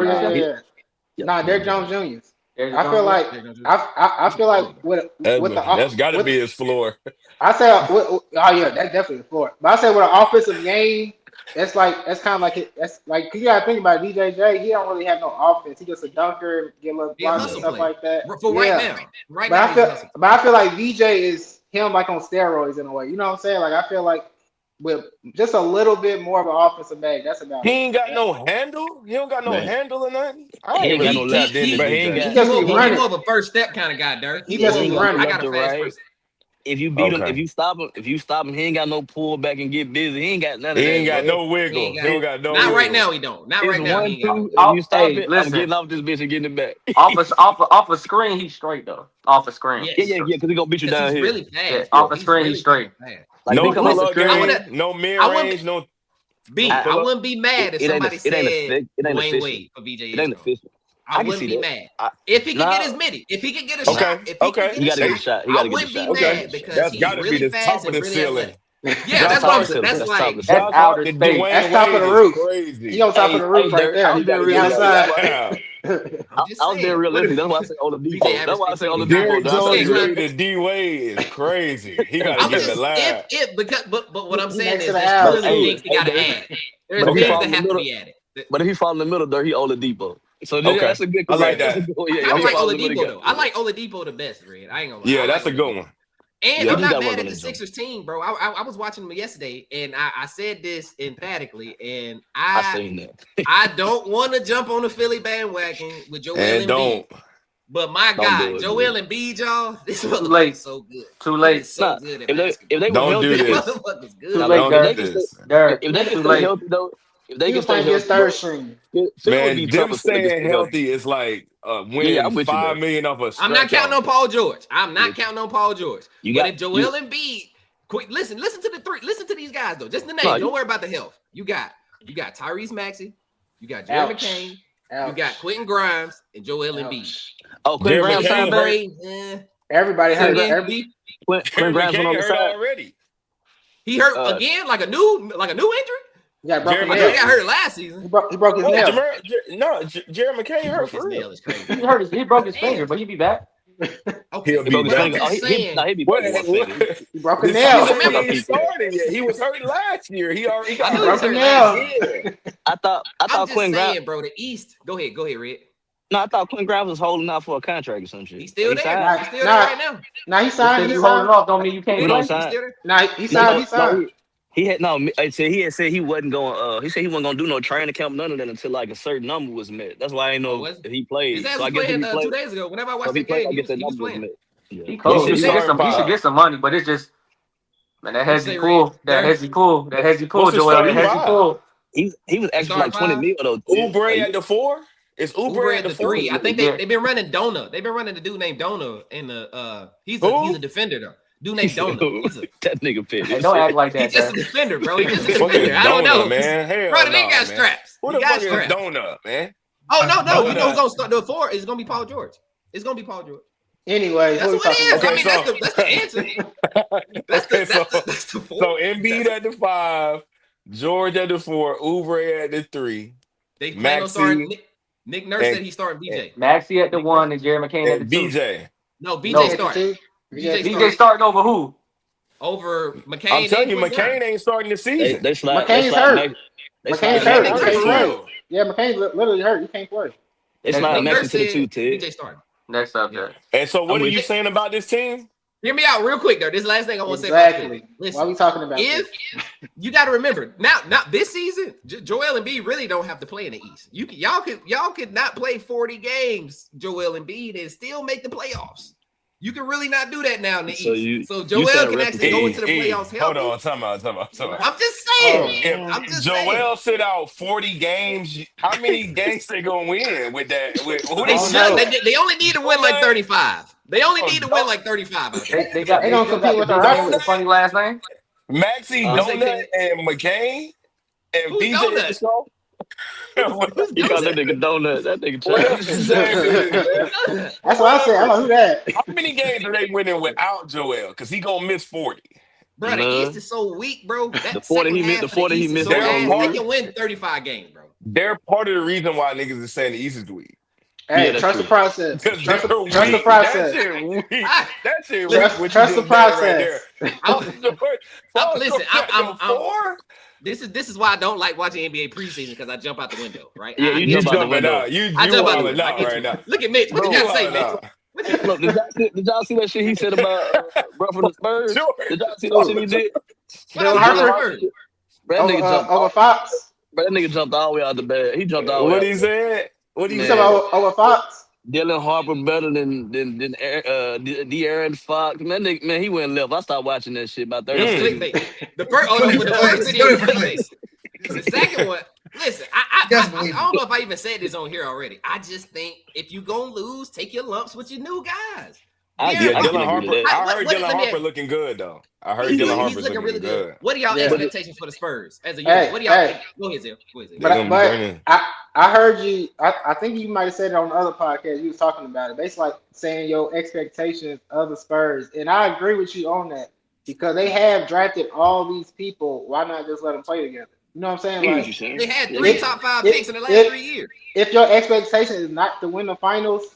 Derek Jones Jr. I feel like with the that's got to be his floor. I say, that's definitely the floor. But I say with an offensive game, that's kind of like that's like you gotta think about DJJ. He don't really have no offense. He just a dunker, get a little blocks and stuff like that. Right now. But I feel like VJ is him like on steroids in a way. You know what I'm saying? Like I feel like with just a little bit more of an offensive bag, that's about he ain't got no handle. He don't got no handle or nothing. He ain't got no left. He's more of a first step kind of guy, Dirk. He just running. I got a fast first. If you beat him, if you stop him, he ain't got no pull back and get busy. He ain't got none of that. He ain't got no wiggle. He ain't got no Not right now, he don't. Not right now. If you stop it, I'm getting off this bitch and getting it back. off a screen, he's straight though. Off a screen. Yeah, because he gonna beat you down here. Really fast. Off a screen, he's straight. Like, no pull-up game, no mid-range, no... I wouldn't be mad if somebody said Dwayne Wade for VJ. It ain't official. I wouldn't be mad. If he can get his midi, if he can get a shot. You gotta get a shot. I wouldn't be mad because that's he's gotta really be the fast top of and the really ceiling. athletic. Yeah, that's what I'm saying. That's like that's outer space. That's top of the roof. Crazy. He on top of the roof right there. I was being realistic. Outside. I was being realistic. That's why I say Oladipo. That's why I say Oladipo. Derrick Jones traded D Wade is crazy. He got to get in the line. But what I'm saying is there's things he got to add. There's things that have to be added. But if he fall in the middle, there he Oladipo. So that's a good. I like that. I like Oladipo though. I like Oladipo the best, Red. I ain't gonna lie. Yeah, that's a good one. And I'm not mad at the Sixers team, bro. I was watching them yesterday, and I said this emphatically, and I don't want to jump on the Philly bandwagon with Joel Embiid. But my God, Joel Embiid, y'all, this motherfucker is so good. Too late. So good. If they don't do this. Too late, if they can stay healthy though. If they can stay healthy, third string. Man, them staying healthy is like winning $5 million off a stretch. I'm not counting on Paul George. But if Joel Embiid, listen to the three. Listen to these guys though. Just the name. Don't worry about the health. You got Tyrese Maxey. You got Jerry McCain. You got Quentin Grimes and Joel Embiid. Oh, Quentin Grimes signed back. Everybody heard Quentin Grimes went on the side already. He hurt again, like a new injury. Yeah, he got hurt last season. He broke his nail. Jerry McCain hurt for real. He broke his finger, but he'll be back. Okay, he'll be back. He broke his nail. He was hurt last year. He already got broke his nail. I thought Quentin Grimes, bro. The East. Go ahead, Red. No, I thought Quentin Grimes was holding out for a contract or some shit. He's still there. He's still there right now. Nah, he signed. You holding off don't mean you can't play. Nah, he signed. He had said he wasn't going. He said he wasn't gonna do no training camp, none of that until like a certain number was met. That's why I didn't know if he played. So I guess he played 2 days ago. Whenever I watched the game, he was playing. He should get some money, but it's just man that hezzy pool, Joel, that hezzy pool. He was actually like 20 mil though. Oubre at the 4. It's Oubre at the 3. I think they've been running Dona. They've been running the dude named Dona in the. He's a defender though. Dude named Dona. That nigga fit. Hey, don't act like that. He's just a defender, bro. He's just a defender. I don't know, man. Hell bro, they got straps. Who the fuck is Donut, man? Oh no! You know who's gonna start the 4? It's gonna be Paul George. Anyway, that's what it is. Okay, I mean, that's the answer. That's the 4. So Embiid at the 5, George at the 4, Oubre at the 3. They plan on starting. Nick Nurse said he's starting BJ. Maxey at the 1 and Jerry McCain at the 2. BJ. No, BJ starting. BJ starting over who? Over McCain. I'm telling you, McCain ain't starting the season. McCain's hurt. McCain's hurt. Yeah, McCain's literally hurt. He can't play. It's not next to the 2, Ted. BJ starting. Next subject. And so, what are you saying about this team? Hear me out real quick, though. This last thing I want to say about this. Listen, why are we talking about this? You got to remember, now this season, Joel Embiid really don't have to play in the East. Y'all could not play 40 games, Joel Embiid, and still make the playoffs. You can really not do that now in the East. So Joel can actually go into the playoffs healthy. Hold on, time out. I'm just saying. If Joel sit out 40 games, how many games they gonna win with that? They only need to win like 35. They only need to win like 35. They gonna compete with the funny last name. Maxey, Donut, and McCain, and BJ. You call that nigga Donut. That nigga That's what I said. I don't know who that. How many games are they winning without Joel? Because he gonna miss 40. Bro, the East is so weak, bro. The 40 he missed. They can win 35 games, bro. They're part of the reason why niggas is saying the East is weak. Hey, trust the process. Trust the process. That shit weak. Trust the process. Listen, This is why I don't like watching NBA preseason because I jump out the window, right? Yeah, you jump out the window. I jump out the window right now. Look at Mitch. What did y'all say, Mitch? Look, did y'all see that shit he said about bro from the Spurs? Sure. Did y'all see that shit he did? Over Fox. But that nigga jumped all the way out the bed. He jumped all the way. What he said? What he said about over Fox? Dylan Harper better than De'Aaron Fox. Man, he went left. I stopped watching that shit about 30 seconds. The second one, listen, I don't know if I even said this on here already. I just think if you gonna lose, take your lumps with your new guys. Dylan Harper. I heard Dylan Harper looking good though. I heard Dylan Harper looking really good. What are y'all expectations for the Spurs as a unit? What do y'all think? Go ahead, Zil. But I heard you. I think you might have said it on the other podcast. You was talking about it. Basically, like saying your expectations of the Spurs, and I agree with you on that. because they have drafted all these people. Why not just let them play together? You know what I'm saying? Like they had 3 top 5 picks in the last 3 years. If your expectation is not to win the finals,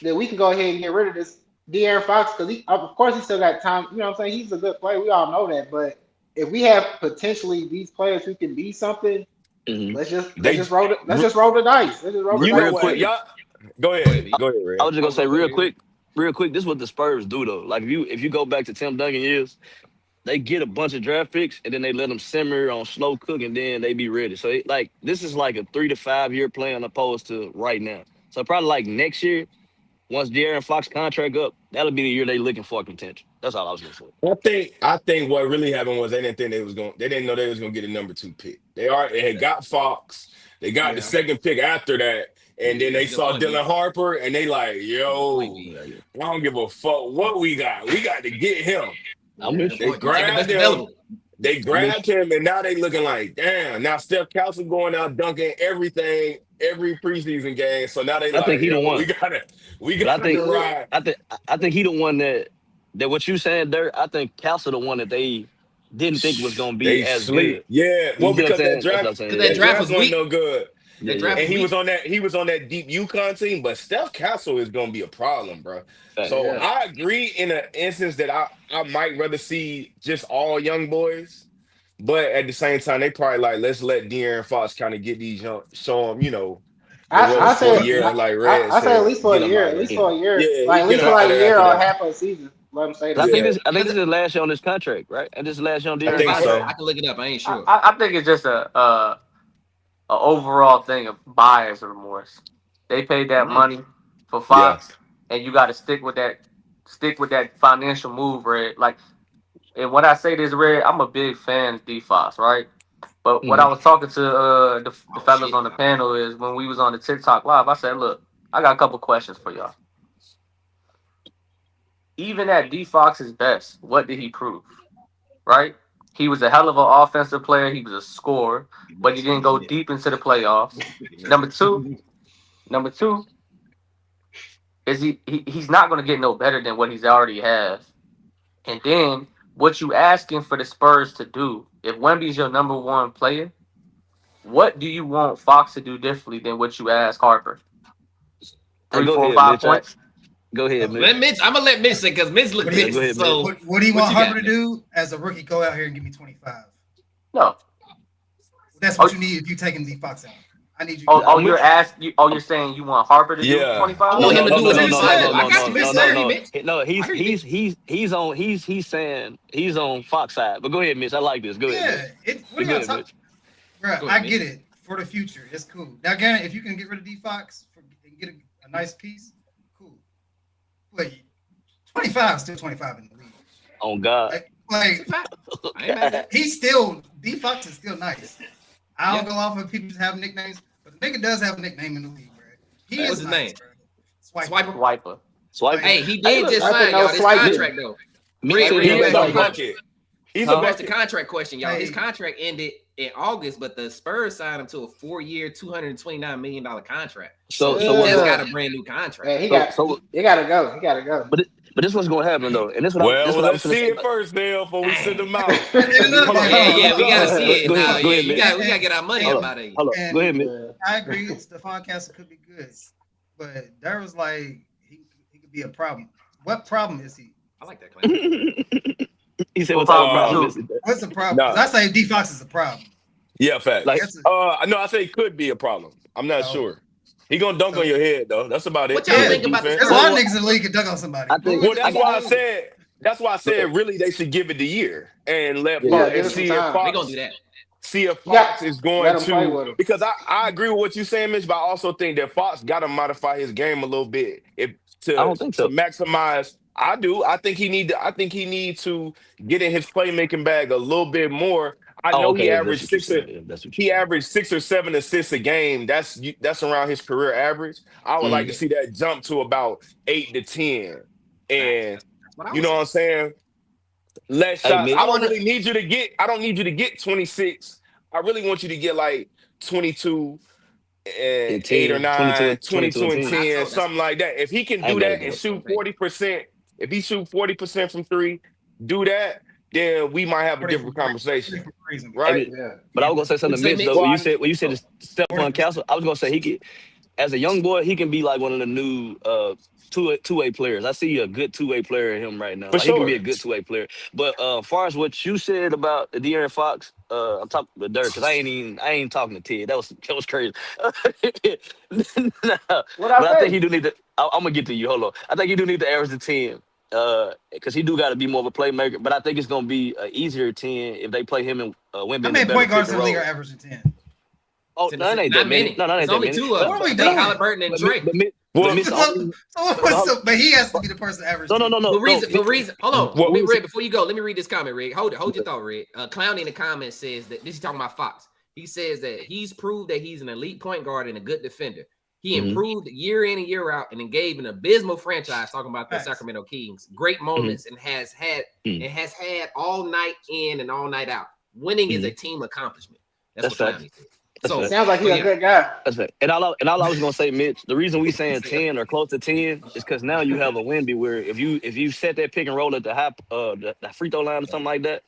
then we can go ahead and get rid of this De'Aaron Fox because of course he still got time. You know what I'm saying? He's a good player. We all know that. But if we have potentially these players who can be something, let's just roll the dice. Let's just roll the dice. Real quick, y'all. Go ahead, Ray. I was just gonna say real quick. This is what the Spurs do though. Like if you go back to Tim Duncan years, they get a bunch of draft picks and then they let them simmer on slow cook and then they be ready. So this is like a 3 to 5 year plan opposed to right now. So probably like next year, once De'Aaron Fox contract up, that'll be the year they looking for contention. That's all I was gonna say. I think what really happened was they didn't know they was gonna get a number 2 pick. They had got Fox. They got the second pick after that. And then they saw Dylan Harper, and they like, yo, I don't give a fuck what we got. We got to get him. They grabbed him. They grabbed him, and now they looking like, damn. Now Steph Castle going out dunking everything every preseason game. So now they I think he the one. We gotta ride. I think he the one that what you saying, Dirk. I think Castle the one that they didn't think was gonna be as good. Yeah, well, because that draft was weak. No good. And he was on that deep UConn team, but Steph Castle is gonna be a problem, bro. So I agree in an instance that I might rather see just all young boys, but at the same time they probably like let's let De'Aaron Fox kind of get these young, show him, I say a year, like Red I say at least for a year, at least for a year, like at least for like a year or half a season. Let him say that. I think this is the last year on this contract, right? And this is the last year on De'Aaron Fox. So. I can look it up. I ain't sure. I think it's just a overall thing of buyer's remorse. They paid that money for Fox, and you got to stick with that financial move, Red. Like, and when I say this, Red, I'm a big fan of D Fox, right? But what I was talking to the fellas on the panel is when we was on the TikTok live, I said, look, I got a couple questions for y'all. Even at D Fox's best, what did he prove? Right? He was a hell of an offensive player. He was a scorer, but he didn't go deep into the playoffs. Number two is he's not going to get no better than what he's already has. And then what you asking for the Spurs to do, if Wemby's your number 1 player, what do you want Fox to do differently than what you ask Harper? 3, 4, 5 points? Go ahead, Mitch. I'm gonna let Mitch say because Mitch look pissed. So what do you want Harper to do as a rookie? Go out here and give me 25. No, that's what you need if you taking D Fox out. I need you. You're saying you want Harper to do 25? I want him to do what he said. I got you, Mitch. No, he's saying he's on Fox side. But go ahead, Mitch. I like this. Go ahead. What are y'all talking? Bro, I get it for the future. It's cool. Now, again, if you can get rid of D Fox and get a nice piece. But 25 is still 25 in the league. Oh God! He's still D Fox is still nice. I don't go off of people just have nicknames, but the nigga does have a nickname in the league, bro. What's his name? Swiper. Hey, he did just sign y'all this contract though. That's the contract question, y'all. His contract ended in August, but the Spurs signed him to a 4-year, $229 million contract. So he just got a brand new contract. He gotta go. He gotta go. But this is what's gonna happen though, and this what let's see it first, Dale, before we send them out. We gotta see it now. We gotta get our money up out of you. Go ahead, man. I agree. Stephon Castle could be good, but there was like he could be a problem. What problem is he? I like that claim. He said, "What's the problem? What's the problem?" No. I say D Fox is a problem. Yeah, fact. No, I say it could be a problem. I'm not sure. He gonna dunk on your head though. That's about it. What y'all think about this? There's a lot of niggas in the league can dunk on somebody. That's why I said really they should give it the year and let Fox see if Fox. They gonna do that. See if Fox is going to, because I agree with what you're saying, Mitch, but I also think that Fox got to modify his game a little bit to maximize. I do. I think he need to get in his playmaking bag a little bit more. I know he averaged 6 or 7 assists a game. That's around his career average. I would like to see that jump to about 8 to 10. And you know what I'm saying? Less shots. I don't need you to get 26. I really want you to get like 22 and 8 or 9, 22 and 10, something like that. If he can do that and shoot 40%, if he shoot 40% from 3, do that. then we might have a different conversation, right? But I was gonna say something to Mitch though. When you said Stephon Castle, I was gonna say he could, as a young boy, he can be like one of the new two-way players. I see a good two-way player in him right now. Like, he can be a good two-way player. But as far as what you said about the De'Aaron Fox, I'm talking to Dirk because I ain't talking to Ted. That was crazy. But I think he do need to. I'm gonna get to you. Hold on. I think he do need to average the 10. Because he do got to be more of a playmaker, but I think it's gonna be an easier 10 if they play him and Wemby. How many point guards in the league are averaging 10? Oh, no, it ain't that many. No, it ain't that many. Only two of them. What are we doing? Halliburton and Drake. But he has to be the person to average. No. The reason. Hold on, Red. Before you go, let me read this comment, Red. Hold your thought, Red. Clown in the comments says that this is talking about Fox. He says that he's proved that he's an elite point guard and a good defender. He improved year in and year out and gave an abysmal franchise, talking about the Sacramento Kings, great moments and has had all night in and all night out. Winning is a team accomplishment. That's what Clowney said. So sounds like he's a good guy. That's right. And all I was gonna say, Mitch, the reason we saying 10 or close to 10 is because now you have a Wemby where if you set that pick and roll at the free throw line or something like that,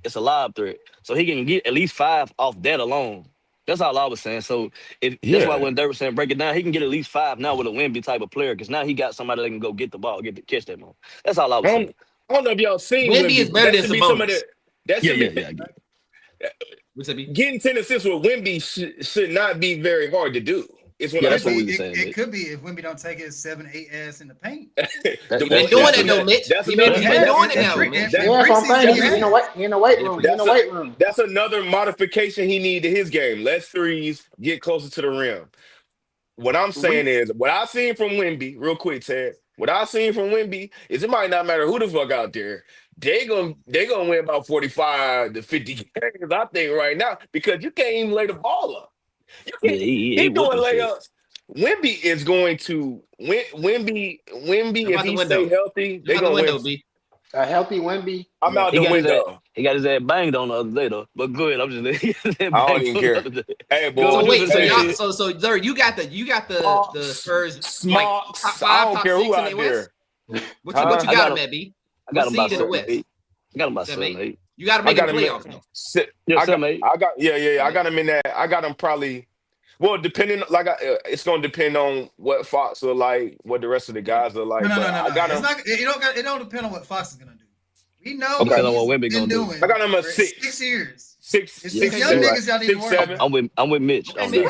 it's a lob threat. So he can get at least 5 off that alone. That's all I was saying. So that's why when Dirk was saying break it down, he can get at least 5 now with a Wemby type of player because now he got somebody that can go get the ball, catch that moment. That's all I was saying. I don't know if y'all seen Wemby is better than Sabonis. Getting 10 assists with Wemby should not be very hard to do. It's that's what we were saying. It could be if Wemby don't take his 7-8 ass in the paint. He's been doing it though, Mitch. He's been doing it now, Mitch. Yeah, that's what I'm saying. He's in the weight room. That's another modification he need to his game. Less threes, get closer to the rim. What I'm saying is, what I've seen from Wemby, real quick, Ted. What I've seen from Wemby is it might not matter who the fuck out there. They gonna win about 45 to 50 games, I think, right now, because you can't even lay the ball up. He doing layups. Wemby is going to Wemby if he stay healthy, they gonna win. A healthy Wemby. I'm out the window. He got his ass banged on the other day though. But good, I'm just I don't even care. Hey, boy. So wait, so Zer, you got the Spurs small. Like, I don't care who out there. What you got him at, B? I got him about 7 8. I got him about 7 8. You got to make the playoffs. I got him in that. I got him probably. Well, depending, it's gonna depend on what Fox are like, what the rest of the guys are like. No. It don't depend on what Fox is gonna do. We know what Wemby gonna do. I got him at 6. 6 years. 6. It's young niggas y'all need to worry about. I'm with Mitch. I hear you.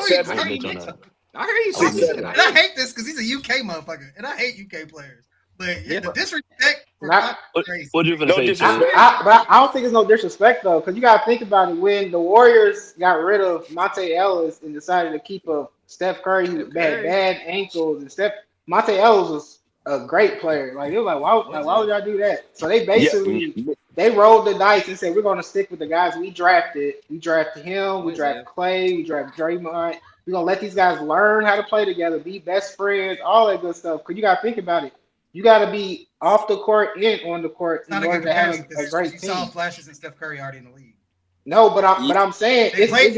And I hate this because he's a UK motherfucker, and I hate UK players. But the disrespect crazy. What you gonna say? But I don't think it's no disrespect though, because you gotta think about it. When the Warriors got rid of Monte Ellis and decided to keep up Steph Curry, who had bad ankles, and Monte Ellis was a great player. Like it was like, why would y'all do that? So they basically they rolled the dice and said we're gonna stick with the guys we drafted. We drafted him, we drafted Clay, we drafted Draymond. We're gonna let these guys learn how to play together, be best friends, all that good stuff. Because you gotta think about it. You got to be off the court and on the court in order to have a great team. You saw flashes and Steph Curry already in the league. No, but I'm saying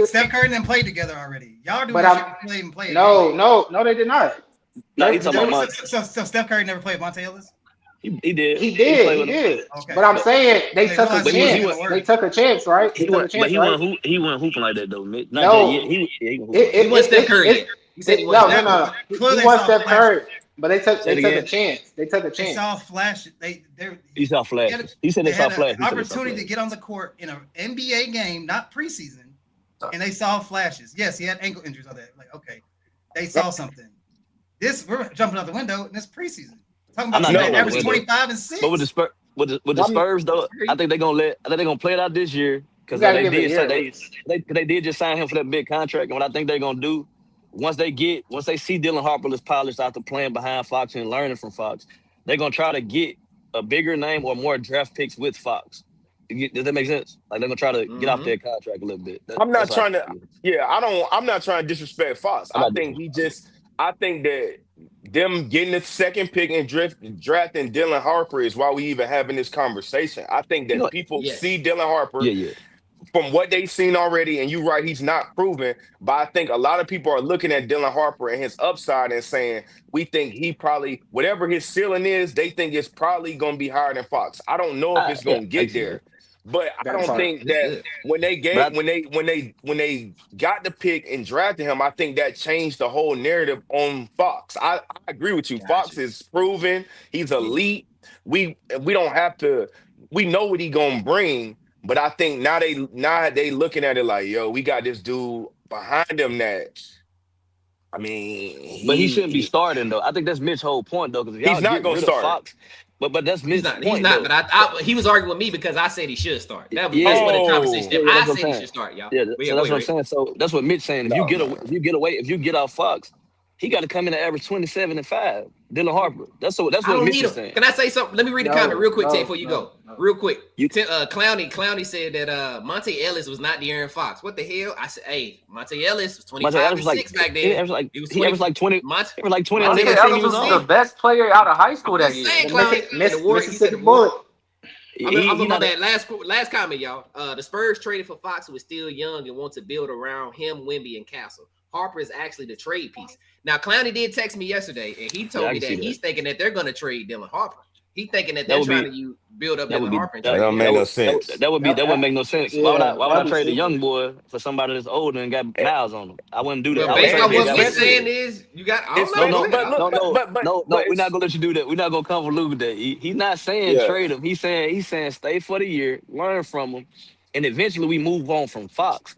Steph Curry and them played together already. Y'all do play. No, they did not. No, he's talking about so Steph Curry never played Monte Ellis? He did. He did. Okay. But I'm saying they took a chance. They took a chance, right? He wasn't hooping like that though, Mitch. It was Steph Curry. He said he was. He wasn't Steph Curry. But they took a chance. They took a chance. They saw flash. He saw flash. He said they saw flash. Opportunity to get on the court in an NBA game, not preseason, and they saw flashes. Yes, he had ankle injuries on that. Like, okay, they saw something. We're jumping out the window, and it's preseason. Talking about average 25 and 6. But with the Spurs though, I think they're gonna play it out this year because they did just sign him for that big contract. And what I think they're gonna do. Once they see Dylan Harper is polished after playing behind Fox and learning from Fox, they're gonna try to get a bigger name or more draft picks with Fox. Does that make sense? Like they're gonna try to get off their contract a little bit. I'm not trying to disrespect Fox. I think that them getting the second pick and drafting Dylan Harper is why we even having this conversation. I think that people see Dylan Harper. From what they've seen already, and you're right, he's not proven, but I think a lot of people are looking at Dylan Harper and his upside and saying, we think he probably, whatever his ceiling is, they think it's probably going to be higher than Fox. I don't know if it's going to get there, But I don't think It's that good. when they got the pick and drafted him, I think that changed the whole narrative on Fox. I agree with you. Fox is proven, he's elite. We don't have to. We know what he gonna bring, but I think now they looking at it like, yo, we got this dude behind him that. I mean, But he shouldn't be starting though. I think that's Mitch's whole point though, because if he's y'all not get gonna rid of start. Fox, but that's He's Mitch's not. point though. But he was arguing with me because I said he should start. That's Yeah. what the conversation. Yeah, I that's what said I'm he saying. should start, y'all. Yeah, But so that's what I'm saying. So that's what Mitch saying. If you get off Fox, he got to come in and average 27 and 5. Dylan Harper. That's what I don't Mitch need is him. saying. Can I say something? Let me read the comment real quick, Ted, before you go. Real quick. Clowney said that Monte Ellis was not De'Aaron Fox. What the hell? I said, hey, Monte Ellis was 25 and 6 back then. He averaged like 20. Monte on every team he was on. The best player out of high school that year. Mississippi Bullet. I'm on that last comment, y'all. The Spurs traded for Fox, who is still young and want to build around him, Wemby, and Castle. Harper is actually the trade piece. Now, Clowney did text me yesterday, and he told me that he's thinking that they're going to trade Dylan Harper. He's thinking that they're trying to build up Dylan Harper. That don't make no sense. That wouldn't make no sense. Why would I trade a young boy for somebody that's older and got miles on him? I wouldn't do that. But based on what we're saying is, you got. No, we're not gonna let you do that. We're not gonna convolute that. He's not saying trade him. He's saying stay for the year, learn from him, and eventually we move on from Fox.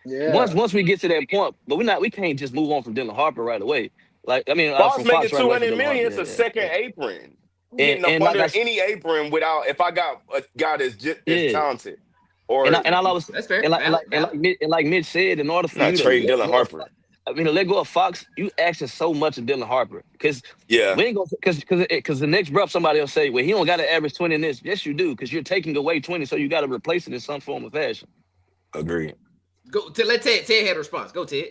Yeah. Once we get to that point, but we can't just move on from Dylan Harper right away. Fox making $200 million. It's a second apron. Getting up under any apron without if I got a guy that's just as talented. Or that's fair. And like Mitch said, in order for you to trading Dylan Harper. I mean, to let go of Fox, you asking so much of Dylan Harper because we ain't gonna because the next breath somebody will say, well, he don't got to average 20 in this. Yes, you do, because you're taking away 20, so you got to replace it in some form of fashion. Agreed. Go to let Ted had a response. Go Ted.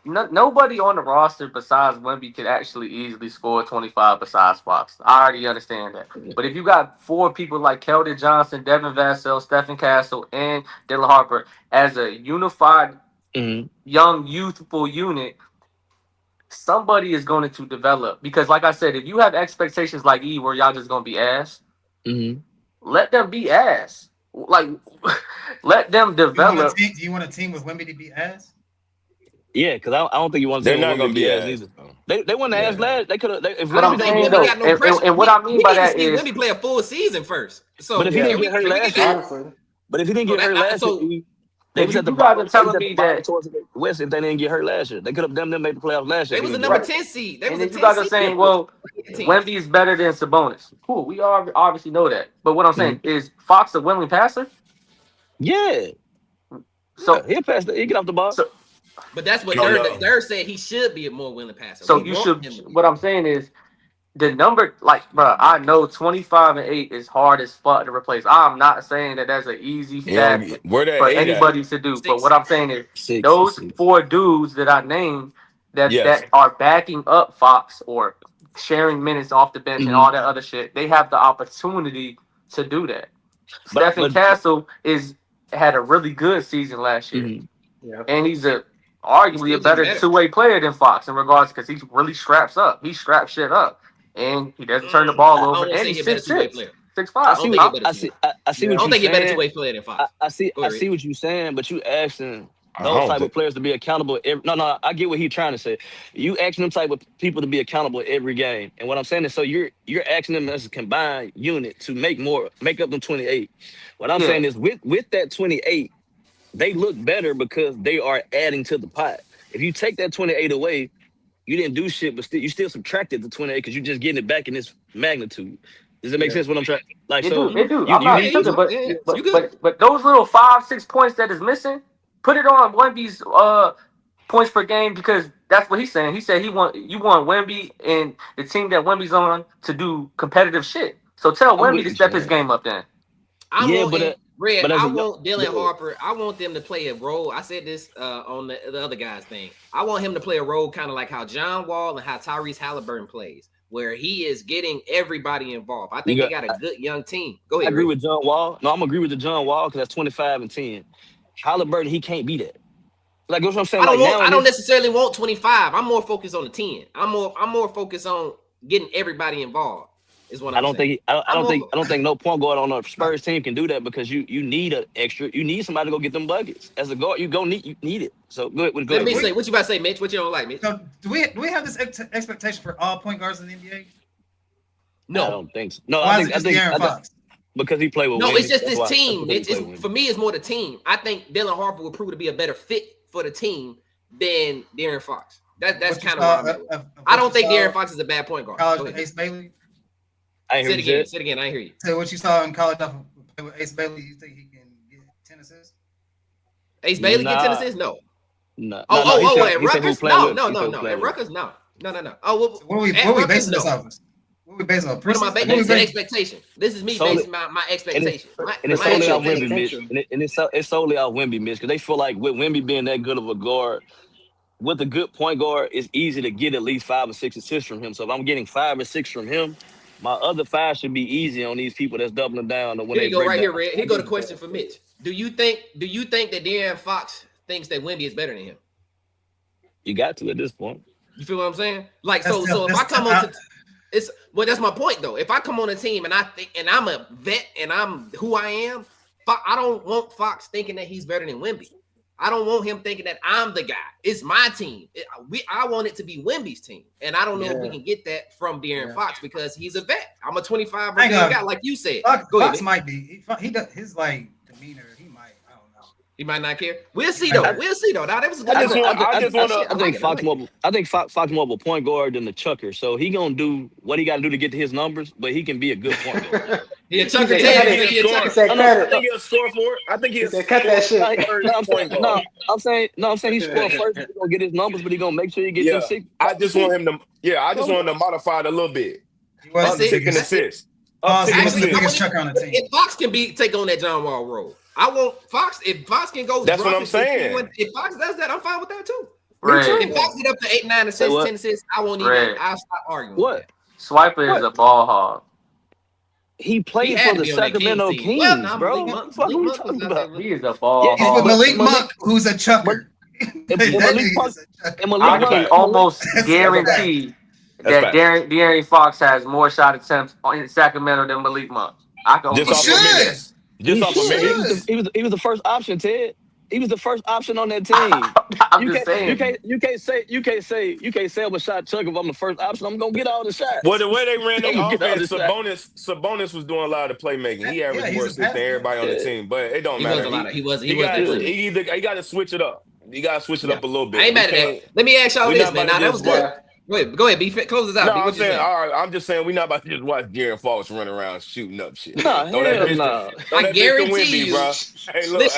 Nobody on the roster besides Wemby could actually easily score 25 besides Fox. I already understand that. But if you got 4 people like Keldon Johnson, Devin Vassell, Stephen Castle, and Dylan Harper as a unified young, youthful unit, somebody is going to develop. Because like I said, if you have expectations like where y'all just going to be ass, let them be ass. Like, let them develop. Do you want a team with Wemby to be ass? Yeah, because I don't think you want to. They're not going to be ass either. They want to ask last. They could have. If what I'm saying though, and what I mean by that is Wemby play a full season first. So, but if he didn't get hurt last year, they was at the bottom. Telling me that towards the West, if they didn't get hurt last year, they could have them made the playoffs last year. They was the number 10 seed. And then you guys are saying, well, Wemby is better than Sabonis. Cool, we obviously know that. But what I'm saying is, Fox a willing passer? Yeah. So he'll pass. He get off the ball. But that's what Dirk said. He should be a more willing passer. So you should. What I'm saying is, the number, bro, I know 25 and 8 is hard as fuck to replace. I'm not saying that that's an easy fact for anybody to do. But what I'm saying is, those 4 dudes that I named that are backing up Fox or sharing minutes off the bench and all that other shit, they have the opportunity to do that. Stephen Castle had a really good season last year, and he's arguably a better two-way player than Fox in regards because he really straps up. He straps shit up, and he doesn't turn the ball over. And he's 6'6", 6'5". I see what you're saying. I don't think he's a better two-way player than Fox. I see what you're saying, but you asking those type of players to be accountable. No, I get what he's trying to say. You asking them type of people to be accountable every game, and what I'm saying is, so you're asking them as a combined unit to make up them 28. What I'm saying is, with that 28. They look better because they are adding to the pot. If you take that 28 away, you didn't do shit, but you still subtracted the 28 because you're just getting it back in this magnitude. Does it make sense what I'm trying? Like, it do. I'm not tripping, but those little 5-6 points that is missing, put it on Wemby's points per game because that's what he's saying. He said you want Wemby and the team that Wemby's on to do competitive shit. So tell Wemby to step his game up then. I want Dylan Harper. I want them to play a role. I said this on the other guy's thing. I want him to play a role kind of like how John Wall and how Tyrese Halliburton plays, where he is getting everybody involved. I think they got a good young team. Go ahead. I agree with John Wall. No, I'm agree with the John Wall because that's 25 and 10. Halliburton, he can't be that. Like that's what I'm saying. I don't necessarily want 25. I'm more focused on the 10. I'm more focused on getting everybody involved. Is what I don't think no point guard on a Spurs team can do that because you need you need somebody to go get them buckets. As a guard, you need it. So go ahead. Let me say what you about to say, Mitch. What you don't like, Mitch? So do we have this expectation for all point guards in the NBA? No, I don't think so. No, I think Fox? Because he played with. No, Wendy. it's just this team. For me, it's more the team. I think Dylan Harper would prove to be a better fit for the team than De'Aaron Fox. That's kind of what I'm I don't think De'Aaron Fox is a bad point guard. College with Ace Bailey. Say it again. I hear you. So what you saw in college with Ace Bailey, you think he can get 10 assists? Ace Bailey get 10 assists? No. No. At Rutgers? No. At Rutgers, no. Oh, what are we basing this off? What are we basing on? What am I basing? Expectation. This is me basing my expectation. And it's solely off Wemby, Mitch. And it's solely off Wemby, Mitch, because they feel like with Wemby being that good of a guard, with a good point guard, it's easy to get at least 5 or 6 assists from him. So if I'm getting 5 or 6 from him, my other 5 should be easy on these people that's doubling down. Here you go, right here, Red. Here go the question for Mitch. Do you think that De'Aaron Fox thinks that Wemby is better than him? You got to at this point. You feel what I'm saying? Like, so if I come on to that's my point though. If I come on a team and I'm a vet and I'm who I am, I don't want Fox thinking that he's better than Wemby. I don't want him thinking that I'm the guy. It's my team. I want it to be Wemby's team, and I don't know if we can get that from De'Aaron Fox because he's a vet. I'm a 25-year-old guy, like you said. Fox might be. He does his like demeanor. He might. I don't know. He might not care. We'll see though. Now that was a good. I think Fox more of a point guard than the chucker. So he gonna do what he got to do to get to his numbers, but he can be a good point guard. He a chucker. I think he'll score for it. I think he'll cut that shit. I'm saying he scored first. He's gonna get his numbers, but he gonna make sure you get them 6. I just want him to modify it a little bit. Taking assists. If Fox can take on that John Wall role, I want Fox. If Fox can go, that's what I'm saying. If Fox does that, I'm fine with that too. Right. If Fox get up to 8, 9 assists, 10 assists, I won't even. I'll stop arguing. What? Swiper is a ball hog. He played for the Sacramento Kings, bro. What are you talking about? He is a ball hog. He's with Malik Monk, who's a chucker. I can almost guarantee that De'Aaron Fox has more shot attempts in Sacramento than Malik Monk. Just off of minutes. He was the first option, Ted. He was the first option on that team. I'm just saying. You can't say I'm a shot chucker if I'm the first option. I'm gonna get all the shots. Well, the way they ran their offense, Sabonis was doing a lot of the playmaking. He averaged more assists than everybody on the team, but it don't matter. He got to switch it up. You got to switch it up a little bit. I ain't mad at that. Let me ask y'all this, man. Now that was good. Go ahead, B. Close this out. No, I'm saying, all right. I'm just saying, we're not about to just watch De'Aaron Fox run around shooting up shit. No. I guarantee you. Bro. Hey, look,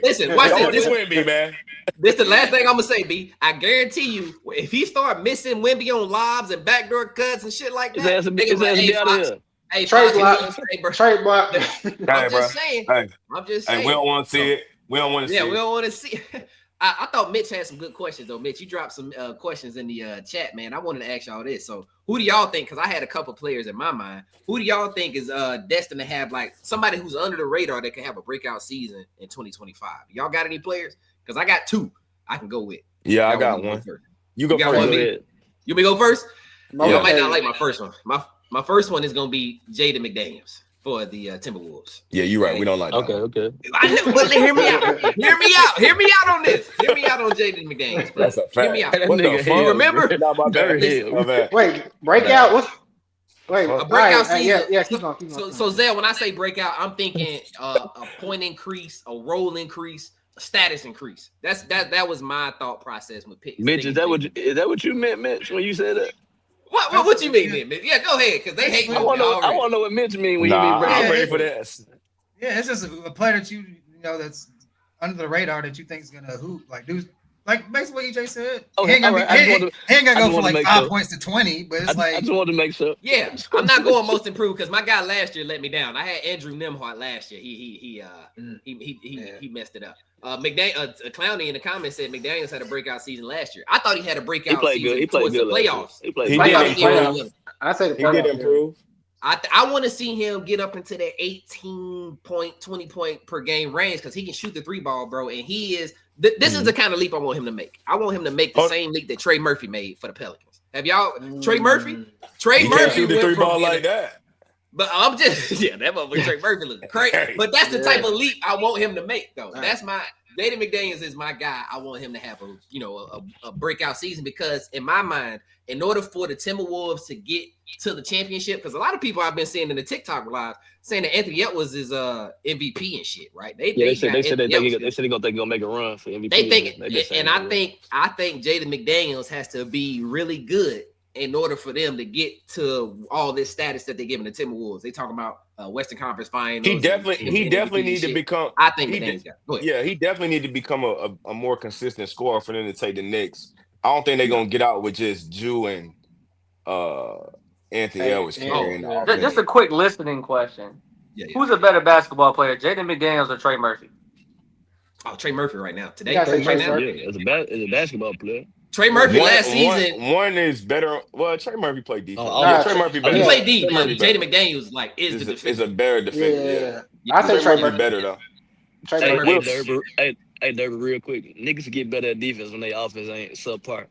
listen, watch this. This Wemby, man. This the last thing I'm gonna say, B. I guarantee you, if he start missing Wemby on lobs and backdoor cuts and shit like that, hey, trade block. I'm just saying. Hey, we don't want to see it. We don't want to see it. Yeah, we don't want to see it. I thought Mitch had some good questions, though. Mitch, you dropped some questions in the chat, man. I wanted to ask y'all this. So, who do y'all think, because I had a couple players in my mind, who do y'all think is destined to have, like, somebody who's under the radar that can have a breakout season in 2025? Y'all got any players? Because I got 2 I can go with. Yeah, I got one. You go first. You want me to go first? I might not like my first one. My first one is going to be Jaden McDaniels for the Timberwolves. Yeah, you're right. We don't like that. Okay. I know, but hear me out. Hear me out on this. Hear me out on Jaden McDaniels. That's a fact. Hear me out. What the fuck? You remember? Wait, breakout? A breakout season. Yeah, keep going. So Zell, when I say breakout, I'm thinking a point increase, a role increase, a status increase. That was my thought process with picks. Mitch, is that what you meant, Mitch, when you said that? What you mean, Mitch? Yeah, go ahead, because they hate me. I want to know what Mitch mean when you mean breakout. I'm ready for this. Yeah, it's just a player that you know that's under the radar that you think is gonna hoop, like do like basically what EJ said. He ain't gonna go from like 5 points to 20, but it's like I just wanted to make sure. Yeah, I'm not going most improved because my guy last year let me down. I had Andrew Nembhard last year. He messed it up. Clowney in the comments said McDaniels had a breakout season last year. I thought he had a breakout season. He played good. The playoffs. He did. I say he did improve. I want to see him get up into that 18 point, 20 point per game range because he can shoot the 3 ball, bro. And he is. This is the kind of leap I want him to make. I want him to make the same leap that Trey Murphy made for the Pelicans. Have y'all Trey Murphy? Trey Murphy shoot the 3-ball like that. But I'm just that motherfucker Trey Murphy looks crazy. But that's the type of leap I want him to make, though. That's my Jaden McDaniels is my guy. I want him to have a breakout season because in my mind, in order for the Timberwolves to get to the championship, because a lot of people I've been seeing in the TikTok live saying that Anthony Edwards is MVP and shit, right? They said they're gonna make a run for MVP. They think, and I think Jaden McDaniels has to be really good in order for them to get to all this status that they're giving the Timberwolves. They talking about Western Conference Finals. He definitely need to become. I think he definitely need to become a more consistent scorer for them to take the Knicks. I don't think they're gonna get out with just Jew and Anthony Edwards. Just a quick listening question. Who's a better basketball player, Jaden McDaniels or Trey Murphy? Oh, Trey Murphy right now. Today, right now. Yeah, as a basketball player. Trey Murphy last season. One is better. Well, Trey Murphy played defense. Trey Murphy better. He played D. Jaden McDaniels is the defender. Is a better defender. I think Trey Murphy better though. Hey, Derby, real quick. Niggas get better at defense when their offense ain't subpar.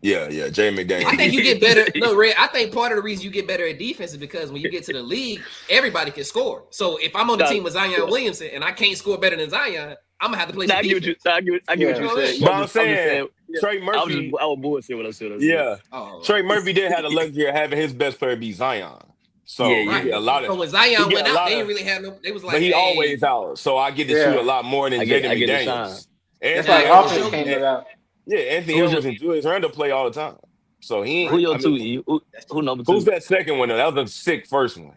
Yeah, Jay McDaniels. I think you get better. No, Red. I think part of the reason you get better at defense is because when you get to the league, everybody can score. So if I'm on the team with Zion Williamson and I can't score better than Zion, I'm gonna have to play some defense. I get what you're saying. But I'm saying Trey Murphy. I was bullshit what I said. Yeah. Trey Murphy did have the luxury of having his best player be Zion. So a lot of. So when Zion went out, they didn't really have no. They was like, but he always out. So I get to shoot a lot more than Jaden McDaniels. That's like offense came out. Yeah, Anthony Edwards and Julius Randle play all the time. So he ain't. Who your two? Who number two? Who's that second one? That was a sick first one.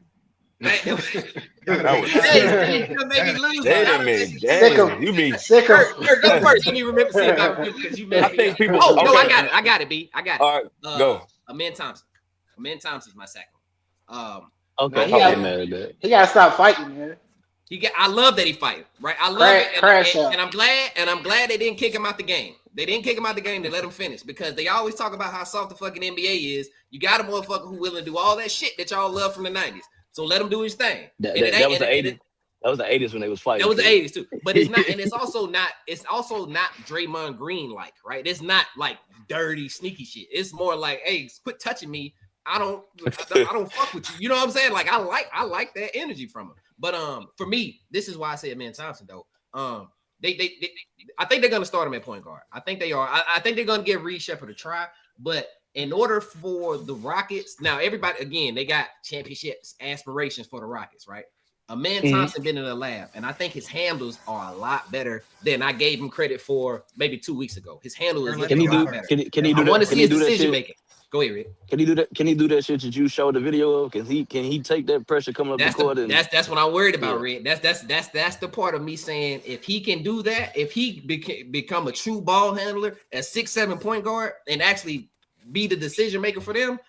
That was you mean sick of go first. Let me remember because you made. I think people. I got it. B. I got it. All right, go. Amen Thompson. Amen Thompson's my second. Okay. He gotta stop fighting, man. I love that he fighting, right? I love it, and I'm glad they didn't kick him out the game. They didn't kick him out the game. They let him finish because they always talk about how soft the fucking NBA is. You got a motherfucker who willing to do all that shit that y'all love from the 90s. So let him do his thing. That was the 80s. That was the 80s when they was fighting. That was the 80s too. But it's not, and it's also not Draymond Green like, right? It's not like dirty, sneaky shit. It's more like, hey, quit touching me. I don't fuck with you. You know what I'm saying? Like I like that energy from him. But for me, this is why I say Amen Thompson though. I think they're gonna start him at point guard. I think they are. I think they're gonna give Reed Shepherd a try. But in order for the Rockets, now everybody again, they got championship aspirations for the Rockets, right? Amen Thompson been in the lab, and I think his handles are a lot better than I gave him credit for maybe 2 weeks ago. His handle is Can he do that? I want to see his decision making. Go ahead, Rick. Can he do that? Can he do that shit that you showed the video of? Can he take that pressure coming up the court? That's what I'm worried about, Rick. That's the part of me saying if he can do that, if he become a true ball handler at 6'7" point guard and actually be the decision maker for them,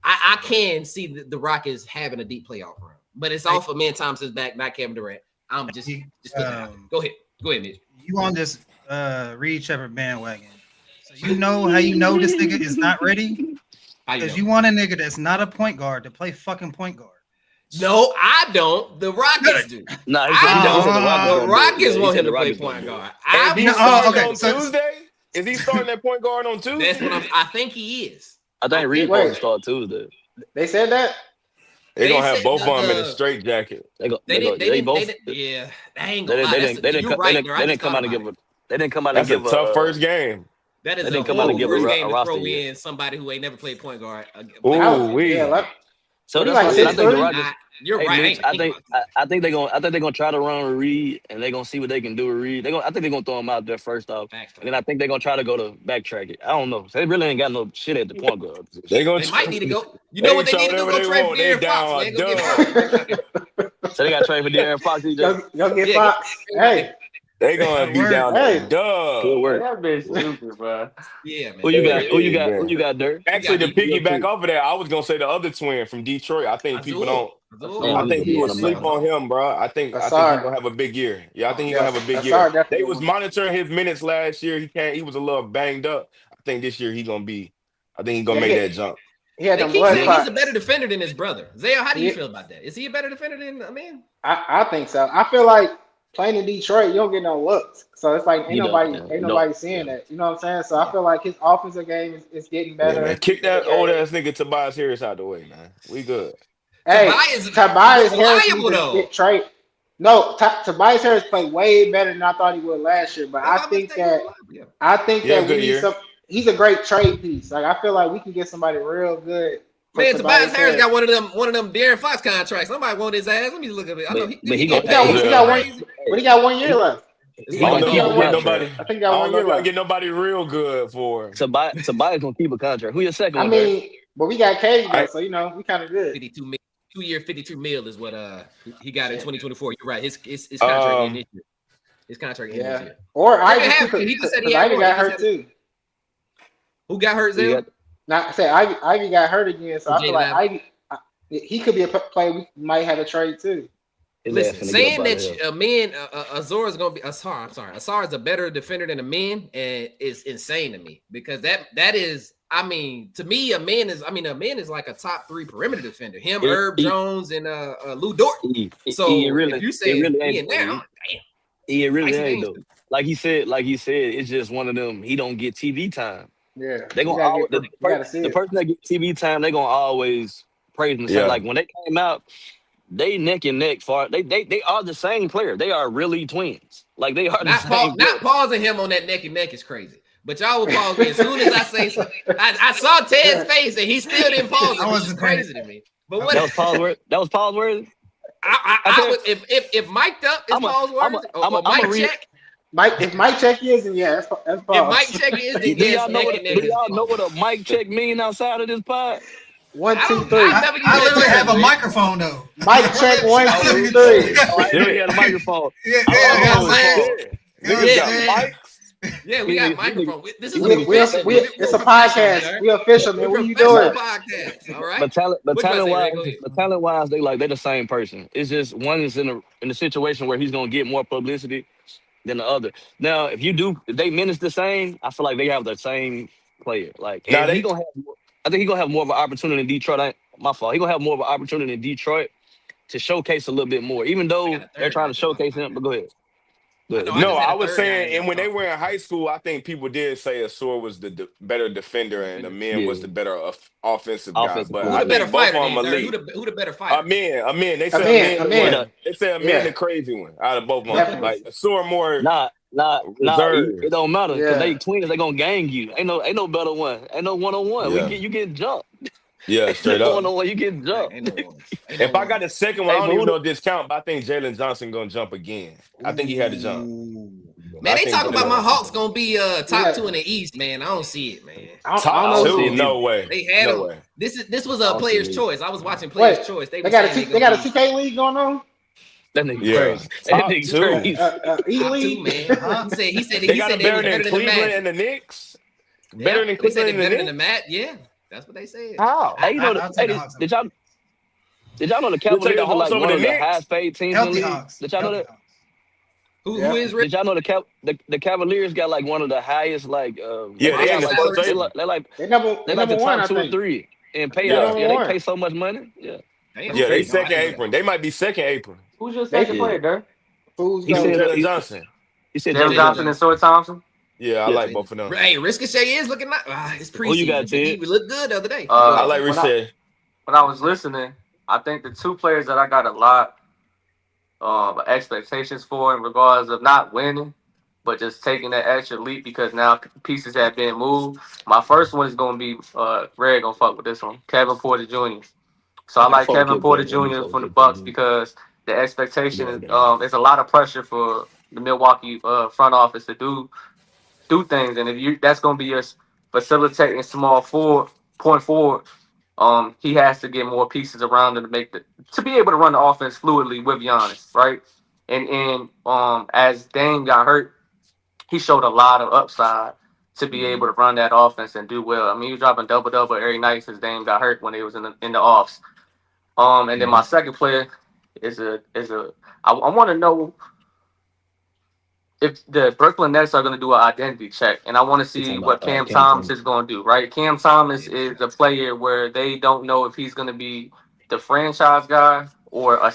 I can see the Rockets having a deep playoff run. But it's off of Amen Thompson's back, not Kevin Durant. I'm just putting it out. Go ahead, Mitch. You on this Reed Shepherd bandwagon? So you know how you know this nigga is not ready? Because you want a nigga that's not a point guard to play fucking point guard. No, I don't. The Rockets do. No, the Rockets want him to play point guard. On Tuesday? Is he starting at point guard on Tuesday? That's what I think he is. I think Reed will start Tuesday. They said that. They're gonna have both of them in a straight jacket. They both. Yeah, they ain't gonna lie. They didn't come out and give a. They didn't come out and give a tough first game. That is a horrible first game to throw in somebody who ain't never played point guard. So that's I think the Rockets. You're right. I think they're gonna try to run with Reed, and they're gonna see what they can do with Reed. I think they're gonna throw him out there first off, and then I think they're gonna try to go to backtrack it. I don't know. So they really ain't got no shit at the point guard. They might need to go. You know what they need to do? Go trade for De'Aaron Fox. So they got to trade for De'Aaron Fox. Go get Fox. Hey. They gonna be down there. Good work. That bitch stupid, bro. Yeah, man. Who you got, Dirk? Actually, to piggyback off of that, I was gonna say the other twin from Detroit. I think people don't. I think people sleep on him, bro. I think he's gonna have a big year. Yeah, I think he's gonna have a big year. They was monitoring his minutes last year. He was a little banged up. I think this year he's gonna make that jump. He had them blood clots. He's a better defender than his brother. Zayo, how do you feel about that? Is he a better defender than Amen? I think so. I feel like playing in Detroit, you don't get no looks. So it's like ain't nobody seeing that. You know what I'm saying? So I feel like his offensive game is getting better. Man. Kick that old ass nigga Tobias Harris out the way, man. We good. Hey, Tobias Harris needs to get traded. No, Tobias Harris played way better than I thought he would last year. But I think that we need some. He's a great trade piece. Like I feel like we can get somebody real good. Man, Tobias Harris got one of them Darren Fox contracts. Somebody want his ass. Let me look at it. I know he got 1 year left. I think he got 1 year left. Get nobody real good for Tobias gonna keep a contract. Who your second? I mean, but we got Cage though, so we kind of good. 52 million, 2 year, 52 mil is what he got in 2024. You're right. His contract in this year. His contract in this year. Or Ivy got hurt too. Who got hurt, Zell? Not say Ivy got hurt again, so I feel like Ivy he could be a player we might have a trade too. Listen, saying that Azar is gonna be Azar is a better defender than a man, and is insane to me because that is. I mean, to me, a man is like a top 3 perimeter defender. Him, Herb Jones, and Lou Dort. So if you say he now, damn, it really ain't though. Like he said, it's just one of them. He don't get TV time. Yeah, they gonna the person that gets TV time, they gonna always praise him. Yeah. Like when they came out, they neck and neck for they are the same player. They are really twins. Like they are not pausing him on that neck and neck is crazy. But y'all will pause me as soon as I say something. I saw Ted's face and he still didn't pause. That was crazy to me. But what? That was pause worthy. I would if mic'd up is pause worthy or mic check. If mic check is, then yeah, that's pause. If mic check is, then yes, do y'all know what a mic check mean outside of this pod? 1, 2, 3. I literally have a microphone though. Mic check 1, 2, 3. There he had a microphone. Yeah, we got microphone. This is it's a podcast. We official, man. What are you doing? Podcast, all right. But talent wise, they're the same person. It's just one is in a situation where he's gonna get more publicity than the other. Now, if they minutes the same, I feel like they have the same player. Like, I think he's gonna have more of an opportunity in Detroit. My fault. He's gonna have more of an opportunity in Detroit to showcase a little bit more, even though they're trying to showcase him. But go ahead. No, I was saying, and when they were in high school, I think people did say Azar was the better defender and the man was the better offensive guy. But who the better fighter? Who the better fighter? A man. They said a man. They said a man, the crazy one out of both of them. Like Azar more. It don't matter because they twins. They gonna gang you. Ain't no better one. Ain't no 1-on-1. You get jumped. Yeah, straight up. 1-on-1, you get jumped. If I got the second one, I don't even know discount, but I think Jalen Johnson gonna jump again. I think he had to jump. Man, they talk about my Hawks gonna be top 2 in the East, man. I don't see it, man. Top 2? No way. They had them. This was a player's choice. I was watching player's choice. They got a 2K league going on. That nigga crazy. Top 2. E-League, man. He said they got better than Cleveland and the Knicks. Better than Cleveland and the Knicks. Better than the Matt. Yeah, that's what they said. How? Hey, did y'all know the Cavaliers are like one of the highest paid teams in the league? Did y'all know that? Who is rich? Did y'all know the Cavaliers got like one of the highest like they're like the top 2 or 3 in payout. Yeah, they pay so much money. Yeah. Yeah, they second apron. They might be second apron. Who's your second player, Dirk? He said Jalen Johnson. He said Jalen Johnson and Soy Thompson. Yeah, I like both of them. Hey, Ricochet is looking like it's preseason. Who you got, Ted? He looked good the other day. I like Ricochet. When I was listening, I think the 2 players that I got a lot expectations for in regards of not winning, but just taking that extra leap because now pieces have been moved. My first one is going to be Red gonna fuck with this one, Kevin Porter Jr. So I like Kevin Porter Jr. from the Bucks because the expectation is there's a lot of pressure for the Milwaukee front office to do things, and if that's going to be your facilitating small point forward. He has to get more pieces around him to be able to run the offense fluidly with Giannis, right? And as Dame got hurt, he showed a lot of upside to be able to run that offense and do well. I mean, he was dropping double every night since Dame got hurt when he was in the offs. And then my second player is I want to know if the Brooklyn Nets are going to do an identity check, and I want to see what Cam Thomas is going to do, right? Cam Thomas is a player where they don't know if he's going to be the franchise guy or a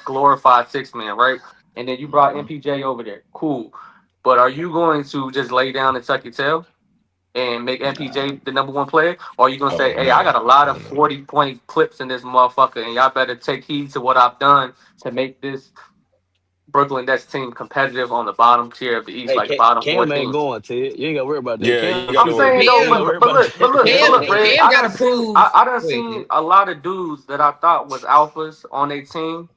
glorified six-man, right? and then you brought MPJ over there. Cool. But are you going to just lay down and tuck your tail and make MPJ the number one player? Or are you going to say, hey, I got a lot of 40-point clips in this motherfucker, and y'all better take heed to what I've done to make this Brooklyn Nets team competitive on the bottom tier of the East, like bottom Cam 14. ain't going, Ted. You ain't got to worry about that. Yeah, I'm saying, though, but look, Red, I done seen a lot of dudes that I thought was alphas on their team.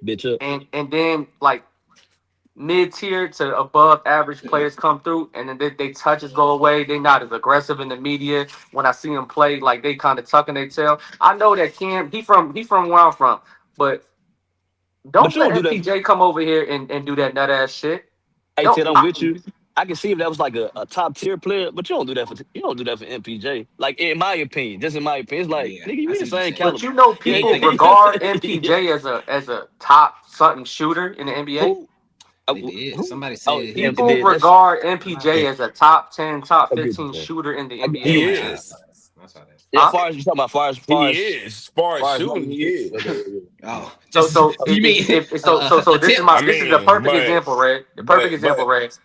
Bitch up. And then, like, mid-tier to above average players come through, and then they touches go away. They're not as aggressive in the media. When I see them play, like, they kind of tucking their tail. I know that Cam, he from where I'm from, but don't let MPJ come over here and do that nut ass shit. Hey, Ted, I'm with you. I can see if that was like a top tier player, but you don't do that for MPJ. Like, in my opinion, just in my opinion, it's like, nigga, you the same caliber. But you know, people regard MPJ as a top something shooter in the NBA. Somebody said people regard MPJ as a top 10, top 15 shooter in the NBA. He is. Yeah, as far as you talking about, as far as shooting, he is. Oh, so you mean this is the perfect example, Red. The perfect example, Red.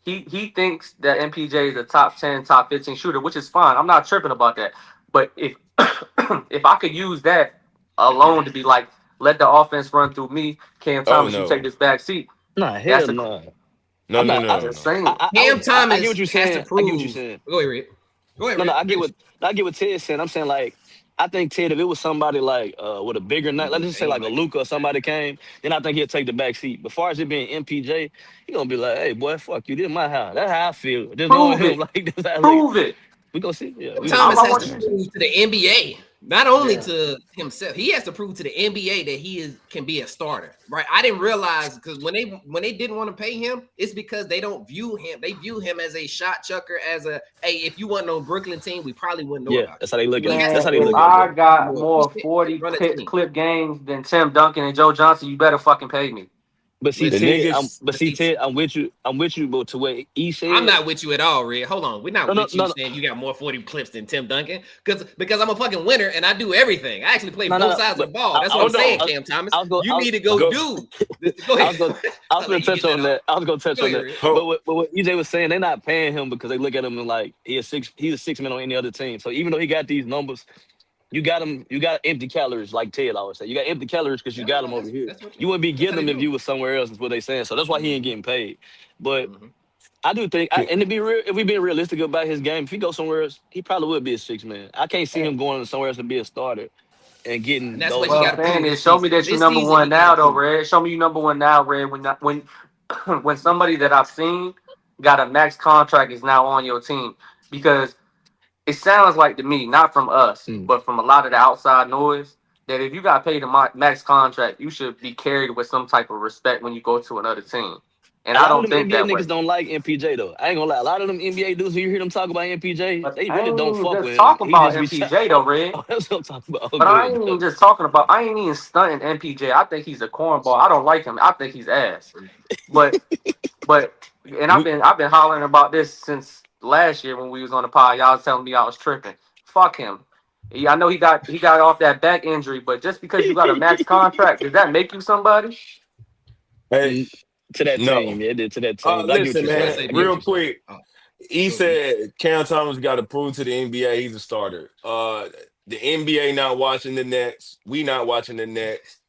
He thinks that MPJ is a top 10, top 15 shooter, which is fine. I'm not tripping about that. But if if I could use that alone to be like, let the offense run through me, Cam Thomas, you take this back seat. Nah, hell no. No. Cam Thomas I get what you're saying. I get what you're saying. Go ahead, Red. No, I get what Ted's saying. I'm saying, like, I think Ted, if it was somebody like with a bigger nut, let's just say like a Luka or somebody came, then I think he'll take the back seat. But as far as it being MPJ, he gonna be like, hey boy, fuck you. This is my house. That's how I feel. Just knowing him like this. Prove it. We gonna see. Yeah, Thomas has to prove to the NBA, not only to himself. He has to prove to the NBA that he can be a starter, right? I didn't realize because when they didn't want to pay him, it's because they don't view him. They view him as a shot chucker, as a if you weren't on Brooklyn team, we probably wouldn't know about you. That's how they look at him. That's how they look at him. I got more 40 clip games than Tim Duncan and Joe Johnson. You better fucking pay me. But see, Ted, I'm with you. But to what he said, I'm not with you at all, Red. Hold on, we're not with you saying you got more 40 clips than Tim Duncan, because I'm a fucking winner and I do everything. I actually play both sides of the ball. That's what I'm saying, Cam Thomas. You need to go do. Go ahead. I was gonna touch on that. But what EJ was saying, they're not paying him because they look at him and like he's a six man on any other team. So even though he got these numbers, you got empty calories, like Ted always say. You got empty calories because you got them over here. You wouldn't be getting them if you was somewhere else, is what they saying. So that's why he ain't getting paid. But I do think, and to be real, if we being realistic about his game, if he goes somewhere else, he probably would be a six man. I can't see him going somewhere else to be a starter and getting. And that's what you got to do. Show me that you're number one now, though, Red. Show me you number one now, Red. When somebody that I've seen got a max contract is now on your team, because it sounds like to me, not from us, but from a lot of the outside noise, that if you got paid a max contract, you should be carried with some type of respect when you go to another team. And I don't think that niggas don't like MPJ though. I ain't gonna lie. A lot of them NBA dudes, when you hear them talk about MPJ, but they really don't fuck with him. Talk about MPJ though, Red. That's what I'm talking about. But I ain't even just talking about. I ain't even stunting MPJ. I think he's a cornball. I don't like him. I think he's ass. But and I've been hollering about this since last year when we was on the pod. Y'all was telling me I was tripping. Fuck him. Yeah, I know he got off that back injury, but just because you got a max contract, does that make you somebody? Hey, to that team, yeah, it did to that team. Listen, man, real quick. He said Cam Thomas got to prove to the NBA he's a starter. The NBA not watching the Nets. We not watching the Nets.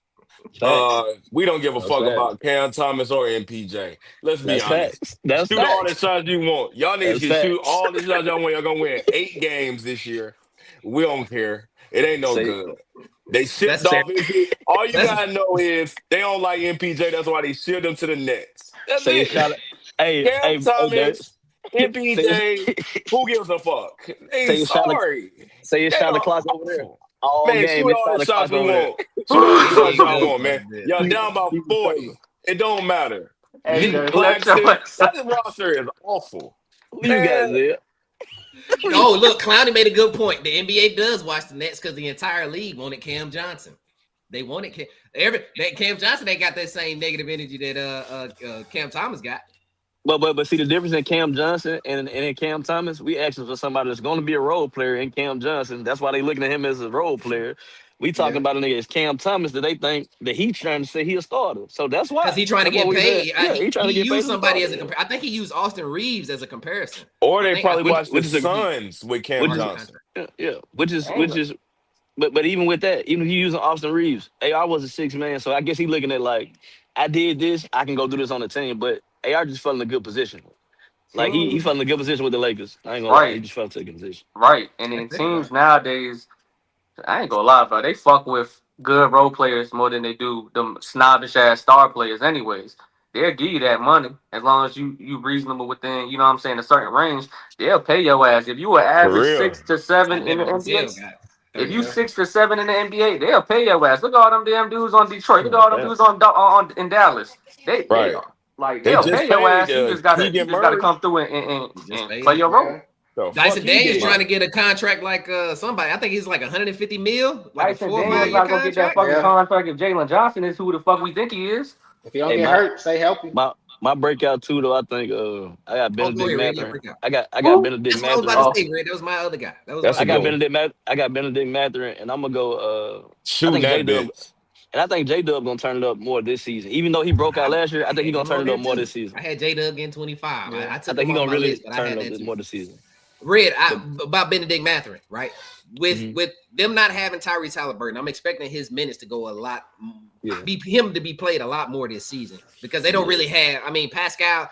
We don't give a fuck about Cam Thomas or MPJ. Let's be honest. Shoot all the shots you want. Y'all need to shoot all the shots y'all want. Y'all gonna win 8 games this year. We don't care. It ain't no good. They shipped off MPJ. All you gotta know is they don't like MPJ. That's why they shipped him to the Nets. That's it. Cam Thomas, MPJ, who gives a fuck? They sorry. Say your shot the clock over there. All man, game, shoot all the shots we want. Shoot all the shots y'all want, man. Y'all down by 40. It don't matter. This roster is awful. Who you guys there? Oh, look, Clowney made a good point. The NBA does watch the Nets because the entire league wanted Cam Johnson. They wanted Cam Johnson. They got that same negative energy that Cam Thomas got. But see the difference in Cam Johnson and in Cam Thomas. We asking for somebody that's going to be a role player in Cam Johnson. That's why they looking at him as a role player. We talking about a nigga as Cam Thomas that they think that he's trying to say he a starter. So that's why. Because he's trying to get paid. He trying to get paid. Somebody as a comparison. I think he used Austin Reeves as a comparison. Or they probably watched the Suns with Cam Johnson. Yeah, which is. But even with that, even if you using Austin Reeves, AR was a 6 man, so I guess he looking at like, I did this, I can go do this on the team. But AR just fell in a good position. Like he fell in a good position with the Lakers. I ain't gonna lie, he just fell into a good position. Right, and then teams nowadays, I ain't gonna lie, bro, they fuck with good role players more than they do them snobbish ass star players. Anyways, they'll give you that money as long as you reasonable within, you know what I'm saying, a certain range. They'll pay your ass if you were average 6 to 7 in the NBA. If you 6 to 7 in the NBA, they'll pay your ass. Look at all them damn dudes on Detroit. Look at all them dudes on in Dallas. They'll pay your ass. You just gotta come through and play your role. So Dyson Daniels trying to get a contract like somebody. I think he's like 150 mil. Like Dyson Daniels not gonna get that fucking contract if Jalen Johnson is who the fuck we think he is. If he don't get hurt, stay healthy. My breakout too, though. I think I got Benedict Mathurin. I got Benedict Mathurin. That was my other guy. I got Benedict Mathurin, and I'm gonna go. Shoot that bitch. And I think J-Dub gonna turn it up more this season. Even though he broke out last year, I think he's gonna turn it up more this season. I had J-Dub getting 25. Yeah. I think he's gonna really turn it up more this season. About Benedict Mathurin, right? With them not having Tyrese Halliburton, I'm expecting his minutes to go a lot. Him to be played a lot more this season because they don't really have. I mean, Pascal.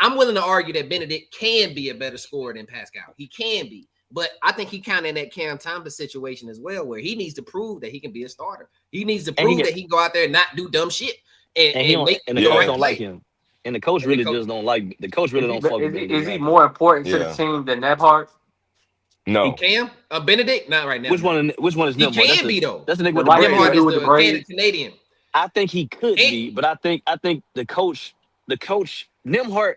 I'm willing to argue that Benedict can be a better scorer than Pascal. He can be, but I think he kind of in that Cam Thomas situation as well, where he needs to prove that he can be a starter. He needs to prove that he can go out there and not do dumb shit. And the coach don't like him. And the coach really just don't like. The coach really don't fuck with him. Is he more important to the team than Nebhart? No. He can? Benedict? Not right now. Which one is Nebhart? He can be though. That's the nigga with the Nebhart is the Canadian. I think he could be, but I think the coach, Nemhart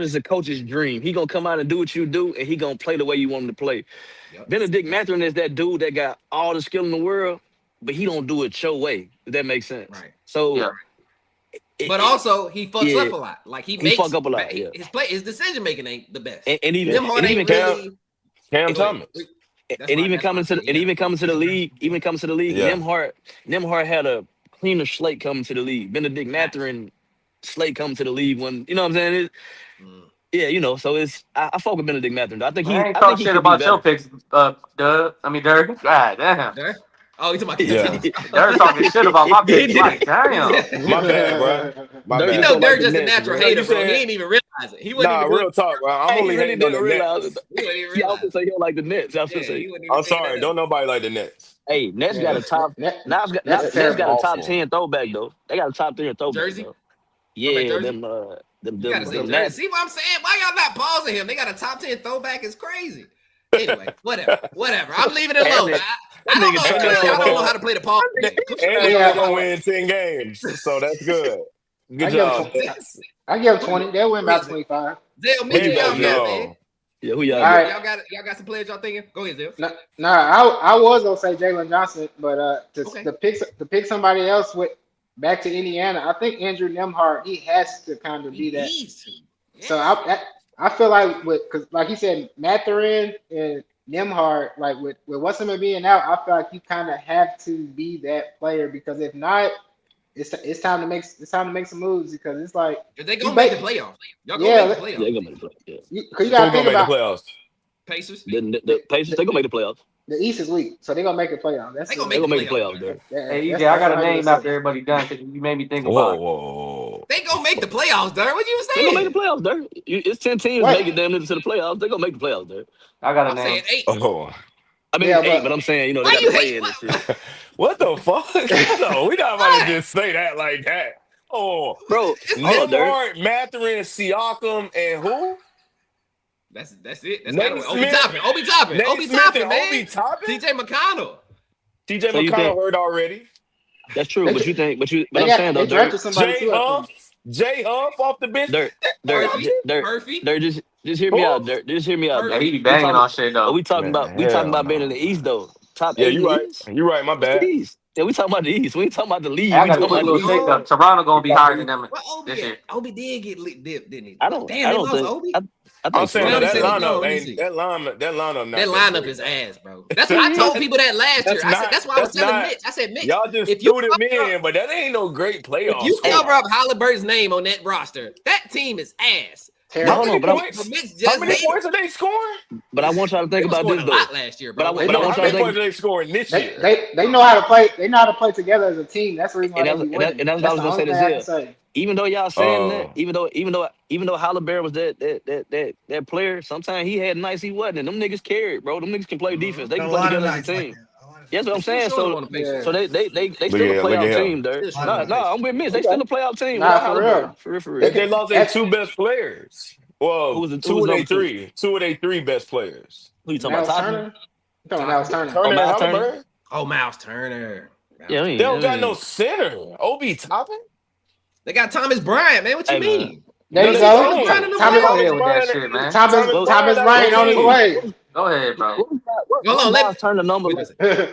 is the coach's dream. He gonna come out and do what you do, and he gonna play the way you want him to play. Yep. Benedict Mathurin is that dude that got all the skill in the world, but he don't do it your way. If that makes sense. Right. So, but also he fucks up a lot. Like he fuck up a lot. His decision making ain't the best. And even Cam Thomas. And even coming to the league, Nemhart had a cleaner slate coming to the league. Benedict Mathurin slate coming to the league when you know what I'm saying. So it's I fuck with Benedict Mathurin. I think he. I ain't talk shit about your picks, Dirk. God damn. Oh, you talking about Dirk talking shit about my picks. Like, damn. My bad, bro. You know, Dirk just a natural hater, bro. He didn't even realize it. He wasn't even real talk, bro. I'm only hating on the Nets. He also say he don't like the Nets. I'm sorry, don't nobody like the Nets. Hey, Nets got a top. Nets got a top 10 throwback though. They got a top 10 throwback. Jersey. Yeah, them Nets. See what I'm saying? Why y'all not pausing him? They got a top 10 throwback. It's crazy. Anyway, whatever. I'm leaving it alone. I don't know how to play the pause. And they're gonna win 10 games, so that's good. Good job. I give 20. They'll win about 25. Zell, man. Yeah, who y'all? All right. Y'all got some players y'all thinking? Go ahead, Zell. No, I was gonna say Jalen Johnson, but to pick somebody else with back to Indiana, I think Andrew Nemhart, he has to kind of be that. Yeah. So I feel like because like he said, Mathurin and Nemhart, like with what's him being out, I feel like you kind of have to be that player because if not, it's time to make some moves because it's like if they gonna make the playoffs. Y'all gonna make the playoffs. They're gonna make the playoffs. You gotta think about the playoffs. Pacers. The Pacers, they gonna make the playoffs. The East is weak, so they're gonna make the playoffs. They gonna make the playoffs, dude. Hey, EJ, I got a name after everybody done because you made me think about it. Whoa. They gonna make the playoffs, Dirk. What you saying? They gonna make the playoffs, Dirk. It's 10 teams making them into the playoffs. They gonna make the playoffs, Dirk. I got a name. Saying 8. Oh. I mean, 8, but I'm saying, they got to play in this shit. What the fuck? No, we not about to just say that like that. Oh, bro. Nemhart, Mathurin, Siakam, and who? That's it. That's Obi Toppin, man. TJ McConnell. TJ McConnell heard already. That's true, but I'm saying though, Dirk. Jay Huff off the bench. Dirk, just hear me out, Dirk. Just hear me out, Dirk. He be banging on shit though. We talking about being in the East though. Top. Yeah, you right. You right. My bad. Yeah, we talking about the East. We ain't talking about the league. I We got a talking quick about the little East. shake though. Toronto gonna be higher than them Well, this year. Obi did get lit dip, didn't he? I don't Damn, they lost think. Obi. I I'm think saying Toronto that said lineup no, ain't that lineup. That lineup not that lineup great, is though. ass, bro. That's what I told people that last year. I said that's why I was telling Mitch. I said, Mitch, Y'all just if you threw them in, but that ain't no great playoff. if you squad. cover up Halliburton's name on that roster, that team is ass. How many points are they scoring? But I want y'all to think about this though. Last year, bro. But I want how y'all many to points are they scoring this year? They know how to play. They know how to play together as a team. That's the reason why they be winning. And that's what I was gonna say to Zell. Even though y'all saying that, even though Halliburton was that player, sometimes he had nights he wasn't, and them niggas carried, bro. Them niggas can play defense. They can play together as a team. That's what I'm saying. So they still a playoff team, there. No, I'm with Mitch. They still a playoff team. For real. They lost their two best players. Well, two of their three best players. Who you talking about? Turner? You talking about Turner? Turner and Halliburton? Oh, Miles Turner. Yeah, they don't got no center. Obi Toppin? They got Thomas Bryant, man. What you mean? There you go. Thomas Bryant on his way. Go ahead, bro. Hold on, Miles Turner number.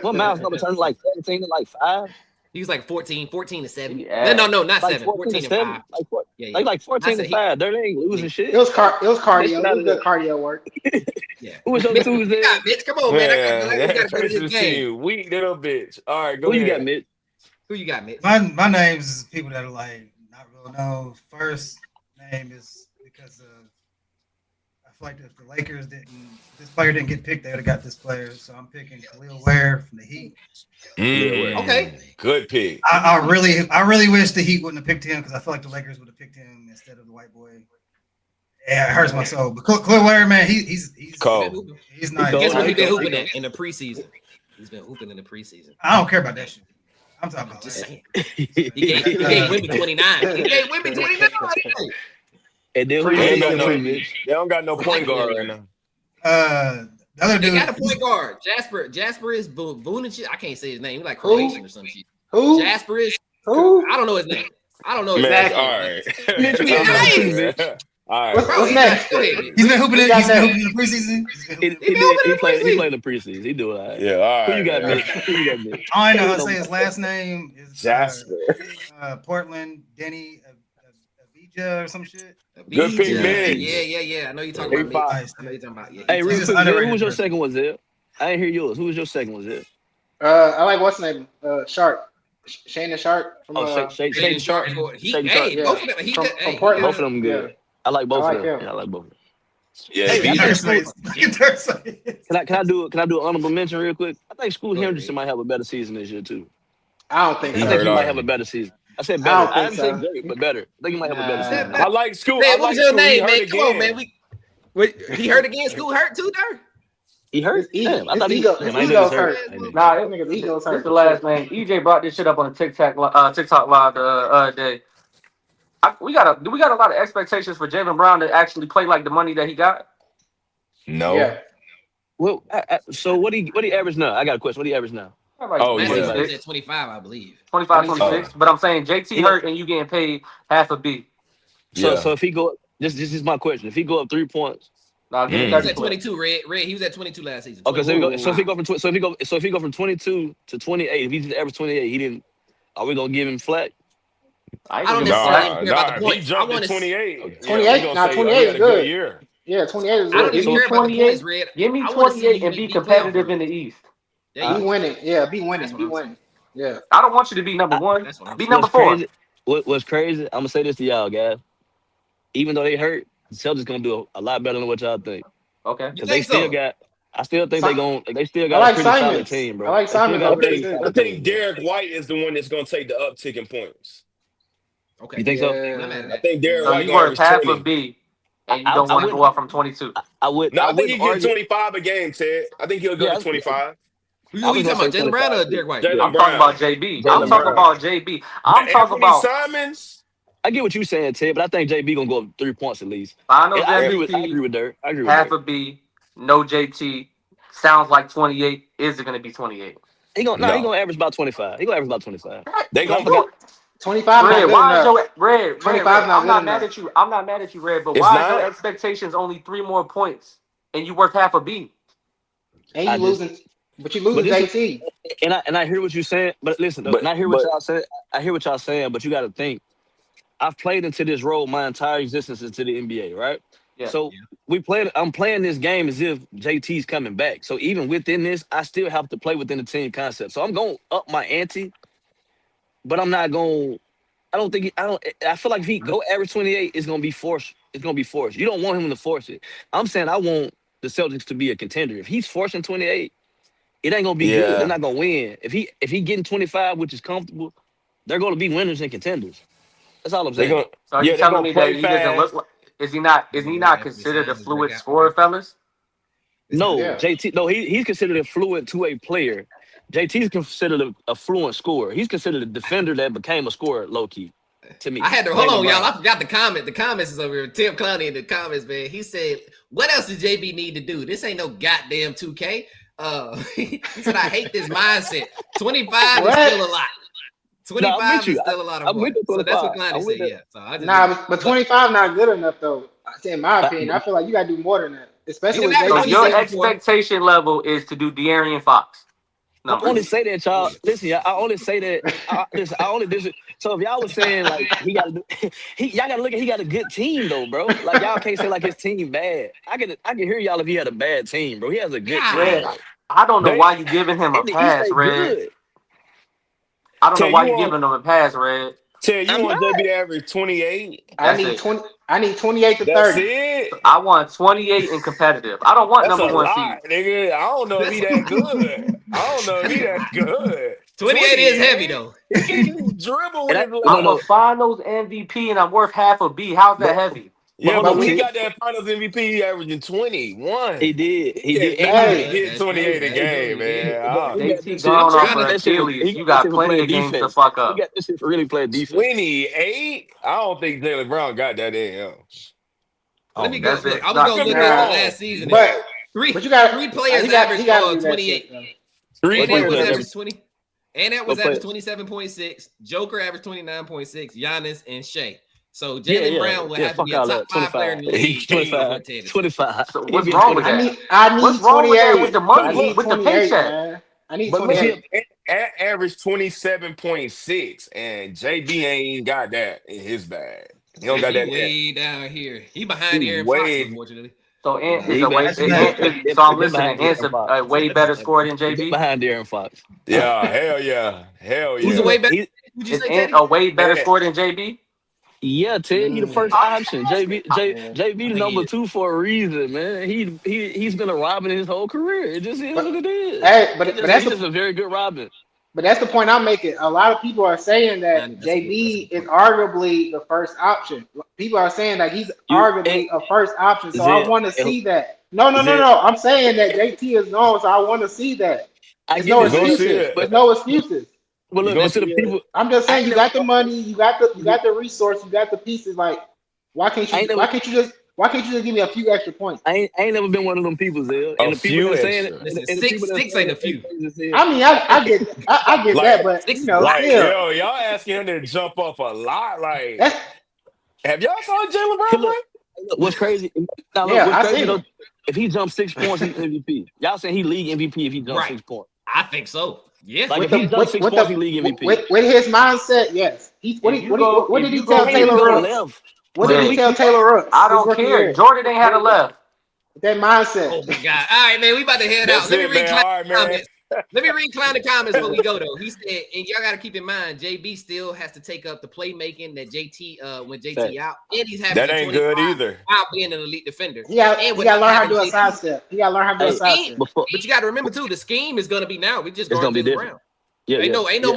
What Miles number turned like 17 to like 5? He was like 14 to 7. Yeah. No, not like 7. 14 to 5. Like 14 to 5. They ain't losing shit. It was cardio. It was good cardio work. Yeah. Who was your Tuesday? Mitch, come on, man. I gotta go to this game. Weak little bitch. All right, go ahead. You got, Mitch? Who you got, Mitch? My names is people that are like not real know. First name is because of I feel like if the Lakers this player didn't get picked, they would have got this player. So I'm picking Khalil Ware from the Heat. Okay, good pick. I really wish the Heat wouldn't have picked him because I feel like the Lakers would have picked him instead of the white boy. Yeah, it hurts my soul. But Khalil Ware, man, he's cold. He's nice. Guess what he been hooping at in the preseason? He's been hooping in the preseason. I don't care about that shit. I'm talking about just saying. He gave Wemby 29. He gave Wemby 29. And then they don't got no point guard right now. The other dude got a point guard. Jasper is Vunic. I can't say his name. He's like Croatian or some shit. Who? Jasper is. Who? I don't know his name. I don't know his name. All right. All right. What's next? Go ahead. He's been hooping in the preseason. He played in the preseason. He do all right. Yeah, all right. Who you got, Mitch? All I know how to say his last name is Jasper. Portland Denny Avija or some shit. Good pick, man. Yeah. I know you're talking about me. I know you're talking about. Yeah. Hey, real quick, who was your second one, Zell? I didn't hear yours. Who was your second one, Zell? I like what's his name? Sharp. Shannon Sharp. Shannon Sharp. Hey, both of them. From Portland. Both of them good. Yeah. I like both of them. Yeah, I like both of them. Yeah. Can I do an honorable mention real quick? I think Scoot Henderson might have a better season this year too. I don't think so. I think he might have a better season. I said better. I didn't say great, but better. I think he might have a better season. I like Scoot. Man, what's your name, man? Come on, man. He hurt again. Scoot hurt too, there. He hurt? Damn, I thought he ego's hurt. Nah, this nigga's ego's hurt. That's the last name. EJ brought this shit up on the TikTok live the other day. We got a lot of expectations for Jaylen Brown to actually play like the money that he got. No. Yeah. Well, so what he average now? I got a question. What do you average now? He's at 25, I believe. 25, 26. But I'm saying JT hurt and you getting paid half a B. So if he go, this is my question. If he go up 3 points, he was at 22. Red. He was at 22 last season. Okay, so if he go from 22 to 28, if he just average 28, he didn't. Are we gonna give him flat? I don't necessarily care about the points. He jumped to 28. 28? Nah, 28 is good. Year. Yeah, 28 is good. I don't even care about the points, Red. Give me 28 and be competitive in the East. Be winning. Yeah, be winning. Yeah. I don't want you to be number one. Be number 4. What's crazy? I'm gonna say this to y'all, guys. Even though they hurt, the Celtics gonna do a lot better than what y'all think. Okay. Because they still got. I still think they still got a pretty solid team, bro. I like Simon. I think Derek White is the one that's gonna take the uptick in points. Okay. You think so? I think Derek White. You work half a B, and you don't want to go up from 22. I think he get 25 a game, Ted. I think he'll go to 25. Who you talking about, Jaylen Brown or Derek White? I'm talking about JB. I'm talking about JB. I'm talking about Simons. I get what you're saying, Ted, but I think JB gonna go up 3 points at least. I know I agree with Derek. Half a B, no JT. Sounds like 28. Is it gonna be 28? He gonna average about 25. He gonna average about 25. They gonna go 25. Red, why is your Red? 25 I'm not mad at you. I'm not mad at you, Red. But why are your expectations only 3 more points and you worth half a B? And you losing. But you lose JT. And I hear what you're saying. But listen, though, and I hear what y'all saying. I hear what y'all saying. But you got to think. I've played into this role my entire existence into the NBA, right? Yeah. So I'm playing this game as if JT's coming back. So even within this, I still have to play within the team concept. So I'm going to up my ante, but I'm not going. I feel like if he go average 28, it's going to be forced. It's going to be forced. You don't want him to force it. I'm saying I want the Celtics to be a contender. If he's forcing 28, it ain't going to be good. They're not going to win. If he getting 25, which is comfortable, they're going to be winners and contenders. That's all I'm saying. So you're telling me that he doesn't look like? Is he not considered a fluid scorer, fellas? No, JT. No, he's considered a fluid two-way player. JT's considered a fluent scorer. He's considered a defender that became a scorer, low key. To me, I had to hold on, y'all. I forgot the comment. The comments is over here. Tim Clowney in the comments, man. He said, "What else does JB need to do? This ain't no goddamn 2K." He said, "I hate this mindset. 25 is still a lot." 25 is still a lot of work. So that's what Clowney said. Yeah. So I just but 25 not good enough though. In my opinion, I feel like you gotta do more than that. Especially with so your expectation level is to do De'Aaron Fox. I only say that, y'all. Listen, I only say that. So if y'all was saying like y'all gotta look at he got a good team though, bro. Like y'all can't say like his team bad. I can hear y'all if he had a bad team, bro. He has a good team. I don't know why you giving him a pass, Red. Good. I don't know why you giving him a pass, Red. You want JB to average 28? I need 20. I need 28 to 30. That's it. I want 28 and competitive. I don't want number one seed. Nigga. I don't know if he that good. I don't know if he that good. 28 is heavy though. He can't dribble with it. I'm a Finals MVP and I'm worth half a B. How's that heavy? Yeah, but we got that Finals MVP he averaging 21. He did. He did. He hit 28 a game, man. JT gone off of Achilles. You got plenty of games to fuck up. You got this shit for really playing defense. 28? I don't think Jaylen Brown got that in him. Let me go. Look, I was gonna look at the last season. But three you got 3 players average 28. 3 players players average 20. And that was average 27.6. Joker averaged 29.6. Giannis and Shea. So Jaylen Brown will have to be a top 5 player in the league. 25. So what's wrong with that? I need what's 28. Wrong with that with the money, with the paycheck? Man. I need 28. Average 27.6, and JB ain't got that in his bag. He don't got that way down here. He behind Aaron Fox, unfortunately. So I'm listening. Ant's a way better scorer than JB. Behind Aaron Fox. Yeah, hell yeah. Who's a way better? Is Ant a way better scorer than JB? Yeah, Ted, he the first option. JB number 2 for a reason, man. He's been a Robin his whole career. It just is what it is. Hey, but that's just a very good Robin. But that's the point I'm making. A lot of people are saying that JB is arguably the first option. People are saying that he's arguably a first option. So I want to see that. No. I'm saying that JT is known, so I want to see that. There's no excuses. There's no excuses. Well, look, people. I'm just saying, you got the money, you got the resource, you got the pieces. Like, why can't you just give me a few extra points? I ain't never been one of them people, Zell. And the people that saying it, six ain't a few. I mean, I get like, that, but you know, like, yo, y'all asking him to jump up a lot. Like, have y'all saw Jaylen Brown play? What's crazy? If he jumps 6 points, he's MVP. Y'all saying he league MVP if he jumps 6 points? I think so. Yeah, like if he jumps 6 points, he league MVP. With his mindset, yes. What did he tell Taylor Rooks? What did he tell Taylor Rooks? I don't care. Jordan ain't had a left. That mindset. Oh my God! All right, man, we about to head out. Let me read comments. Let me read the comments when we go though. He said, and y'all got to keep in mind, JB still has to take up the playmaking that JT when JT out, and he's having that ain't good either. While being an elite defender. He got to learn how to do a sidestep. He got to learn how to do a sidestep. But you got to remember too, the scheme is going to be now. We just going to be around. Yeah, ain't no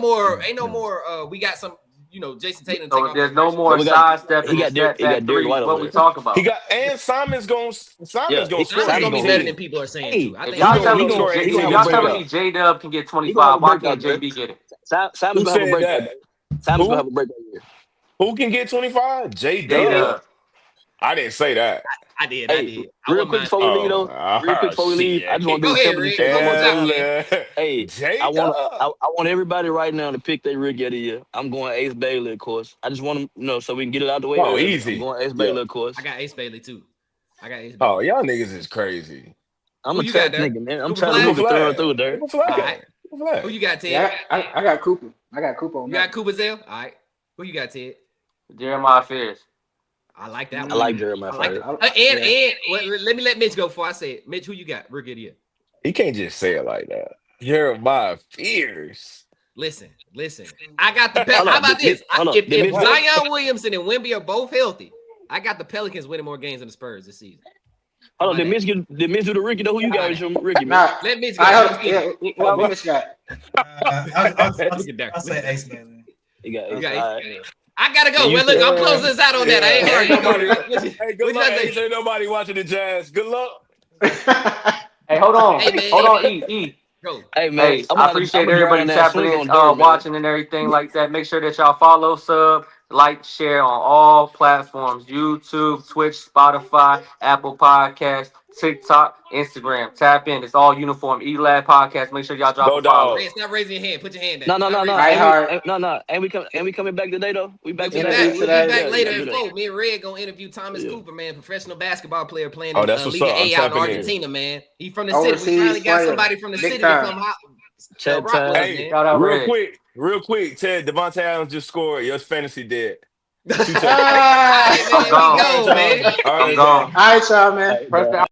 more. We got some. You know, Jason Tatum. So there's no more sidestep. He got three. What we talk about? He got and Simon's going to be better than people are saying too. I think y'all telling me J-Dub can get 25. Why can't JB get it? Simon's gonna have a breakout. Simon's gonna have a breakout year. Who can get 25? J-Dub. I didn't say that. I did. Real quick before we leave, though. I just want to do a simple Hey, I want everybody right now to pick their rookie of the year. I'm going Ace Bailey, of course. I just want to so we can get it out the way. Oh, easy. I'm going Ace Bailey, of course. I got Ace Bailey too. Oh, y'all niggas is crazy. I'm Who a you got, track nigga, man. I'm Cooper trying to Flag? move it through, there. All right. Who you got, Ted? Yeah, I got Cooper. I got Cooper on You that. got Cooper Zell? All right. Who you got, Ted? Jeremiah Fears. I like that one. I like Jeremiah. I like it. Let me let Mitch go before I say it. Mitch, who you got? Rookie of the year. He can't just say it like that. Jeremiah Fears. Listen. I got the Pelicans. How about this? If Zion Williamson and Wemby are both healthy, I got the Pelicans winning more games than the Spurs this season. Hold on, did Mitch do the Ricky though? Who you got with your Ricky, man? Nah, let Mitch go. What Mitch got? I'll say Ace Man. You got Ace. I gotta go. Well, look, I'm closing this out on that. I ain't arguing. Hey, good luck. Ain't nobody watching the Jazz. Good luck. Hey, hold on. Hold on, E. Go. Hey, man. I appreciate everybody tapping in, watching and everything like that. Make sure that y'all follow, sub, like, share on all platforms. YouTube, Twitch, Spotify, Apple Podcasts, TikTok, Instagram. Tap in. It's all uniform. E-Lab Podcast. Make sure y'all drop a follow. Stop raising your hand. Put your hand down. No. And we coming back today though. We back today. We'll be back later at 4. Me and Red gonna interview Thomas Cooper, man, professional basketball player playing in Liga A out in Argentina, man. He from the city. We finally got somebody from the city to come out. Hey, real quick, Ted, Devontae Adams just scored. Your fantasy dead. I'm gone. All right, y'all, man. Press the